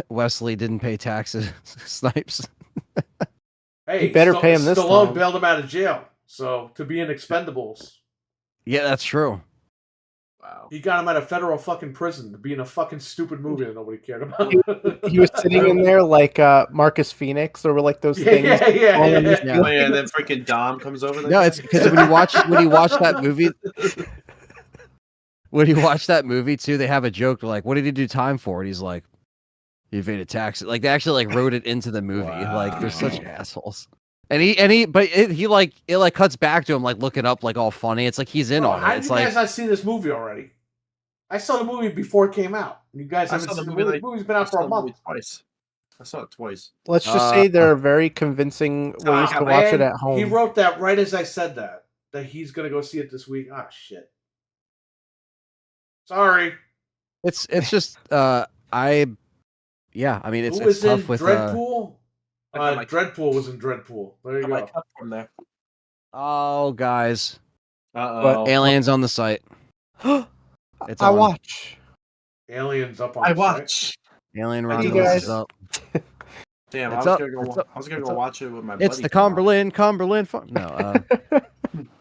C: Wesley didn't pay taxes. Snipes.
B: Hey,
D: He better pay him this
B: Stallone
D: time.
B: bailed him out of jail, so to be in Expendables,
C: Yeah, that's true.
A: Wow.
B: he got him out of federal fucking prison to be in a fucking stupid movie that nobody cared about.
D: He was sitting in there like Marcus Phoenix. There were like those things.
B: yeah.
D: all in his-
C: Yeah.
A: Oh, yeah, and then freaking Dom comes over.
C: No, it's because when you watch that movie, when you watch that movie too, they have a joke. They're like, "What did he do time for?" And he's like, "He evaded taxes." Like they actually like wrote it into the movie. Like they're such
A: Wow.
C: assholes. And he cuts back to him like looking up like all funny. It's like he's in
B: Bro,
C: on
B: how
C: it.
B: did
C: It's
B: you
C: like
B: guys not see this movie already? I saw the movie before it came out. You guys
A: I
B: haven't
A: saw the
B: seen the
A: movie.
B: movie. The movie's been out for a month.
A: Twice. I saw it twice.
D: Let's just say there are very convincing ways to watch it at home.
B: He wrote that right as I said that he's gonna go see it this week. Ah, shit. Sorry.
C: It's just I mean it's
B: Who was
C: tough
B: in
C: with
B: Dreadpool? Dreadpool was in Dreadpool. There you go.
A: My cup from there.
C: oh guys,
A: Uh-oh.
C: aliens on the site. It's
D: I
C: on.
D: watch.
B: Aliens up on
A: I
B: the
A: watch.
B: site.
C: Alien
D: You
C: Romulus
D: guys-
C: is up.
A: Damn,
C: It's
A: I
C: up,
A: was gonna
C: it's
A: go.
C: up,
A: I was gonna
C: it's
A: go
C: up.
A: watch it with my.
C: It's
A: buddy
C: the
A: tomorrow.
C: Cumberland Farm. No,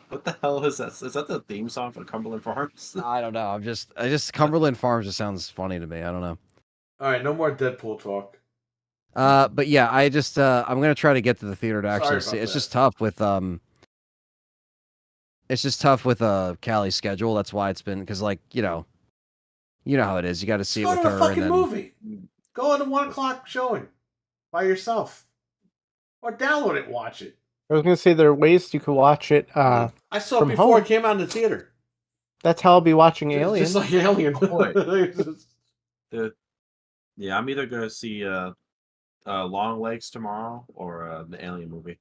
A: What the hell is that? Is that the theme song for the Cumberland Farms?
C: I don't know. I just Cumberland Farms just sounds funny to me. I don't know.
B: All right, no more Deadpool talk.
C: But yeah, I'm gonna try to get to the theater to actually
B: Sorry
C: see.
B: about
C: It's
B: that.
C: just tough with Callie's schedule. That's why it's been because like you know how it is. You got to see it
B: Go
C: with
B: to
C: her.
B: a fucking
C: and then,
B: movie. Go on a 1 o'clock showing by yourself, or download it, and watch it.
D: I was gonna say there are ways you could watch it.
B: I saw it
D: from
B: before
D: home.
B: it came out in the theater.
D: That's how I'll be watching Alien.
B: Just like Alien.
A: Boy. Yeah, I'm either gonna see Long Legs tomorrow or the Alien movie.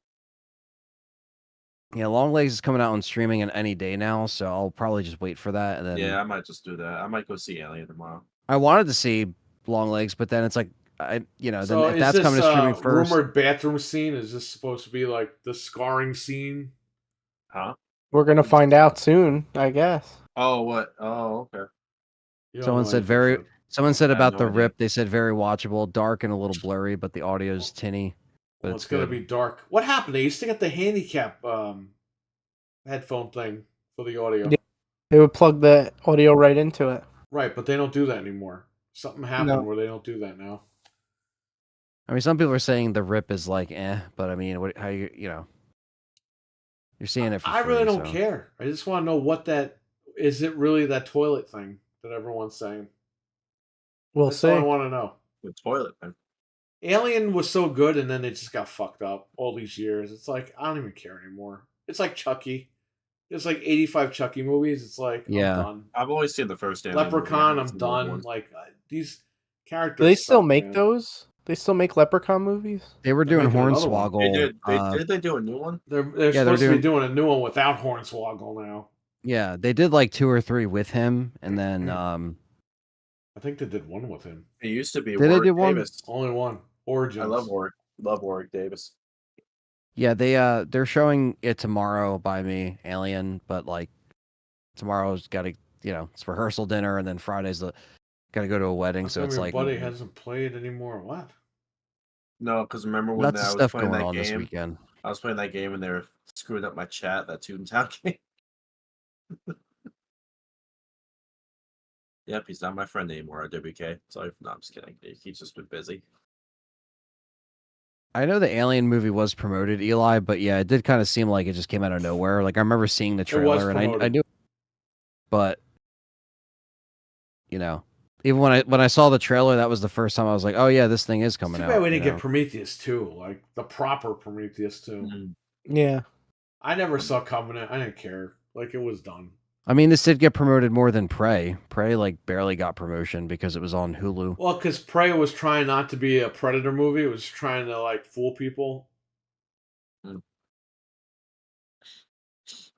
C: Yeah, Long Legs is coming out on streaming in any day now, so I'll probably just wait for that. And then
A: Yeah, I might just do that. I might go see Alien tomorrow.
C: I wanted to see Long Legs, but then it's like
B: So
C: then if
B: is
C: that's
B: this
C: coming to streaming first.
B: rumored bathroom scene? Is this supposed to be like the scarring scene?
A: Huh?
D: We're gonna find out soon, I guess.
A: Oh, what? Oh, okay.
B: You don't
C: Someone
B: know
C: said
B: anything, so-
C: Someone said
A: I have
C: about
A: no
C: the
A: idea.
C: rip. They said very watchable, dark and a little blurry, but the audio's tinny. But
B: Well,
C: it's
B: it's gonna
C: good.
B: be dark. What happened? They used to get the handicap headphone thing for the audio.
D: Yeah. They would plug the audio right into it.
B: Right, but they don't do that anymore. Something happened
D: No.
B: where they don't do that now.
C: I mean, some people are saying the rip is like but I mean, how you're seeing it for
B: I
C: free,
B: really don't
C: so.
B: care. I just want to know what that is. It really that toilet thing that everyone's saying?
D: We'll
B: That's
D: see.
B: all I want to know.
A: The toilet thing.
B: Alien was so good, and then it just got fucked up all these years. It's like I don't even care anymore. It's like Chucky. There's like 85 Chucky movies. It's like
C: Yeah.
B: I'm done.
A: I've always seen the first Alien movie. I
B: Leprechaun,
A: haven't
B: I'm
A: seen the other
B: done.
A: ones.
B: Like these characters.
D: Do they still
B: suck,
D: make
B: man.
D: those? They still make Leprechaun movies?
C: They were
B: They're
C: doing
B: making another one.
C: Hornswoggle.
A: Did they do a new one?
B: They're
C: they're
B: supposed to be
C: doing-
B: doing a new one without Hornswoggle now.
C: Yeah, they did like 2 or 3 with him, and then
B: I think they did one with him.
A: It used to be
C: Did they
A: Warwick
C: do one?
A: Davis.
B: Only one. Origins.
A: I love Warwick. Love Warwick Davis.
C: yeah, they're showing it tomorrow by me, Alien, but like tomorrow's got to it's rehearsal dinner, and then Friday's got to go to a wedding,
B: How
C: so
B: come
C: it's like
B: everybody hasn't played anymore. What?
A: No, because remember when
C: lots of
A: I was
C: stuff
A: playing
C: going
A: that
C: on this
A: game?
C: weekend.
A: I was playing that game and they were screwing up my chat. That Toontown game. Yep, he's not my friend anymore. WK. Sorry, no, I'm just kidding. He's just been busy.
C: I know the Alien movie was promoted, Eli, but yeah, it did kind of seem like it just came out of nowhere. Like I remember seeing the
B: was
C: trailer, and I
B: promoted.
C: knew, but even when I saw the trailer, that was the first time I was like, oh yeah, this thing is coming
B: Too
C: out.
B: bad we didn't get Prometheus 2, like the proper Prometheus 2.
A: Mm.
D: Yeah.
B: I never saw Covenant. I didn't care. Like it was done.
C: I mean, this did get promoted more than Prey. Prey like barely got promotion because it was on Hulu.
B: Well, because Prey was trying not to be a Predator movie. It was trying to like fool people.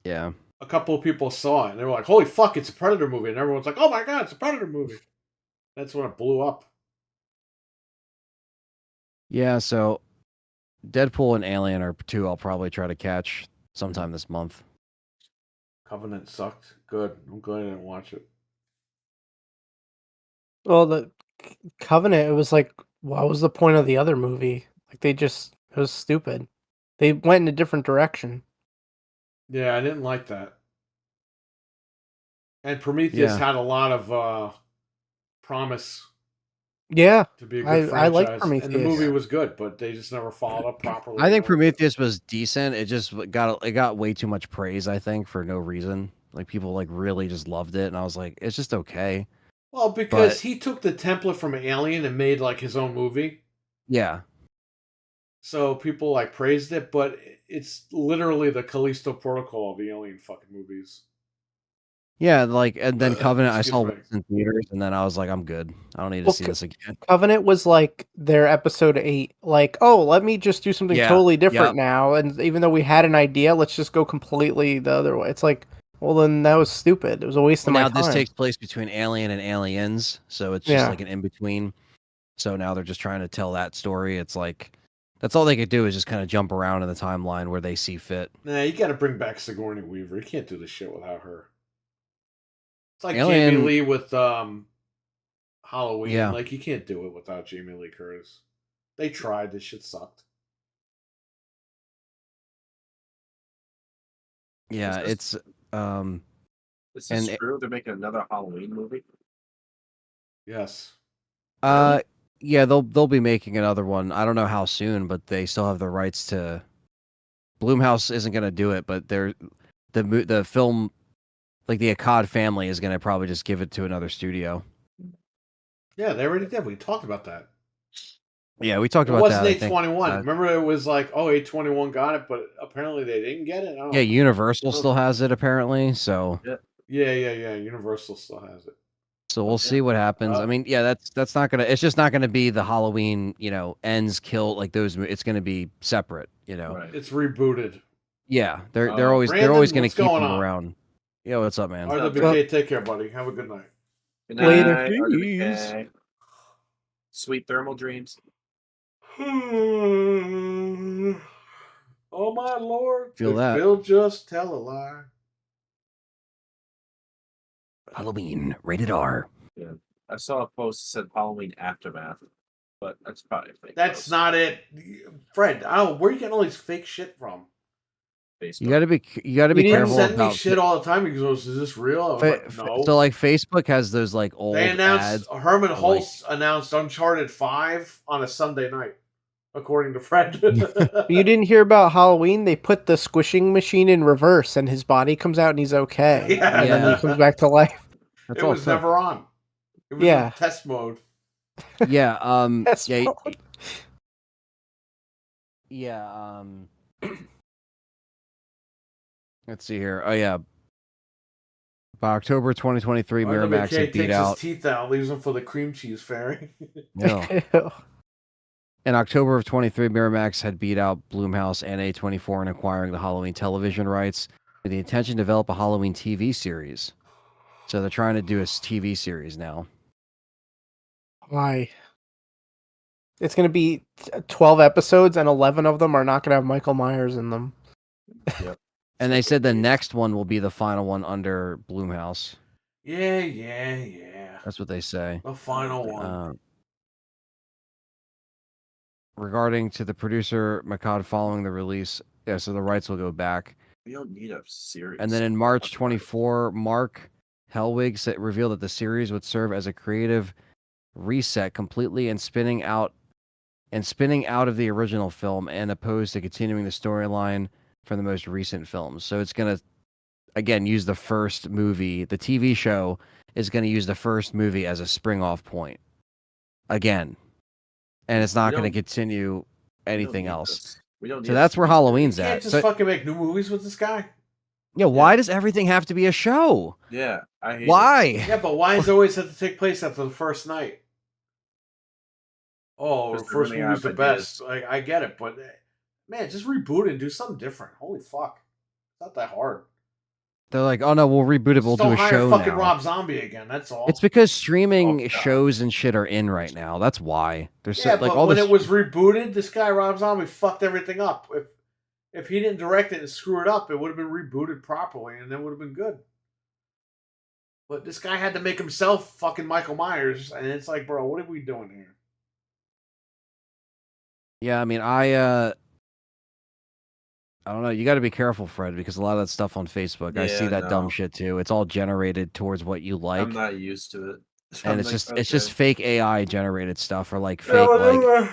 C: Yeah.
B: A couple of people saw it and they were like, "Holy fuck, it's a Predator movie!" And everyone's like, "Oh my god, it's a Predator movie!" That's when it blew up.
C: Yeah, so Deadpool and Alien are 2 I'll probably try to catch sometime this month.
B: Covenant sucked. Good. I'm glad I didn't watch it.
D: Well, the Covenant, it was like, what was the point of the other movie? Like it was stupid. They went in a different direction.
B: Yeah, I didn't like that. And Prometheus
C: Yeah.
B: had a lot of promise
D: Yeah.
B: to be a good
D: I like
B: franchise. And the
D: Prometheus.
B: movie was good, but they just never followed up properly.
C: I think Prometheus was decent. It just got way too much praise, I think, for no reason. Like people like really just loved it, and I was like, it's just okay.
B: Well, because
C: But-
B: he took the template from Alien and made like his own movie.
C: Yeah.
B: So people like praised it, but it's literally the Callisto Protocol of the Alien fucking movies.
C: Yeah, like, and then Covenant, I
B: Excuse
C: saw
B: me.
C: once in theaters, and then I was like, I'm good. I don't need to
D: Well,
C: see this again.
D: Covenant was like their episode 8. Like, oh, let me just do something
C: Yeah,
D: totally different
C: yep.
D: now. And even though we had an idea, let's just go completely the other way. It's like, well, then that was stupid. It was a waste
C: Well,
D: of my
C: now
D: time.
C: this takes place between Alien and Aliens, so it's just
D: Yeah.
C: like an in between. So now they're just trying to tell that story. It's like that's all they could do is just kind of jump around in the timeline where they see fit.
B: Nah, you got to bring back Sigourney Weaver. You can't do this shit without her. It's like
C: Alien-
B: Jamie Lee with Halloween.
C: Yeah.
B: Like you can't do it without Jamie Lee Curtis. They tried. This shit sucked.
C: Yeah,
A: Is
C: it's
A: Is this
C: And-
A: true? They're making another Halloween movie?
B: Yes.
C: yeah, they'll be making another one. I don't know how soon, but they still have the rights to. Blumhouse isn't going to do it, but the film, like the Akkad family, is going to probably just give it to another studio.
B: Yeah, they already did. We talked about that.
C: Yeah, we talked
B: It
C: about
B: wasn't
C: that. I think.
B: A21. Remember, it was like, oh, A21 got it, but apparently they didn't get it. I don't
C: Yeah,
B: know.
C: Universal still has it apparently, so
B: Yeah. Universal still has it.
C: we'll
B: Okay.
C: see what happens. I mean, yeah, that's not gonna. It's just not gonna be the Halloween, ends kill like those. It's gonna be separate,
A: Right.
B: It's rebooted.
C: Yeah, they're
A: Oh,
C: always they're
B: Brandon,
C: always gonna
B: what's
C: keep
B: going
C: them
B: on?
C: around. Yeah, what's up, man?
B: RWK, take care, buddy. Have a good night.
A: Good
D: Later.
A: night,
C: Please.
A: RWK. Sweet thermal dreams.
B: Oh my lord!
C: Feel
B: Did
C: that.
B: Phil just tell a lie?
C: Halloween rated R.
A: I saw a post that said Halloween Aftermath, but that's probably a fake
B: That's
A: post.
B: not it, Fred. I don't. Where are you getting all these fake shit from?
A: Facebook.
C: You gotta be
D: You didn't
C: careful
B: Send me
C: about
B: shit all the time. He goes, "Is this real?" I'm like, no.
C: So like Facebook has those like old
B: They announced
C: ads.
B: Herman
C: like-
B: Hulst announced Uncharted 5 on a Sunday night, according to Fred.
D: You didn't hear about Halloween? They put the squishing machine in reverse, and his body comes out, and he's okay.
B: Yeah.
D: And then he comes back to life.
C: That's
B: It
C: all
B: was
C: took.
B: never on. It was
D: Yeah.
B: in test mode.
C: Yeah.
D: That's
C: Yeah.
D: fine.
C: Yeah. Let's see here. Oh yeah. By October 2023, Miramax
B: RWK
C: had beat
B: takes
C: out.
B: his teeth out, leaves them for the cream cheese fairy.
C: Yeah. In October of 23, Miramax had beat out Blumhouse and A24 in acquiring the Halloween television rights with the intention to develop a Halloween TV series. So they're trying to do a TV series now.
D: Why? It's going to be 12 episodes, and 11 of them are not going to have Michael Myers in them.
C: And they said the next one will be the final one under Blumhouse.
B: Yeah.
C: That's what they say.
B: The final one.
C: Regarding to the producer, Makad, following the release, so the rights will go back.
A: We don't need a series.
C: And then in March 24, Mark Helwig revealed that the series would serve as a creative reset completely and spinning out of the original film and opposed to continuing the storyline from the most recent films. So it's going to, again, use the first movie. The TV show is going to use the first movie as a spring-off point. Again. And it's not going to continue
A: We don't
C: anything
A: need
C: else.
A: this. We don't need
C: So that's where
A: a series.
C: Halloween's
B: You
C: at.
B: can't just
C: So,
B: fucking make new movies with this guy.
C: yeah, why does everything have to be a show?
A: Yeah, I hate it.
C: Why?
B: Yeah, but why does it always have to take place after the first night? Oh, the
A: Because they're
B: first
A: running
B: movie's
A: out
B: the
A: of ideas.
B: best. I get it, but man, just reboot it and do something different. Holy fuck. It's not that hard.
C: They're like, oh no, we'll reboot it. We'll
B: Just
C: do
B: don't
C: a
B: hire
C: show
B: fucking
C: now.
B: Rob Zombie again, that's all.
C: It's because streaming
A: Oh, God.
C: shows and shit are in right now. That's why. There's
B: yeah,
C: so, like
B: but
C: all
B: when
C: this.
B: it was rebooted, this guy Rob Zombie fucked everything up. If he didn't direct it and screw it up, it would have been rebooted properly, and then would have been good. But this guy had to make himself fucking Michael Myers, and it's like, bro, what are we doing here?
C: Yeah, I mean, I don't know. You got to be careful, Fred, because a lot of that stuff on Facebook, I see
A: Yeah,
C: that dumb
A: no.
C: shit too. It's all generated towards what you like,
A: I'm not used to it.
C: and
A: I'm
C: it's
A: like,
C: just
A: okay.
C: fake AI generated stuff or like fake
B: Yeah,
C: like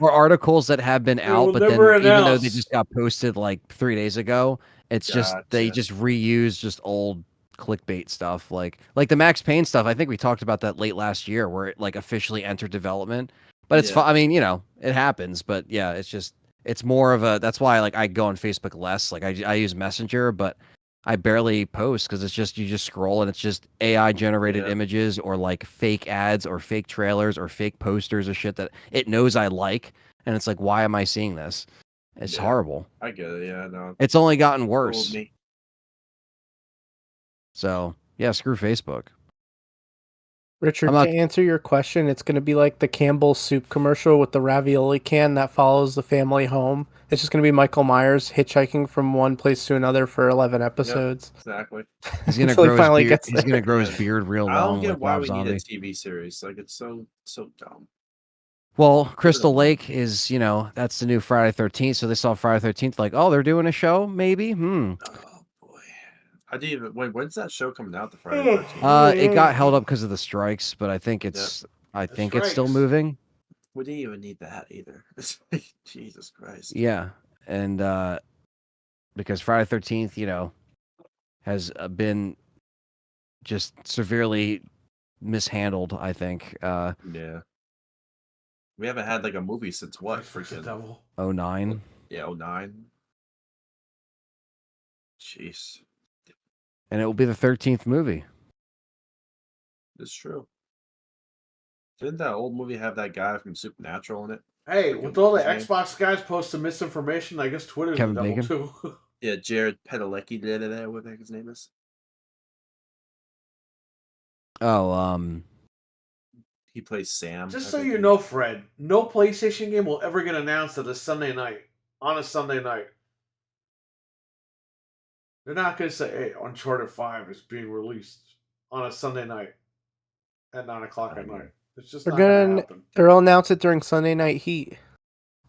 C: or articles that have been out,
B: will
C: but then
B: never
C: even though they
B: announce.
C: just got posted like 3 days ago, it's just they
A: Gotcha.
C: just reuse just old clickbait stuff like the Max Payne stuff. I think we talked about that late last year where it like officially entered development. But it's
A: Yeah.
C: fine. I mean, it happens, but yeah, it's more of a that's why like I go on Facebook less. Like I use Messenger, but I barely post because it's just you just scroll and it's just AI generated
A: Yeah.
C: images or like fake ads or fake trailers or fake posters or shit that it knows I like, and it's like, why am I seeing this? It's
A: Yeah.
C: horrible.
A: I get it. Yeah, no.
C: It's only gotten
A: Fooled
C: worse.
A: me.
C: So yeah, screw Facebook.
D: Richard,
C: I'm not-
D: to answer your question, it's going to be like the Campbell's soup commercial with the ravioli can that follows the family home. It's just going to be Michael Myers hitchhiking from one place to another for 11 episodes.
A: Exactly.
C: He's gonna
D: Until he
C: grow his
D: finally
C: beard.
D: gets
C: He's gonna
D: there.
C: grow his beard real
A: I don't
C: long
A: get
C: like
A: why
C: Rob
A: we need a
C: Zombie.
A: TV series. Like it's so dumb.
C: Well, Crystal
A: one.
C: Lake is, that's the new Friday 13th. So they saw Friday 13th, like, oh, they're doing a show, maybe.
A: Oh boy. I didn't even wait. When's that show coming out? The Friday 13th.
C: It got held up because of the strikes, but I think it's it's still
B: strikes.
C: moving.
A: We didn't even need that either. It's like, Jesus Christ.
C: Yeah, and because Friday 13th, has been just severely mishandled. I think
A: Yeah. We haven't had like a movie since what?
B: Freaking
A: Freaking
B: devil.
C: 09.
A: yeah, 09. Jeez.
C: And it will be the 13th movie.
A: It's true. Didn't that old movie have that guy from Supernatural in it?
B: Hey, with all the
A: His name?
B: Xbox guys posting misinformation, I guess Twitter's
C: Kevin
B: the devil
C: Bacon?
B: too.
A: Yeah, Jared Padalecki did it. What the heck his name is?
C: Oh,
A: He plays Sam.
B: Just
A: I
B: so
A: think.
B: you know, Fred, no PlayStation game will ever get announced at a Sunday night. On a Sunday night. They're not going to say, hey, Uncharted 5 is being released on a Sunday night at 9 o'clock at night. It's just
D: They're
B: not going to
D: gonna
B: happen.
D: they'll announce it during Sunday Night Heat,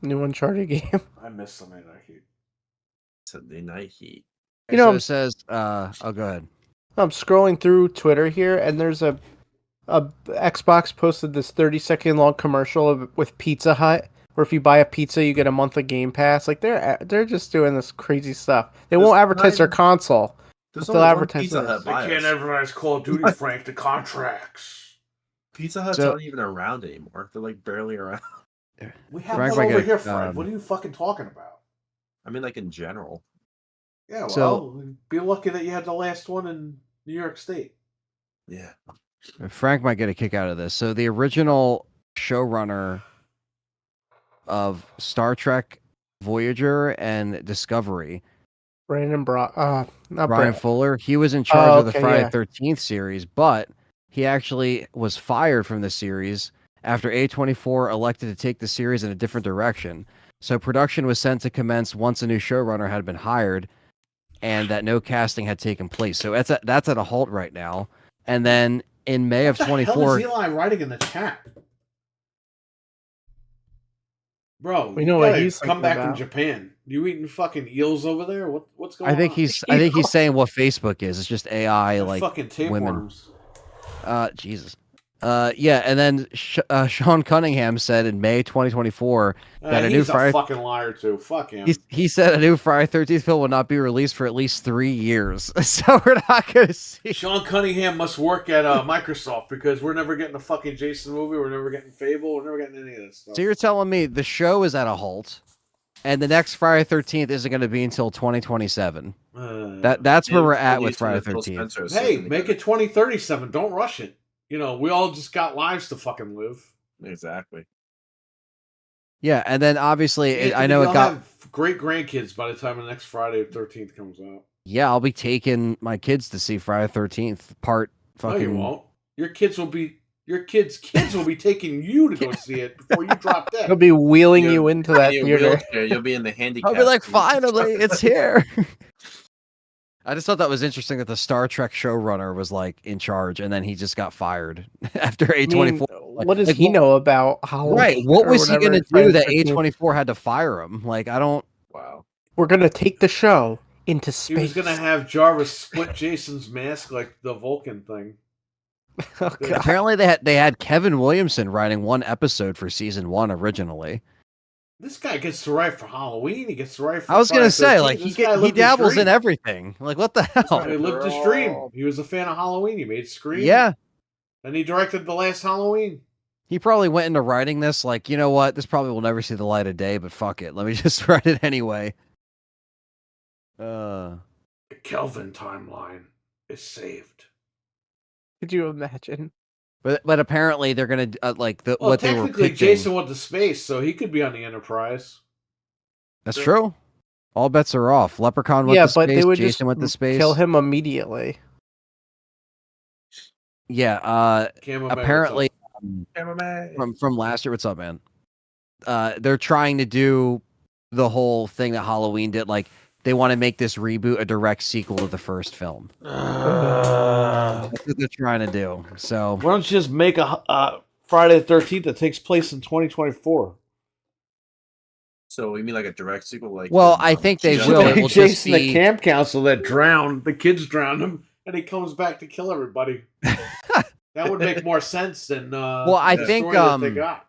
D: new Uncharted game.
B: I miss Sunday Night Heat.
A: Sunday Night Heat.
D: You know,
C: so
D: I'm-
C: it says, oh, go ahead.
D: I'm scrolling through Twitter here, and there's a Xbox posted this 30-second long commercial with Pizza Hut, where if you buy a pizza, you get a month of Game Pass. Like they're just doing this crazy stuff. They
A: There's
D: won't advertise their
A: not even-
D: console.
A: There's
D: They'll
A: only one
D: advertise
A: Pizza
D: this.
A: Hut
B: They
A: by
B: can't
A: us.
B: advertise Call of Duty, Frank. The contracts.
A: Pizza Huts
C: So-
A: aren't even around anymore. They're like barely around.
B: We have
C: Frank
B: one
C: might
B: over
C: get,
B: here, Fred. What are you fucking talking about?
A: I mean, like in general.
B: Yeah, well,
C: So-
B: be lucky that you had the last one in New York State.
A: Yeah.
C: Frank might get a kick out of this. So the original showrunner of Star Trek Voyager and Discovery,
D: Brandon not
C: Brian
D: Brandon.
C: Fuller, he was in charge of the
D: okay,
C: Friday
D: yeah.
C: 13th series, but he actually was fired from the series after A24 elected to take the series in a different direction. So production was sent to commence once a new showrunner had been hired and that no casting had taken place. So that's at a halt right now. And then in May of
B: What the hell
C: 24,
B: is Eli writing in the chat? Bro,
D: We
B: you
D: know what
B: gotta
D: he's
B: come
D: thinking
B: back from
D: about.
B: Japan. You eating fucking eels over there? What's going on?
C: I think he's saying what Facebook is. It's just AI
B: They're
C: like
B: fucking
C: women.
B: tapeworms.
C: Jesus. Yeah, and then Sean Cunningham said in May 2024 that a new
B: He's
C: Friday
B: a fucking liar too. Fuck him.
C: he said a new Friday 13th film will not be released for at least 3 years. So we're not going to see.
B: Sean Cunningham must work at Microsoft because we're never getting a fucking Jason movie. We're never getting Fable. We're never getting any of this stuff.
C: So you're telling me the show is at a halt and the next Friday 13th isn't going to be until 2027. That's where we're at with Friday 13th.
B: Hey, make it 2037. Don't rush it. You know, we all just got lives to fucking live.
A: Exactly.
C: Yeah, and then obviously I know
B: You'll
C: it got
B: have great grandkids by the time the next Friday the 13th comes out.
C: Yeah, I'll be taking my kids to see Friday 13th part
B: No, you
C: fucking
B: won't. Your kids will be taking you to go see it before you drop dead.
D: He'll be wheeling
A: You'll
D: you into that
A: be in a
D: theater.
A: wheelchair, you'll be in the handicap.
C: I'll be like,
A: seat.
C: finally, it's here. I just thought that was interesting that the Star Trek showrunner was like in charge, and then he just got fired after A24.
D: What does he know about Halloween?
C: Right? What
D: or
C: was he
D: whatever
C: going to
D: Friday
C: do
D: the
C: that
D: 13th?
C: A24 had to fire him? Like, I don't.
A: Wow.
D: We're gonna take the show into
B: He was
D: space.
B: gonna have Jarvis split Jason's mask like the Vulcan thing.
D: Oh, God.
C: Apparently, they had Kevin Williamson writing one episode for season 1 originally.
B: This guy gets to write for Halloween. He gets to write for
C: I was going to say,
B: Friday the
C: like,
B: 13th.
C: he
B: This guy
C: he
B: lived his
C: dabbles in
B: dream.
C: everything. Like, what the hell?
B: He lived his dream. He was a fan of Halloween. He made Scream.
C: Yeah.
B: And he directed the last Halloween.
C: He probably went into writing this like, you know what? This probably will never see the light of day, but fuck it. Let me just write it anyway.
B: Kelvin timeline is saved.
D: Could you imagine?
C: But apparently they're gonna like
B: Well,
C: what they were
B: technically,
C: pitching.
B: Jason went to space, so he could be on the Enterprise.
C: That's true. All bets are off. Leprechaun went
D: Yeah,
C: to
D: but they
C: space.
D: would
C: Jason went to
D: just
C: space.
D: kill him immediately.
C: Yeah.
B: Cameraman, what's
C: Apparently,
A: Cameraman.
C: from last year. What's up, man? They're trying to do the whole thing that Halloween did. Like they want to make this reboot a direct sequel to the first film. That's what they're trying to do. So
B: why don't you just make a Friday the 13th that takes place in 2024?
A: So you mean like a direct sequel? Like,
C: well, I think they
A: Jason-
C: will. It will
B: Jason,
C: just
B: the
C: be.
B: camp counselor that drowned, the kids drowned him, and he comes back to kill everybody. That would make more sense than
C: Well, I
B: the
C: think,
B: story that they got.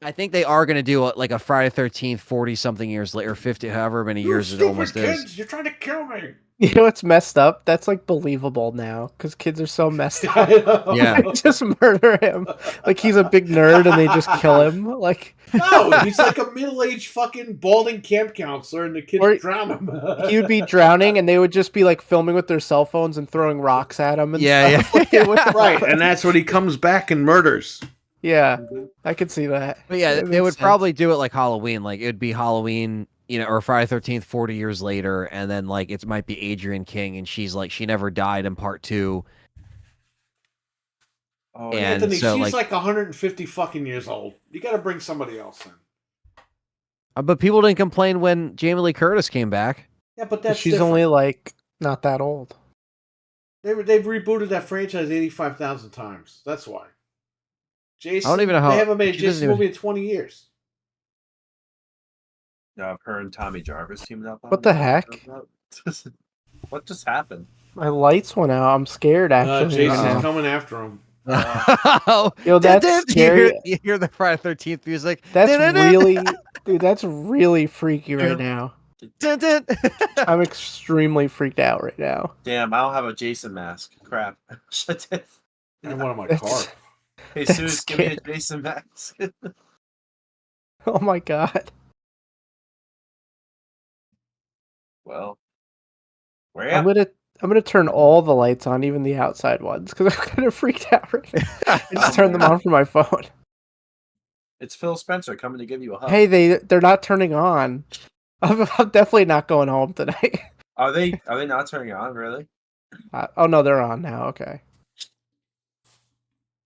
C: I think they are going to do like a Friday 13th 40 something years later, 50, however many
B: You
C: years it
B: stupid
C: almost
B: kids!
C: is.
B: You're trying to kill me.
D: You know what's messed up? That's like believable now because kids are so messed up.
B: I know.
C: Yeah.
D: They just murder him. Like he's a big nerd and they just kill him. Like
B: No, he's like a middle-aged fucking balding camp counselor, and the kids
D: Or-
B: drown him.
D: he would be drowning and they would just be like filming with their cell phones and throwing rocks at him. And
C: Yeah,
D: stuff. Like, they would-
B: Right, and that's when he comes back and murders.
D: Yeah, I could see that.
C: But yeah,
D: That
C: they
D: makes
C: would
D: sense.
C: probably do it like Halloween. Like it would be Halloween, or Friday 13th 40 years later, and then like it might be Adrian King, and she's like she never died in part 2.
A: Oh,
C: And
B: Anthony,
C: so,
B: she's
C: like-
B: like 150 fucking years old. You got to bring somebody else in.
C: But people didn't complain when Jamie Lee Curtis came back.
B: Yeah, but that's
D: She's
B: different.
D: only like not that old.
B: They've rebooted that franchise 85,000 times. That's why. Jason,
C: I don't even know how
B: they haven't made a
C: she doesn't
B: Jason movie in 20 years.
A: Yeah, her and Tommy Jarvis teamed up. on
D: What the
A: it.
D: heck?
A: What just happened?
D: My lights went out. I'm scared actually.
B: Jason's
D: right now.
B: coming after him.
D: Yo, that's scary.
C: You hear the Friday 13th music?
D: That's really, dude. That's really freaky right now. I'm extremely freaked out right now.
A: Damn, I don't have a Jason mask. Crap.
B: And one of my
D: That's-
B: cars.
A: Hey,
D: That's
A: Suze, give me a
D: scary.
A: Jason mask.
D: Oh my god.
A: Well, where
D: I'm gonna turn all the lights on, even the outside ones, because I'm kind of freaked out right now. I just turned them on from my phone.
A: It's Phil Spencer coming to give you a hug.
D: Hey, they're not turning on. I'm definitely not going home tonight.
A: Are they not turning on, really?
D: Oh no, they're on now. Okay.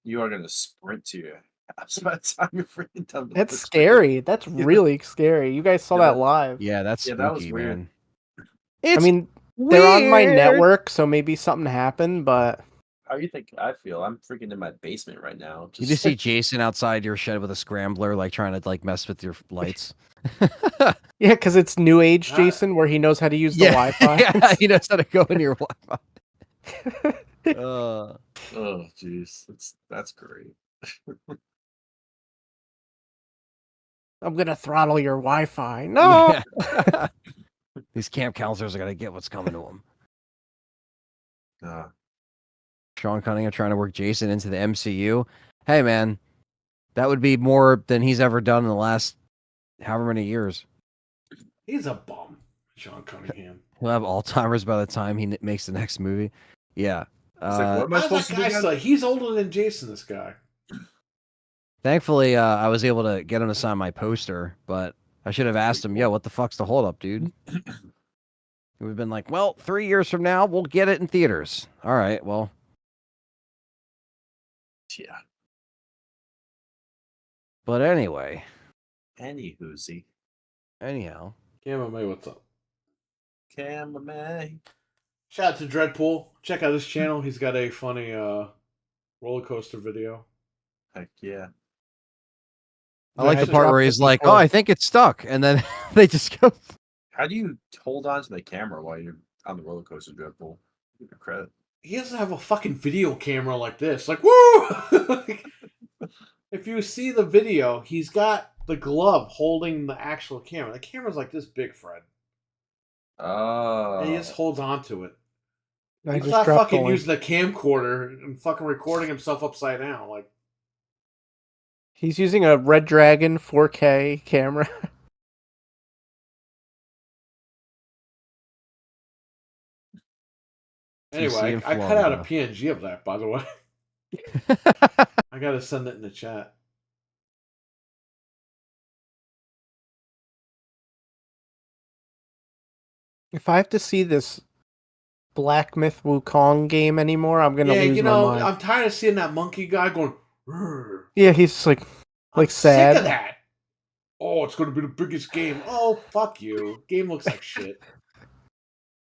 A: You are gonna sprint to your house by the time you're freaking done.
D: That's scary. That's really scary. You guys saw
A: Yeah,
D: that live.
C: Yeah, that's
A: Yeah,
C: spooky,
A: that was weird.
C: man.
D: I mean, they're on my network, so maybe something happened, but
A: How you think I feel? I'm freaking in my basement right now.
C: You just see Jason outside your shed with a scrambler, like trying to like mess with your lights.
D: yeah, because it's new age
B: Ah.
D: Jason, where he knows how to use the Wi-Fi.
C: yeah, he knows how to go in your Wi-Fi.
A: Oh, jeez, that's great.
D: I'm gonna throttle your Wi-Fi. No.
C: Yeah. These camp counselors are gonna get what's coming to them. Sean Cunningham trying to work Jason into the MCU. Hey, man, that would be more than he's ever done in the last however many years.
B: He's a bum, Sean Cunningham.
C: He'll have Alzheimer's by the time he makes the next movie. Yeah.
A: It's like, what am I
B: How's
A: supposed
B: that
A: to do?
B: guy
A: again?
B: still? He's older than Jason. This guy.
C: Thankfully, I was able to get him to sign my poster, but I should have asked him, yo, what the fuck's the holdup, dude? He would have been like, well, 3 years from now, we'll get it in theaters. All right, well.
A: Yeah.
C: But anyway,
A: Any whoozy.
C: anyhow.
B: Cameraman, what's up?
A: Cameraman.
B: Shout out to Dreadpool. Check out his channel. He's got a funny roller coaster video.
A: Heck yeah.
C: I like the
B: Hashtag
C: part where he's like, oh, I think it's stuck. And then they just go.
A: How do you hold on to the camera while you're on the roller coaster, Dreadpool? Give your credit.
B: He doesn't have a fucking video camera like this. Like, woo! Like, if you see the video, he's got the glove holding the actual camera. The camera's like this big, Fred.
A: Oh.
B: And he just holds on to it.
D: I
B: He's
D: just
B: not
D: dropped
B: fucking
D: the link.
B: using the camcorder and fucking recording himself upside down. Like,
D: He's using a Red Dragon 4K camera.
B: Anyway,
C: in
B: I cut out a
C: Florida.
B: PNG of that, by the way. I gotta send it in the chat.
D: If I have to see this Black Myth Wukong game anymore, I'm gonna
B: Yeah,
D: lose
B: you
D: my
B: know,
D: mind.
B: I'm tired of seeing that monkey guy going. "Rrr."
D: Yeah, he's just
B: I'm
D: like
B: sick
D: sad.
B: of that. Oh, it's gonna be the biggest game. Oh, fuck you. Game looks like shit.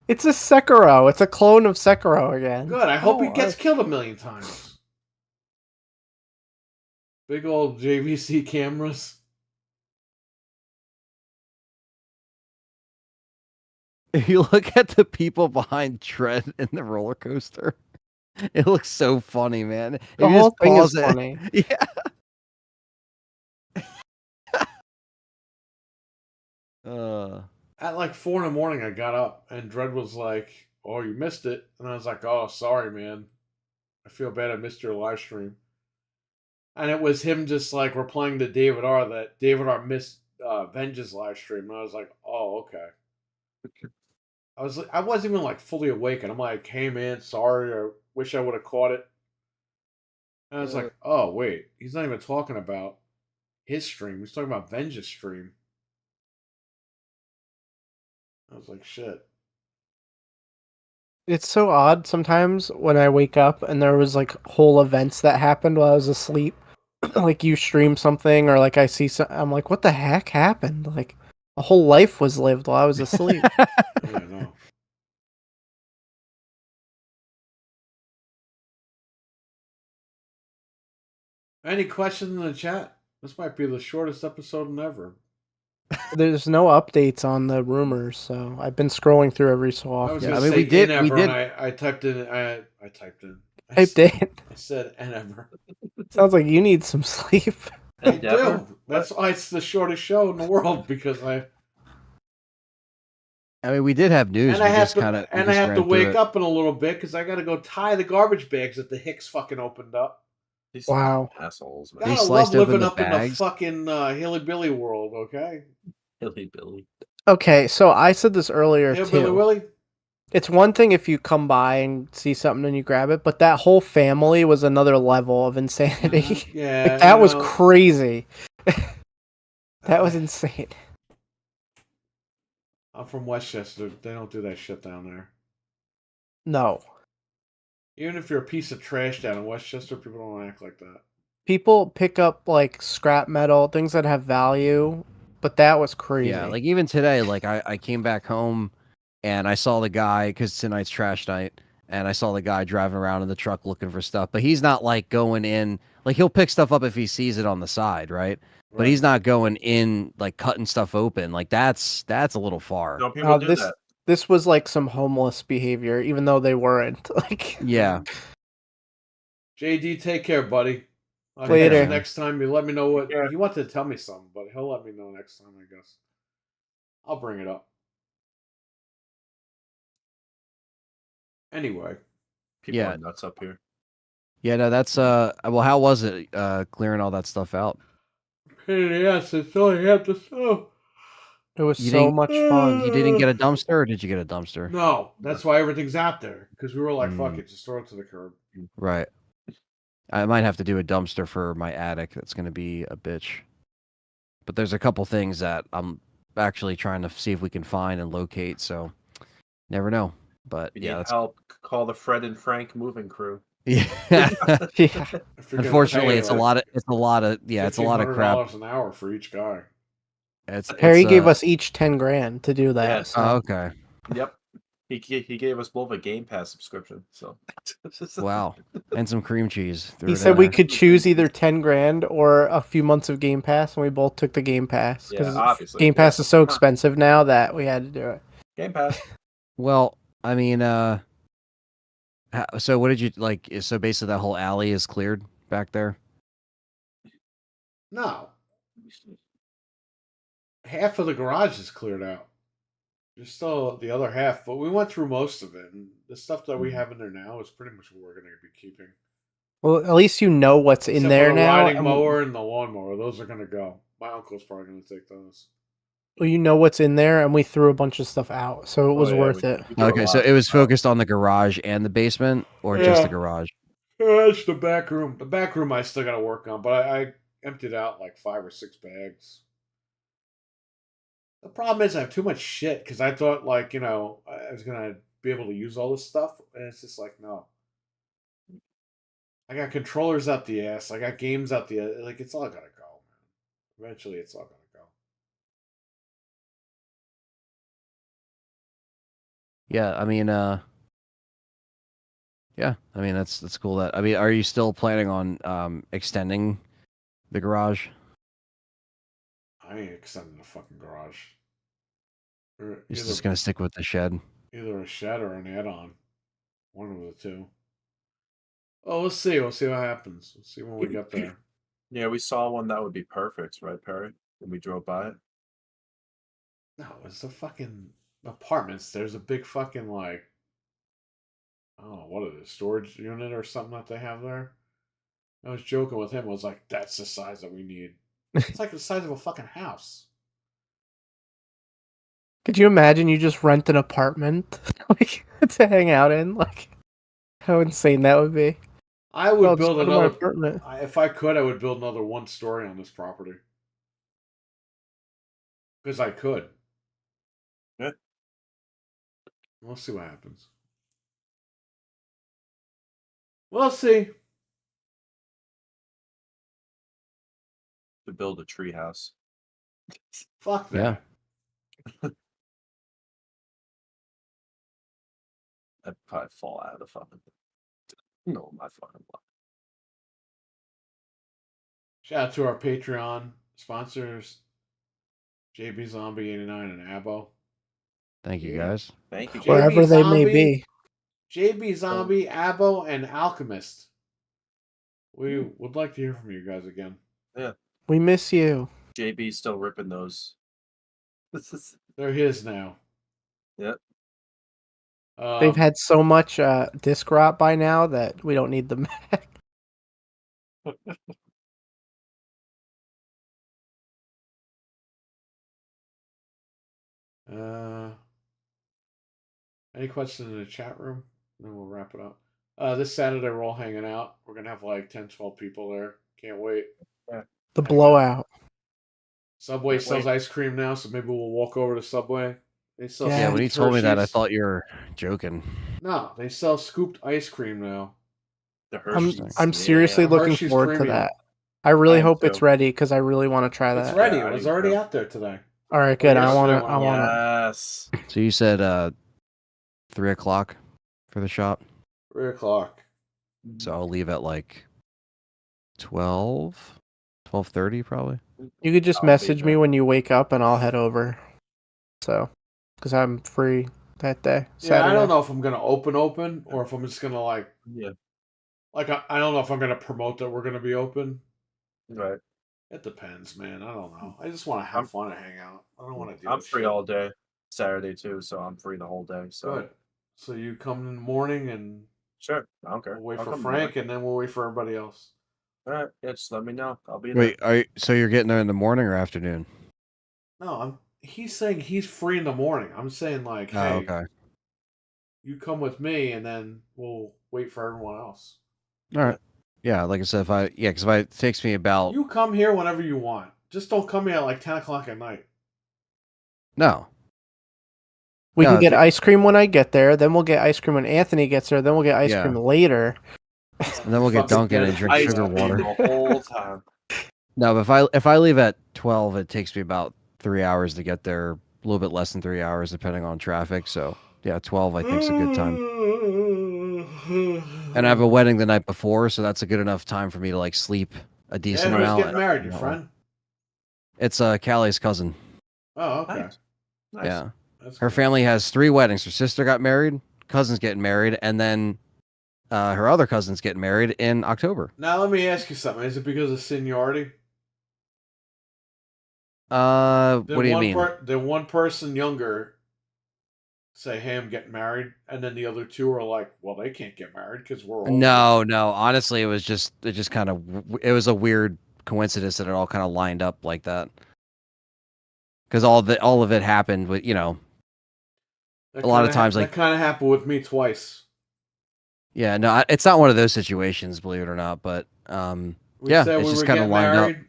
D: It's a Sekiro. It's a clone of Sekiro again.
B: Good. I hope he
D: Oh,
B: gets killed a million times. Big old JVC cameras.
C: If you look at the people behind Tread in the roller coaster, it looks so funny, man. If
D: the
C: you
D: whole
C: just
D: thing is
C: pause it,
D: funny.
C: yeah.
B: At like 4 in the morning, I got up and Dredd was like, "Oh, you missed it," and I was like, "Oh, sorry, man. I feel bad. I missed your live stream." And it was him just like replying to David R. that David R. missed Venge's live stream, and I was like, "Oh, okay." I wasn't even like fully awake, and I'm like, "Hey, man, sorry. I wish I would have caught it." And I was like, "Oh, wait, he's not even talking about his stream. He's talking about Venge's stream." I was like, "Shit."
D: It's so odd sometimes when I wake up and there was like whole events that happened while I was asleep. Like you stream something or like I see I'm like, what the heck happened? Like a whole life was lived while I was asleep.
B: Yeah, no. Any questions in the chat? This might be the shortest episode ever.
D: There's no updates on the rumors, so I've been scrolling through every so
B: I was
D: often.
C: Yeah,
B: gonna
C: I mean,
B: say
C: we did-
B: in
C: we
B: ever,
C: did-
B: and I typed in. I typed in.
D: Typed in.
B: I said and ever.
D: Sounds like you need some sleep.
B: I
A: Endeavor?
B: do. That's why it's the shortest show in the world because
C: I mean, we did have news.
B: and I
C: we
B: have
C: just
B: to
C: kind of
B: and I have to wake up in a little bit because I got to go tie the garbage bags that the Hicks fucking opened up.
A: These
D: Wow.
A: assholes,
C: They
A: man.
B: Gotta
C: sliced
B: love
C: open
B: living
C: the
B: up in the
C: bags.
B: fucking hillbilly world. Okay,
A: Hillbilly.
D: Okay, so I said this earlier
B: hillbilly
D: too.
B: Willie.
D: It's one thing if you come by and see something and you grab it, but that whole family was another level of insanity.
B: Yeah,
D: Like, that
B: you
D: was
B: know,
D: crazy. That was insane.
B: I'm from Westchester. They don't do that shit down there.
D: No.
B: Even if you're a piece of trash down in Westchester, people don't act like that.
D: People pick up like scrap metal, things that have value, but that was crazy.
C: Yeah, like even today, like I came back home and I saw the guy because tonight's trash night, and I saw the guy driving around in the truck looking for stuff. But he's not like going in. Like he'll pick stuff up if he sees it on the side, right? But he's not going in like cutting stuff open. Like that's a little far.
A: No, people do that.
D: This was like some homeless behavior, even though they weren't. Like,
C: Yeah.
B: JD, take care, buddy. I'll
D: Later.
B: catch you next time. You let me know what
A: Yeah.
B: he wanted to tell me something, but he'll let me know next time, I guess. I'll bring it up. Anyway,
A: People
C: Yeah.
A: are nuts up here.
C: Yeah, no, that's well, how was it clearing all that stuff out?
B: pain in the ass. That's all I have to say.
D: it was
C: You
D: so
C: didn't-
D: much fun.
C: You didn't get a dumpster, or did you get a dumpster?
B: No, that's why everything's out there because we were like, fuck
C: Mm.
B: it, just throw it to the curb.
C: Right. I might have to do a dumpster for my attic. That's going to be a bitch. But there's a couple things that I'm actually trying to see if we can find and locate. So, never know. But
A: You
C: yeah,
A: need
C: that's
A: help. Call the Fred and Frank moving crew.
C: yeah.
D: Yeah.
B: If you're gonna
C: Unfortunately,
B: pay,
C: it's a lot of it's a lot of crap.
B: $1,500 an hour for each guy.
D: Harry
C: It's,
D: gave us each 10 grand to do that.
A: Yes.
D: so-
C: Oh, okay.
A: Yep. He gave us both a Game Pass subscription. So
C: Wow. And some cream cheese. Threw
D: He
C: it
D: said
C: in
D: we
C: there.
D: could choose either 10 grand or a few months of Game Pass, and we both took the Game Pass
A: Yeah,
D: because
A: obviously.
D: Game Pass
A: Yeah.
D: is so expensive now that we had to do it.
A: Game Pass.
C: Well, I mean, so what did you like? So basically, that whole alley is cleared back there.
B: No. Half of the garage is cleared out. There's still the other half, but we went through most of it. And the stuff that we have in there now is pretty much what we're going to be keeping.
D: Well, at least you know what's in
B: Except
D: there
B: for the
D: now.
B: riding
D: and-
B: mower and the lawnmower. Those are going to go. My uncle's probably going to take those.
D: Well, you know what's in there, and we threw a bunch of stuff out, so it was
A: yeah,
D: worth it.
A: we threw a
C: Okay, so
A: lot
C: it was
A: out.
C: focused on the garage and the basement, or just the
B: Yeah.
C: garage?
B: That's the back room. The back room I still got to work on, but I emptied out like 5 or 6 bags. The problem is I have too much shit because I thought like I was gonna be able to use all this stuff, and it's just like no. I got controllers out the ass. I got games out the like. It's all gotta go, man. Eventually, it's all gonna go.
C: Yeah, I mean, that's cool. That I mean, are you still planning on extending the garage?
B: I ain't extending the fucking garage. Or
C: You're
B: either,
C: just gonna stick with the shed?
B: either a shed or an add-on. One of the two. Oh, we'll see. We'll see what happens. We'll see when we get there.
A: Yeah, we saw one that would be perfect, right, Perry? When we drove by it.
B: No, it's the fucking apartments. There's a big fucking like, I don't know what it is, storage unit or something that they have there. I was joking with him. I was like, "That's the size that we need." It's like the size of a fucking house.
D: Could you imagine you just rent an apartment like to hang out in? Like, how insane that would be.
B: I would
D: I'll just
B: build
D: go to my
B: another.
D: apartment.
B: If I could, I would build another 1 story on this property because I could.
A: Yeah.
B: We'll see what happens. We'll see.
A: To build a tree house.
B: Fuck that.
C: Yeah.
A: I'd probably fall out of the fucking. No, my fucking luck.
B: Shout out to our Patreon sponsors, JB Zombie 89 and Abo.
C: Thank you,
B: Yeah.
C: guys.
A: Thank you.
B: JB
D: Wherever they may
B: Zombie,
D: be.
B: JB Zombie, Abo, and Alchemist. We would like to hear from you guys again.
D: We miss you.
A: JB's still ripping those.
B: They're his now.
A: Yep.
D: They've had so much disc rot by now that we don't need them back.
B: Any questions in the chat room? Then we'll wrap it up. This Saturday we're all hanging out. We're gonna have like 10, 12 people there. Can't wait.
D: The blowout.
B: Subway
A: Can't
B: sells
A: wait.
B: ice cream now, so maybe we'll walk over to Subway. They sell
D: Yeah,
C: Yeah, when you
B: scooped
C: told me that, I
B: Hershey's.
C: thought you were joking.
B: No, they sell scooped ice cream now.
A: The
D: I'm
A: Hershey's.
D: seriously
B: Yeah.
D: looking
B: Hershey's
D: forward to
B: Premium.
D: that. I really
A: am
D: hope it's
A: too.
D: ready because I really want to try
B: It's
D: that.
B: ready.
A: Yeah,
B: it
A: I
B: was
A: do
B: already
A: too.
B: out there today.
D: All right, good. I
B: yesterday
D: want to.
B: when
D: I
B: I went
D: want to.
A: Yes.
C: So you said 3 o'clock for the shop.
B: 3:00.
C: So I'll leave at like 12:30 probably.
D: You could just
A: I'll be
D: message me
A: there.
D: when you wake up, and I'll head over. So, because I'm free that day.
B: Yeah,
D: Saturday.
B: I don't know if I'm gonna open, or if I'm just gonna like
A: Yeah.
B: I don't know if I'm gonna promote that we're gonna be open.
A: Right.
B: It depends, man. I don't know. I just want to have
A: I'm-
B: fun and hang out. I don't want to do.
A: I'm free all day. Saturday too, so I'm free the whole day. So
B: Good. So you come in the morning and
A: sure, I don't care.
B: we'll wait
A: I'll
B: for
A: come
B: Frank, and then we'll wait for everybody else.
A: All right, yeah, just let me know. I'll be
C: Wait, so you're getting there in the morning or afternoon?
B: No, he's saying he's free in the morning. I'm saying like,
C: Oh,
B: hey,
C: okay.
B: you come with me, and then we'll wait for everyone else.
C: All right. Yeah, like I said, because if it takes me about
B: You come here whenever you want. Just don't come here at like 10:00 at night.
C: no.
D: We
C: No,
D: can
C: if
D: get
C: it-
D: ice cream when I get there. Then we'll get ice cream when Anthony gets there. Then we'll get ice
C: Yeah.
D: cream later.
C: And then we'll get
B: Fucking
C: Dunkin' and
B: get
C: drink
B: ice
C: sugar
B: cream.
C: water.
A: the whole time.
C: No, but if I leave at 12, it takes me about 3 hours to get there. A little bit less than 3 hours, depending on traffic. So yeah, 12 I think is a good time. And I have a wedding the night before, so that's a good enough time for me to like sleep a decent
B: Yeah, who's
C: amount.
B: getting married, your
C: No.
B: friend?
C: It's Callie's cousin.
B: Oh, okay.
A: Nice. Nice.
C: Yeah,
B: That's
C: her
B: good.
C: family has 3 weddings. Her sister got married, cousin's getting married, and then her other cousin's getting married in October.
B: Now let me ask you something. Is it because of seniority?
C: What do you mean?
B: Did one person younger say, "Hey, I'm getting married," and then the other two are like, "Well, they can't get married because we're older."
C: No. Honestly, it was a weird coincidence that it all kind of lined up like that. because all of it happened with
B: That
C: a lot of
B: kinda
C: times,
B: that
C: like-
B: kind of happened with me twice.
C: Yeah, no, it's not one of those situations, believe it or not. But
B: We
C: yeah,
B: said
C: it's
B: we
C: just
B: were
C: kind of
B: getting
C: lined up.
B: married,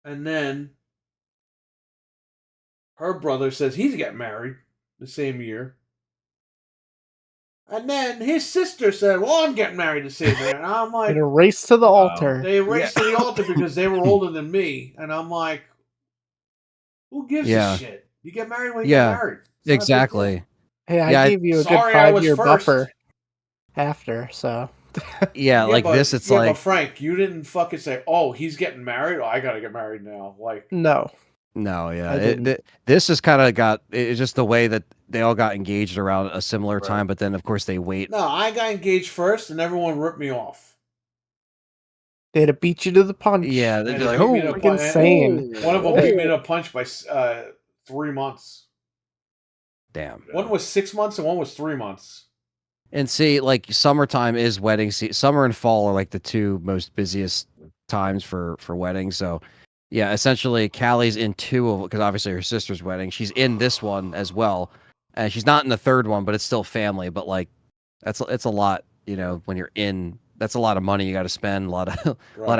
B: and then her brother says he's getting married the same year. And then his sister said, "Well, I'm getting married the same year." And I'm like,
D: In a race to the altar.
B: they raced to the altar because they were older than me. And I'm like, who gives
C: Yeah.
B: a shit? You get married when you
C: Yeah,
B: get married. It's not a big deal.
C: exactly.
D: Hey, I
C: Yeah, I-
D: gave you a
B: Sorry,
D: good
B: I was
D: 5-year
B: first.
D: buffer after, so
C: Yeah, like
B: but,
C: this, it's
B: yeah,
C: like
B: but Frank, you didn't fucking say, "Oh, he's getting married. Oh, I gotta get married now." Like,
D: no.
C: no, yeah.
D: I didn't.
C: This is kind of got it's just the way that they all got engaged around a similar
A: Right.
C: time, but then of course they wait.
B: no, I got engaged first, and everyone ripped me off.
D: They had to beat you to the punch.
C: Yeah, they'd
B: And
C: be
B: they
C: like,
B: beat me
C: "Oh,
B: to
D: freaking insane.
B: One of them beat me to a punch by 3 months.
C: damn."
B: One was 6 months, and one was 3 months.
C: And see, like summertime is wedding season. Summer and fall are like the two most busiest times for weddings. So, yeah, essentially, Callie's in two of because obviously her sister's wedding. She's in this one as well, and she's not in the third one, but it's still family. But like, it's a lot, when you're in. That's a lot of money you got to spend, a lot of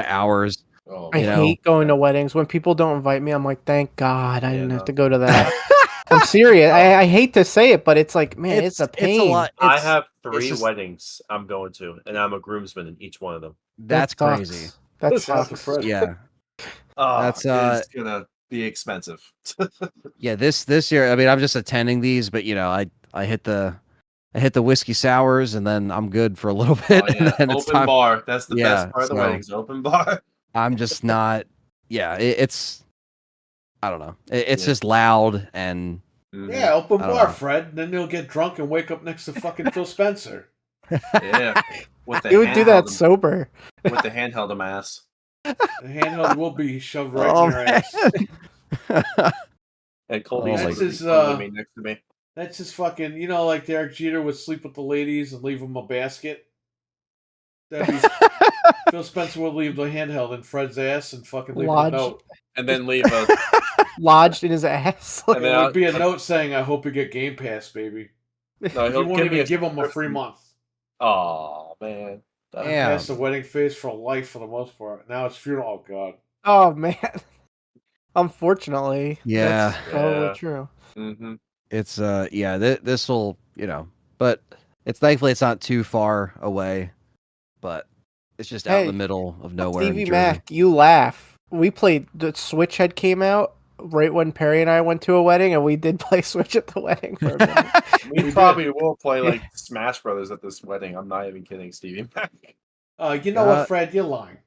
C: hours.
A: Oh,
D: I
C: man.
D: hate going to weddings. When people don't invite me, I'm like, thank God I
A: Yeah,
D: didn't have
A: no.
D: to go to that. I'm serious. I hate to say it, but it's like, man, it's a pain.
C: It's a lot.
A: I
C: It's-
A: have
C: it's
A: 3
C: just-
A: weddings I'm going to, and I'm a groomsman in each one of them.
C: That's
D: That
C: crazy.
D: sucks. That
B: Shout out to
D: sucks.
B: Fred.
C: Yeah. That's,
A: It's gonna be expensive.
C: Yeah, this year, I mean, I'm just attending these, but I hit the whiskey sours, and then I'm good for a little bit,
A: Oh,
C: and
A: yeah.
C: then it's
A: Open
C: time.
A: bar. That's the
C: Yeah,
A: best part of the
C: so-
A: wedding is open bar.
C: I'm just not. Yeah, it's. I don't know. It's
A: Yeah.
C: just loud and
A: Mhm.
B: Yeah, open
C: I don't
B: bar,
C: know.
B: Fred. Then you'll get drunk and wake up next to fucking Phil Spencer.
A: Yeah. With the
D: You would do that
A: handheld-
D: sober.
A: with the handheld in my ass.
B: The handheld will be shoved right
C: Oh,
B: in your ass.
A: And Colby
C: Oh,
A: Spencer
B: like-
A: is with me next to me.
B: That's just fucking, like Derek Jeter would sleep with the ladies and leave them a basket. That'd be Phil Spencer would leave the handheld in Fred's ass and fucking leave him a
D: Lodge.
B: note.
A: And then leave a
D: Lodged in his ass.
A: And
B: And
A: then
B: there
A: I'll-
B: would be a note saying, "I hope you get Game Pass, baby."
A: no,
B: You
A: he'll
B: won't
A: give me
B: even give him a free
A: subscription.
B: month.
A: Oh man.
C: Damn.
B: Past the wedding phase for life for the most part. Now it's funeral. Oh god.
D: Oh man. Unfortunately.
C: Yeah.
D: That's probably
A: Yeah.
D: true.
A: Mm-hmm.
C: It's yeah. This will but it's thankfully it's not too far away, but it's just out in
D: Hey,
C: the middle of nowhere. in
D: Stevie
C: Jersey.
D: Mac, you laugh. We played the Switch had came out right when Perry and I went to a wedding, and we did play Switch at the wedding for a minute.
A: We probably will play like Smash Brothers at this wedding. I'm not even kidding, Stevie Mac.
B: You know what, Fred? You're lying.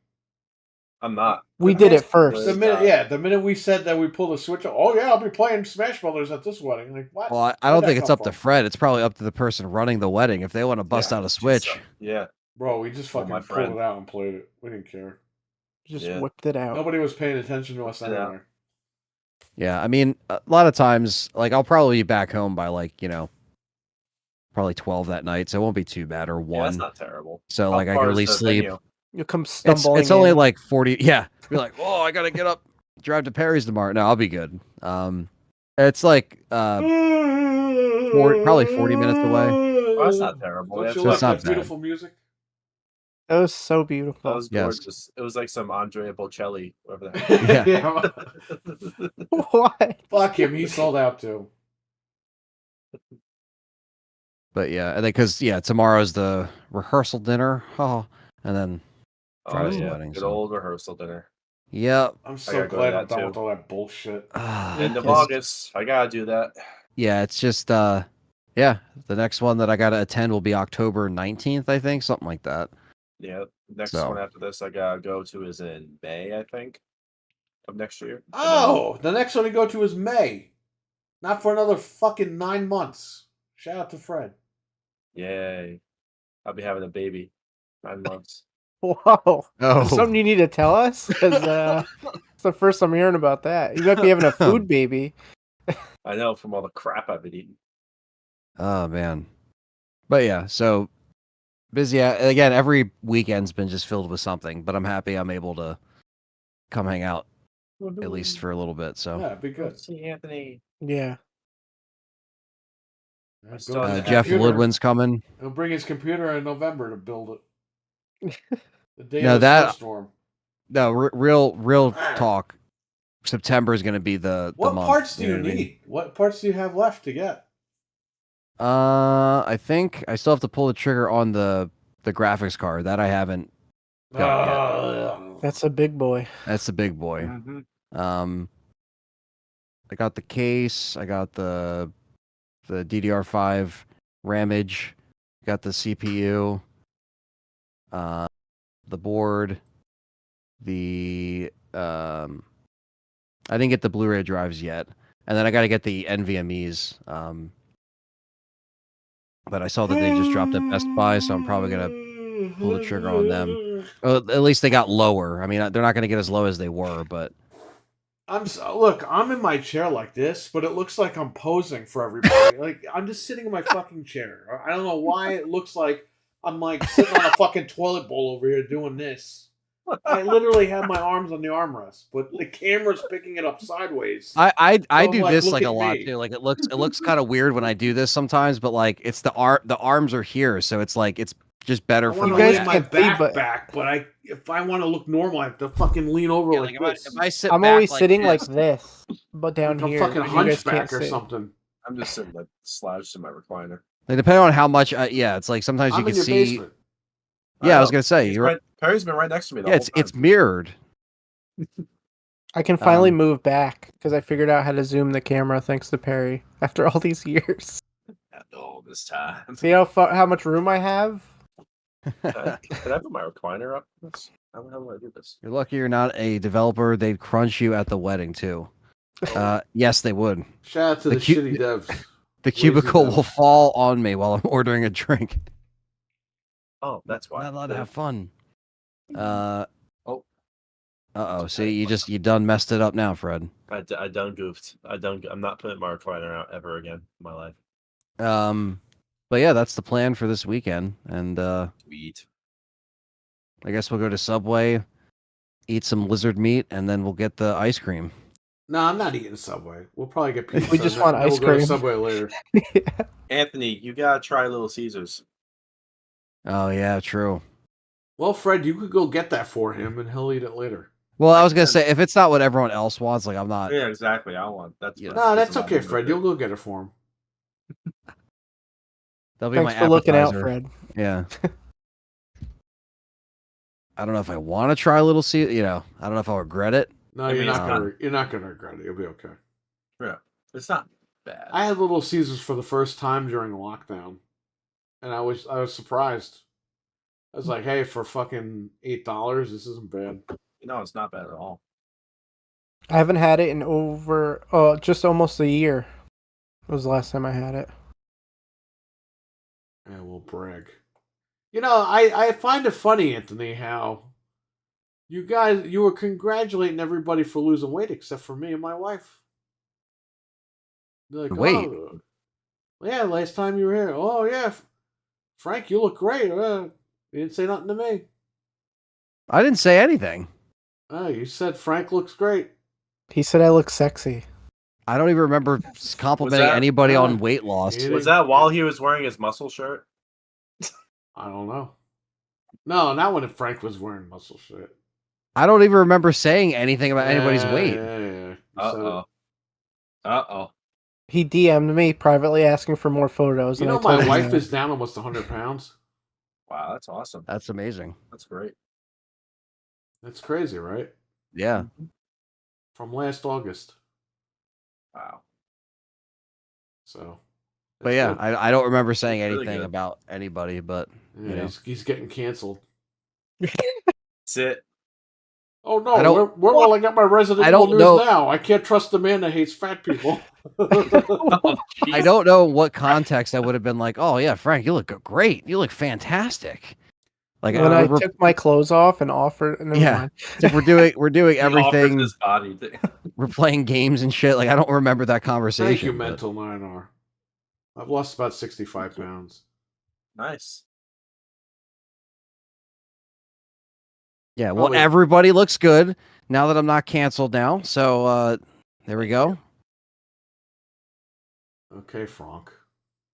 A: I'm not.
D: We
B: The
D: did
B: minute-
D: it first.
B: The minute we said that we pulled the switch, oh yeah, I'll be playing Smash Brothers at this wedding. Like what?
C: Well, I
B: Where'd
C: don't
B: that
C: think it's
B: come
C: up to
B: from?
C: Fred. It's probably up to the person running the wedding if they want to bust
B: Yeah,
C: out a Switch.
A: Yeah.
B: Bro, we just
A: Oh,
B: fucking
A: my
B: pulled
A: friend.
B: it out and played it. We didn't care.
D: Just
A: Yeah.
D: whipped it out.
B: Nobody was paying attention to us
A: Yeah.
B: anyway.
C: Yeah, I mean, a lot of times, like I'll probably be back home by like probably 12 that night, so it won't be too bad, or
A: Yeah, that's
C: 1.
A: not terrible.
C: So
A: How
C: like I
A: far
C: can
A: is
C: at least
A: the
C: sleep.
A: venue?
D: You come stumbling.
C: It's only
D: in.
C: like 40. Yeah, be like, oh, I gotta get up, drive to Perry's tomorrow. No, I'll be good. It's like probably 40 minutes away.
A: Oh, that's not terrible.
B: Don't
A: That's
B: you
C: So
B: like
C: it's not
B: that
C: bad.
B: beautiful music?
D: That was so
A: That
D: beautiful.
A: was
C: Yes.
A: gorgeous. It was like some Andrea Bocelli, whatever that.
C: Yeah.
D: What?
B: Fuck him. He sold out too.
C: But yeah, and then because tomorrow's the rehearsal dinner. Oh, and then
A: Oh
C: Travis'
A: yeah,
C: wedding,
A: good
C: so-
A: old rehearsal dinner.
C: yep.
B: I'm
A: I
B: so
A: gotta go to
B: glad I'm
A: that,
B: done
A: too.
B: with all that bullshit.
A: End of
C: It's-
A: August. I gotta do that.
C: Yeah, it's just yeah, the next one that I gotta attend will be October 19th, I think, something like that.
A: Yeah. Next
C: So-
A: one after this I gotta go to is in May, I think, of next year. And then-
B: Oh, the next one to go to is May. Not for another fucking 9 months. Shout out to Fred.
A: Yay. I'll be having a baby. 9 months.
D: Whoa.
C: Oh,
D: Is something you need to tell us? 'Cause, it's the first I'm hearing about that. You might be having a food baby.
A: I know from all the crap I've been eating.
C: oh man. But yeah, so busy. Again, every weekend's been just filled with something, but I'm happy I'm able to come hang out at least for a little bit. So
B: Yeah, it'd be good.
A: See Anthony.
D: Yeah.
B: Yeah,
A: still
B: go to
A: have
B: his
A: the
C: Jeff
B: computer.
C: Ludwin's coming.
B: He'll bring his computer in November to build it. The day
C: No,
B: of the
C: that-
B: snowstorm.
C: No, real talk. September is going to be the
B: What
C: month.
B: parts do you
C: know what I mean?
B: need? What parts do you have left to get?
C: I think I still have to pull the trigger on the graphics card that I haven't got yet.
D: That's a big boy.
C: That's the big boy.
A: Mhm.
C: I got the case. I got the DDR5 ramage. Got the CPU. The board. The I didn't get the Blu-ray drives yet, and then I got to get the NVMe's. But I saw that they just dropped at Best Buy, so I'm probably gonna pull the trigger on them. Well, at least they got lower. I mean, they're not gonna get as low as they were, but
B: Look, I'm in my chair like this, but it looks like I'm posing for everybody. Like I'm just sitting in my fucking chair. I don't know why it looks like I'm like sitting on a fucking toilet bowl over here doing this. I literally have my arms on the armrest, but the camera's picking it up sideways.
C: I
B: So,
C: do
B: like,
C: this
B: look
C: like a
B: at
C: lot
B: me.
C: too. Like it looks kind of weird when I do this sometimes, but like it's the arms are here, so it's like it's just better
B: I
C: for
B: want
C: me.
B: to
D: You guys
B: lay my
D: can't see,
B: back
D: but-
B: back, but if I want to look normal, I have to fucking lean over
C: Yeah,
B: like
C: like
B: this.
C: if I sit
D: I'm
C: back
D: always
C: like
D: sitting like
C: this,
D: this, but down
B: like a
D: here.
B: fucking
D: you guys can't
B: hunchback or
D: see.
B: something.
A: I'm just sitting like slouched in my recliner.
C: like depending on how much, yeah, it's like sometimes you
B: I'm
C: can
B: in your
C: see.
B: basement.
C: Yeah, I was
A: know.
C: gonna say
A: He's
C: you're
A: right, Perry's been right next to me the
C: yeah,
A: whole
C: it's
A: time.
C: mirrored.
D: I can finally
C: Um,
D: move back because I figured out how to zoom the camera thanks to Perry after all these years.
A: After all this time.
D: See how much room I have?
A: Can I put my recliner up? How do I do this?
C: You're lucky you're not a developer. They'd crunch you at the wedding too. Yes, they would.
B: Shout out to
C: The
B: the,
C: cu-
B: shitty devs.
C: The
B: Lazy
C: cubicle
B: devs.
C: will fall on me while I'm ordering a drink.
A: Oh, that's why.
C: Not allowed to have fun. Oh.
A: Oh.
C: Uh-oh. See, you done messed it up now, Fred.
A: I done goofed. I'm not putting my recliner out ever again in my life.
C: But yeah, that's the plan for this weekend. And
A: Sweet.
C: I guess we'll go to Subway, eat some lizard meat, and then we'll get the ice cream.
B: No, I'm not eating Subway. We'll probably get pizza.
D: We just
B: and
D: want
B: then
D: ice
B: we'll go to
D: cream.
B: Subway later.
A: Anthony, you gotta try Little Caesars.
C: Oh yeah, true.
B: Well, Fred, you could go get that for him, and he'll eat it later.
C: Well, I was gonna say if it's not what everyone else wants, like I'm not.
A: Yeah, exactly. I want that's.
C: Yeah.
B: No, that's okay, Fred. You'll go get it for him.
C: That'll be
D: Thanks
C: my
D: for looking out,
C: appetizer.
D: Fred.
C: Yeah. I don't know if I want to try Little Caesar. You know, I don't know if I'll regret it.
B: No,
A: I
B: you're
A: mean,
B: not
A: it's
B: gonna. You're not gonna regret it. You'll be okay.
A: Yeah, it's not bad.
B: I had Little Caesars for the first time during lockdown, and I was surprised. I was like, "Hey, for fucking $8, this isn't bad."
A: No, it's not bad at all.
D: I haven't had it in over just almost a year. Was the last time I had it.
B: Yeah, we'll brag. You know, I find it funny, Anthony, how you were congratulating everybody for losing weight except for me and my wife. They're like,
C: Wait.
B: "Oh, yeah, last time you were here. Oh, yeah, Frank, you look great. You didn't say nothing to me.
C: I didn't say anything.
B: Oh, you said Frank looks great.
D: He said I look sexy.
C: I don't even remember complimenting
A: that-
C: anybody on weight loss.
B: It
A: Was
B: is-
A: that while he was wearing his muscle shirt?
B: I don't know. No, not when Frank was wearing muscle shit.
C: I don't even remember saying anything about anybody's
B: Yeah,
C: weight.
B: Yeah, yeah. You
A: Uh
B: said
A: oh. Uh oh.
D: He DM'd me privately asking for more photos.
B: it. You
D: and
B: know,
D: I told
B: my
D: him
B: wife
D: no.
B: is down almost 100 pounds.
A: Wow, that's awesome.
C: That's amazing.
A: That's great.
B: That's crazy, right?
C: Yeah.
B: From last August.
A: Wow.
B: So.
C: But
B: that's
C: yeah,
B: good.
C: I don't remember saying
A: Really
C: anything
A: good.
C: about anybody, but
B: Yeah,
C: you know.
B: he's getting canceled.
A: That's it.
B: Oh no!
C: I don't-
B: Where will I get my Resident
C: I
B: Evil
C: don't
B: news
C: know.
B: now? I can't trust the man that hates fat people.
A: Oh,
C: I don't know what context I would have been like, oh yeah, Frank, you look great. You look fantastic. Like
D: When I
C: we're,
D: took my clothes off and offered, never
C: Yeah.
D: mind.
C: like, we're doing
A: He offers
C: everything.
A: his body. to-
C: We're playing games and shit. Like I don't remember that conversation.
B: Thank you,
C: but-
B: Mental 9R. I've lost about 65 pounds.
A: Nice.
C: Yeah, well,
B: Probably.
C: everybody looks good now that I'm not canceled now. So there we go.
B: Okay, Frank.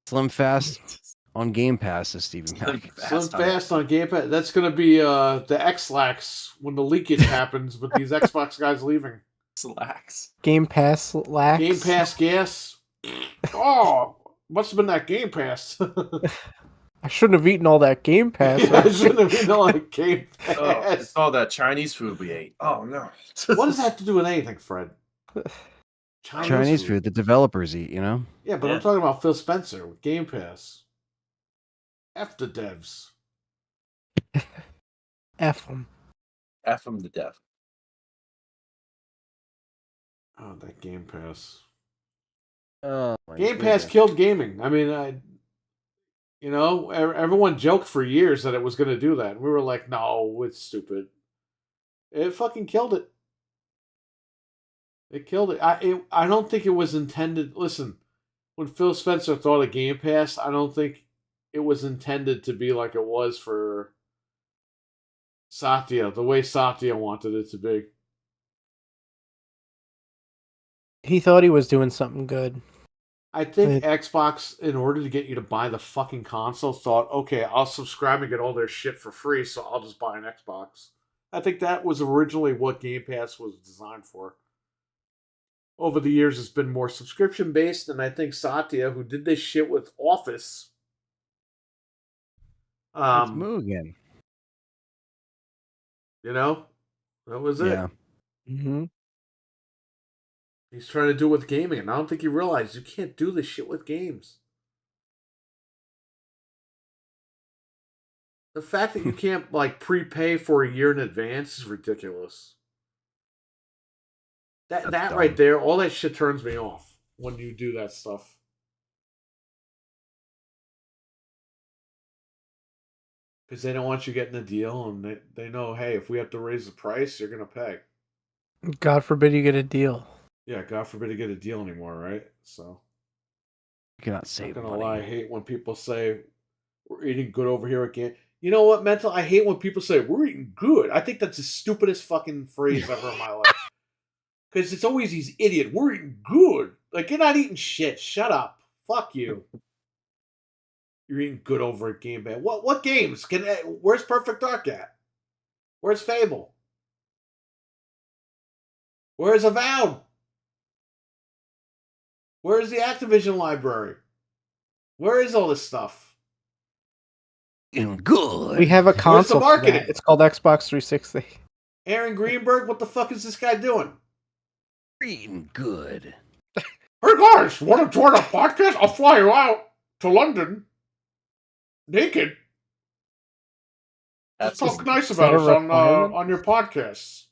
C: Slim Fast on Game Pass is Stephen Mack.
B: Slim Fast on Game Pass. That's going to be the X-Lax when the leakage happens with these Xbox guys leaving.
A: Slacks.
D: Game Pass lax.
B: Game Pass gas. Oh, must have been that Game Pass.
D: I shouldn't have eaten all that Game Pass.
B: I shouldn't have eaten all that Game Pass.
A: Oh, it's all that Chinese food we ate. Oh no.
B: What does that have to do with anything, Fred?
C: Chinese food, the developers eat, you know?
B: Yeah, but
A: Yeah.
B: I'm talking about Phil Spencer with Game Pass. F the devs.
D: F them.
A: F them to death.
B: Oh, that Game Pass.
C: Oh,
B: Game Pass killed gaming. I mean, everyone joked for years that it was going to do that. We were like, no, it's stupid. It fucking killed it. It killed it. I don't think it was intended. Listen, when Phil Spencer thought of Game Pass, I don't think it was intended to be like it was for Satya, the way Satya wanted it to be.
D: He thought he was doing something good.
B: I think Xbox, in order to get you to buy the fucking console, thought, okay, I'll subscribe and get all their shit for free, so I'll just buy an Xbox. I think that was originally what Game Pass was designed for. Over the years, it's been more subscription-based, and I think Satya, who did this shit with Office...
C: It's Mugen.
B: You know? That was it.
C: Yeah.
D: Mm-hmm.
B: He's trying to do it with gaming, and I don't think he realized you can't do this shit with games. The fact that you can't, prepay for a year in advance is ridiculous. That
C: dumb.
B: right there, all that shit turns me off when you do that stuff. Because they don't want you getting a deal, and they know, hey, if we have to raise the price, you're going to pay.
D: God forbid you get a deal.
B: Yeah, God forbid you get a deal anymore, right? So,
C: You cannot save
B: not
C: money.
B: gonna lie, I hate when people say we're eating good over here again. You know what, Mental? I hate when people say we're eating good. I think that's the stupidest fucking phrase ever in my life. Because it's always these idiot. We're eating good. Like, you're not eating shit. Shut up. Fuck you. You're eating good over at Game Pass. What games? Where's Perfect Dark at? Where's Fable? Where's Avowed? Where's the Activision library? Where is all this stuff?
C: Good.
D: We have a console for
B: marketing?
D: that. It's called Xbox 360.
B: Aaron Greenberg, what the fuck is this guy doing?
C: Eating good.
B: Hey guys, want to join our podcast? I'll fly you out to London. Naked. Just talk nice
D: Is
B: about
D: that a
B: us
D: requirement?
B: on your podcasts.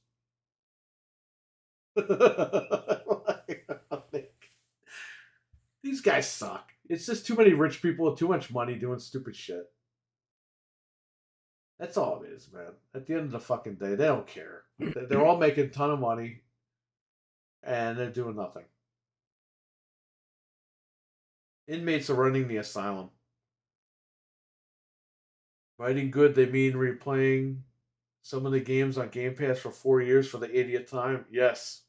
B: These guys suck. It's just too many rich people with too much money doing stupid shit. That's all it is, man. At the end of the fucking day, they don't care. They're all making a ton of money, and they're doing nothing. Inmates are running the asylum. By eating good, they mean replaying some of the games on Game Pass for 4 years for the 80th time? Yes.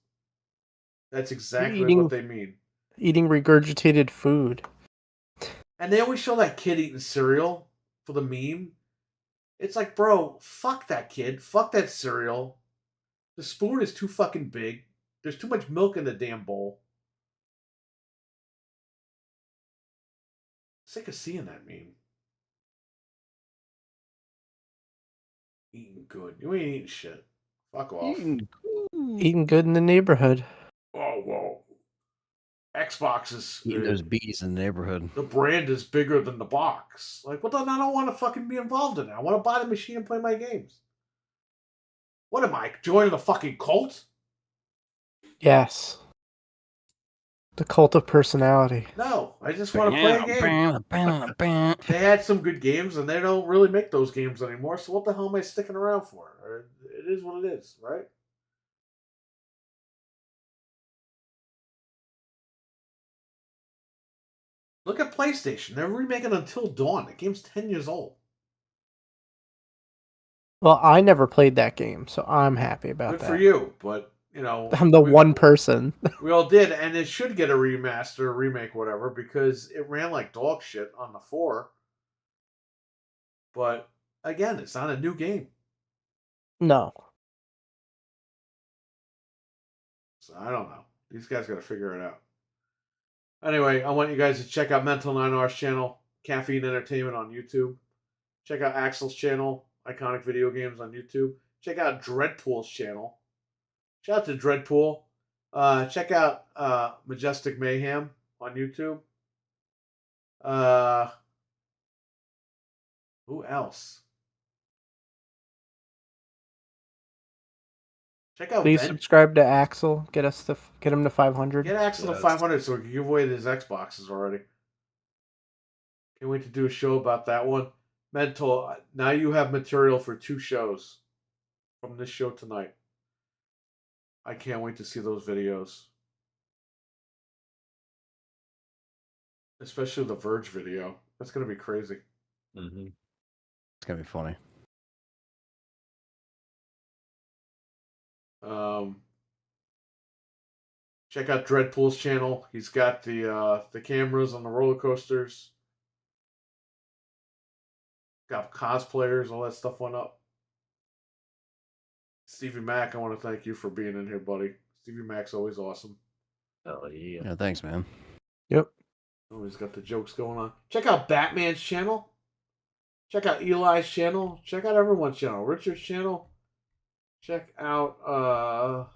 B: That's exactly what they mean.
D: Eating regurgitated food.
B: And they always show that kid eating cereal for the meme. It's like, bro, fuck that kid. Fuck that cereal. The spoon is too fucking big. There's too much milk in the damn bowl. Sick of seeing that meme. Eating good. You ain't eating shit. Fuck off.
D: Eating good in the neighborhood.
B: Oh, whoa. Xbox is...
C: Eating those bees in the neighborhood.
B: The brand is bigger than the box. Like, well, then I don't want to fucking be involved in it. I want to buy the machine and play my games. What am I, joining a fucking cult?
D: Yes. The cult of personality.
B: No, I just want to play a game. They had some good games, and they don't really make those games anymore, so what the hell am I sticking around for? It is what it is, right? Look at PlayStation. They're remaking Until Dawn. The game's 10 years old.
D: Well, I never played that game, so I'm happy about
B: Good
D: that.
B: for you, but you know,
D: I'm the one person.
B: we all did, and it should get a remaster, remake, whatever, because it ran like dog shit on the 4. But again, it's not a new game,
D: No.
B: so I don't know. These guys got to figure it out. Anyway, I want you guys to check out Mental 9R's channel, Caffeine Entertainment on YouTube. Check out Axel's channel, Iconic Video Games on YouTube. Check out Dreadpool's channel. Shout out to Dreadpool. Check out Majestic Mayhem on YouTube. Who else? Check out
D: Please
B: Ven-
D: subscribe to Axel. Get him to 500.
B: Get Axel to
A: Yes.
B: 500 so we can give away these Xboxes already. Can't wait to do a show about that one. Mental, now you have material for 2 shows from this show tonight. I can't wait to see those videos. Especially the Verge video. That's going to be crazy.
A: Mm-hmm.
C: It's gonna be funny.
B: Check out Dreadpool's channel. He's got the cameras on the roller coasters. Got cosplayers, all that stuff went up. Stevie Mac, I want to thank you for being in here, buddy. Stevie Mac's always awesome.
A: Oh yeah.
C: Yeah, thanks, man.
D: Yep.
B: Oh, he's got the jokes going on. Check out Batman's channel. Check out Eli's channel. Check out everyone's channel. Richard's channel. Check out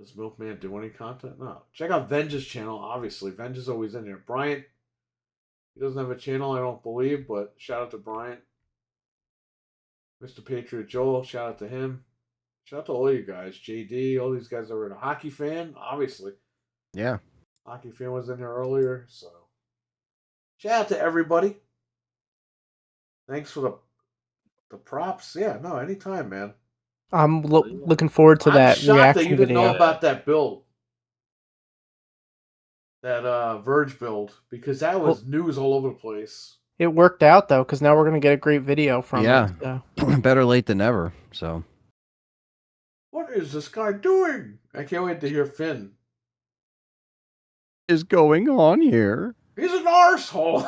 B: does Milkman do any content? No. Check out Venge's channel, obviously. Venge is always in here. Bryant, he doesn't have a channel, I don't believe, but shout out to Bryant. Mr. Patriot Joel, shout out to him. Shout out to all you guys. JD, all these guys that were a hockey fan, obviously.
C: Yeah.
B: Hockey fan was in here earlier, so shout out to everybody. Thanks for the props. Yeah, no, anytime, man.
D: I'm looking forward to
B: I'm
D: that
B: shocked
D: reaction
B: that you didn't know
D: video.
B: about that build. That Verge build, because that was news all over the place.
D: It worked out though, because now we're gonna get a great video from
C: Yeah.
D: it. So.
C: Better late than never. So
B: What is this guy doing? I can't wait to hear Finn.
C: is going on here?
B: He's an arsehole.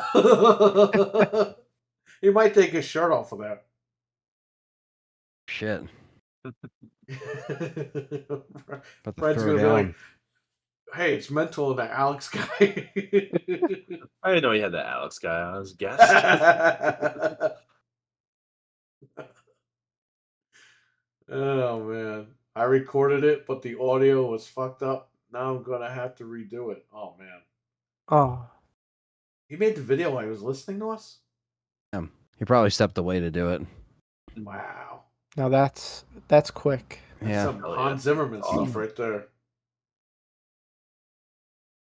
B: He might take his shirt off for that.
C: Shit. About to
B: Fred's
C: throw
B: gonna be
C: down.
B: like, "Hey, it's Mental and that Alex guy."
A: I didn't know he had that Alex guy on his guest.
B: Oh man, I recorded it, but the audio was fucked up. Now I'm gonna have to redo it. Oh man,
D: Oh,
B: he made the video while he was listening to us.
C: He probably stepped away to do it.
B: Wow,
D: now that's quick.
B: that's
C: Yeah.
B: some
A: Hell yeah.
B: Hans Zimmerman
A: Awesome.
B: stuff right there.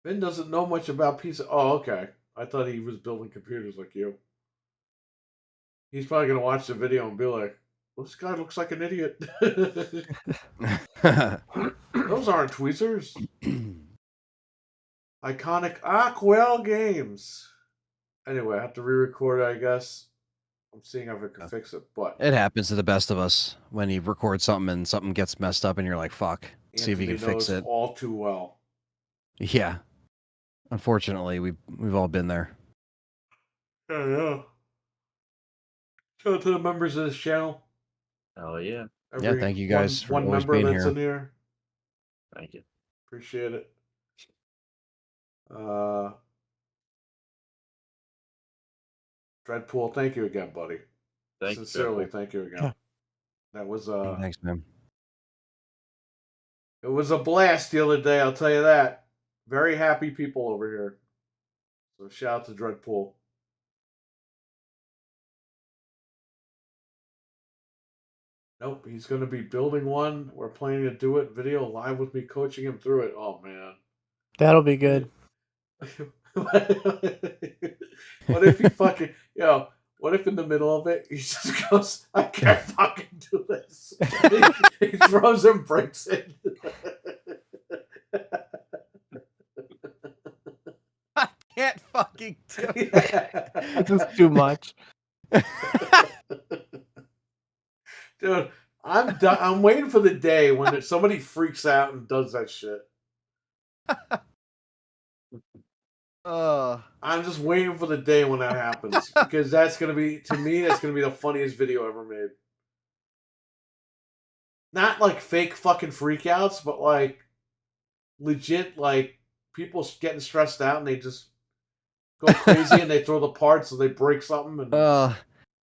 B: Finn doesn't know much about Oh, okay. I thought he was building computers like you. He's probably gonna watch the video and be like, well, "This guy looks like an idiot." Those aren't tweezers. Iconic Aquel games. Anyway, I have to re-record it, I guess. I'm seeing if I can fix it, but
C: It happens to the best of us when you record something and something gets messed up and you're like, fuck. See if you
B: Anthony
C: can fix
B: knows
C: it.
B: all too well.
C: Yeah. Unfortunately, we've all been there.
B: Yeah. Shout out to the members of this channel.
A: Oh yeah.
C: Yeah, thank you guys for
B: one
C: always
B: member
C: being
B: that's
C: here.
B: in here.
A: Thank you.
B: Appreciate it. Dreadpool, thank you again, buddy.
A: Thank you.
B: Sincerely,
A: Dreadpool.
B: thank you again.
D: Yeah.
B: That was
C: Thanks, man.
B: it was a blast the other day, I'll tell you that. Very happy people over here. So shout out to Dreadpool. Nope, he's going to be building one. We're planning to do it video live with me coaching him through it. Oh man.
D: That'll be good.
B: What if he fucking what if in the middle of it he just goes, I can't fucking do this. He throws and breaks it.
C: I can't fucking do
B: Yeah.
D: This is too much.
B: Dude, I'm done. I'm waiting for the day when somebody freaks out and does that shit. I'm just waiting for the day when that happens because that's gonna be, to me, that's gonna be the funniest video ever made. Not like fake fucking freakouts, but like legit, like people getting stressed out and they just go crazy and they throw the parts so they break something. And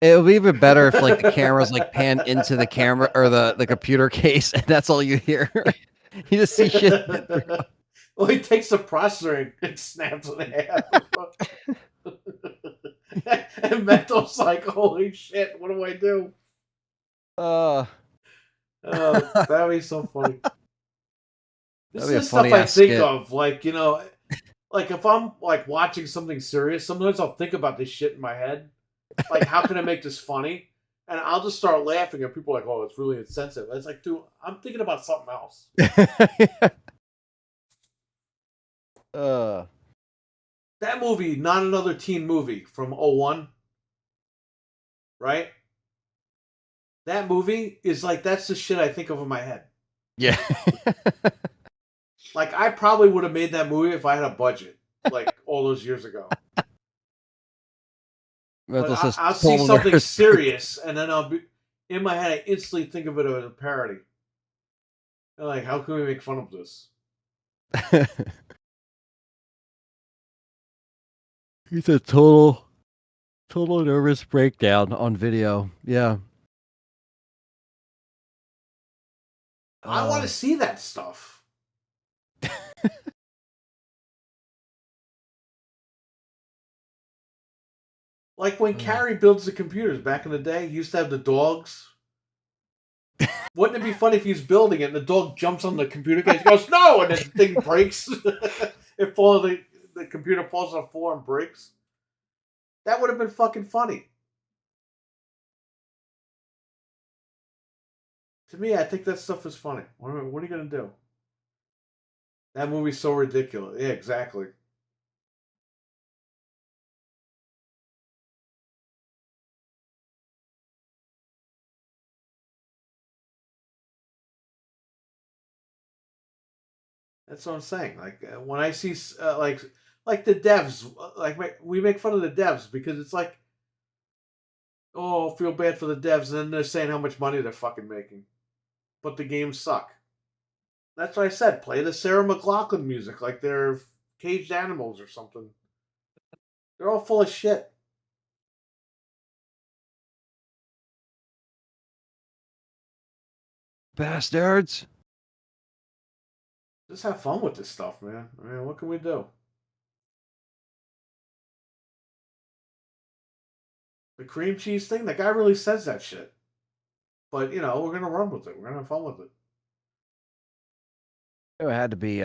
C: it would be even better if like the camera's like panned into the camera or the computer case, and that's all you hear. You just see shit.
B: Well, he takes the processor and snaps it in half. And Mental's like, "Holy shit, what do I do?" That'd be so funny. This is stuff I think of, like, you know, like if I'm like watching something serious, sometimes I'll think about this shit in my head. Like, how can I make this funny? And I'll just start laughing, and people are like, "Oh, it's really insensitive." It's like, dude, I'm thinking about something else. That movie, Not Another Teen Movie from 01, right? That movie is like, that's the shit I think of in my head.
C: Yeah.
B: Like, I probably would have made that movie if I had a budget, like all those years ago. But I'll see something serious, and then I'll be in my head. I instantly think of it as a parody. And like, how can we make fun of this?
C: He's a total nervous breakdown on video. Yeah.
B: I want to see that stuff. Like when Carrie builds the computers back in the day, he used to have the dogs. Wouldn't it be funny if he's building it and the dog jumps on the computer case and goes, "No!" and then the thing breaks. It falls, the computer falls on the floor and breaks. That would have been fucking funny. To me, I think that stuff is funny. What are you going to do? That movie's so ridiculous. Yeah, exactly. That's what I'm saying. Like when I see like the devs, we make fun of the devs because it's like, oh, feel bad for the devs, and then they're saying how much money they're fucking making, but the games suck. That's what I said. Play the Sarah McLachlan music like they're caged animals or something. They're all full of shit.
C: Bastards.
B: Just have fun with this stuff, man. I mean, what can we do? The cream cheese thing, the guy really says that shit. But, you know, we're going to run with it. We're going to have fun with it.
C: It had to be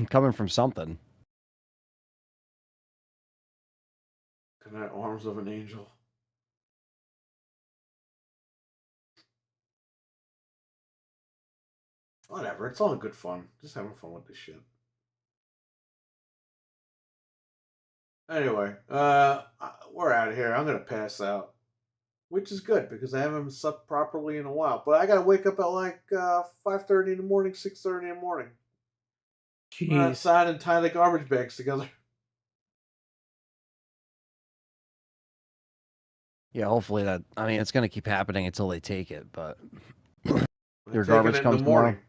C: coming from something.
B: Good night, arms of an angel. Whatever, it's all in good fun. Just having fun with this shit. Anyway, we're out of here. I'm gonna pass out, which is good because I haven't slept properly in a while. But I gotta wake up at like 5:30 in the morning, 6:30 in the morning.
D: Jeez.
B: Run outside and tie the garbage bags together.
C: Yeah, hopefully that. I mean, it's gonna keep happening until they take it. But your
B: Taking
C: garbage
B: it in
C: comes
B: the morning.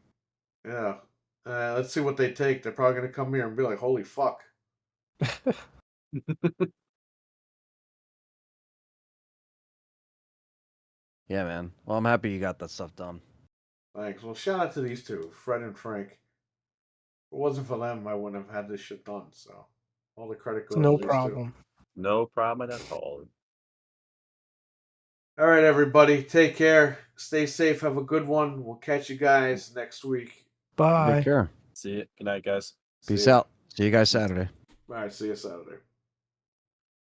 B: Yeah. Let's see what they take. They're probably gonna come here and be like, "Holy fuck."
C: Yeah, man. Well, I'm happy you got that stuff done.
B: Thanks. Well, shout out to these two, Fred and Frank. If it wasn't for them, I wouldn't have had this shit done. So, all the credit goes
D: No
B: to these
D: problem.
A: No problem at all.
B: two. All right, everybody. Take care. Stay safe. Have a good one. We'll catch you guys next week.
D: Bye.
C: Take care.
A: See you. Good night, guys.
C: Peace
B: See ya.
C: out. See you guys Saturday.
B: All right. See you Saturday.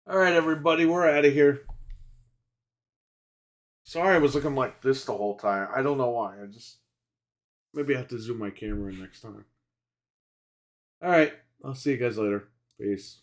B: All right, everybody. We're out of here. Sorry I was looking like this the whole time. I don't know why. Maybe I have to zoom my camera in next time. All right. I'll see you guys later. Peace.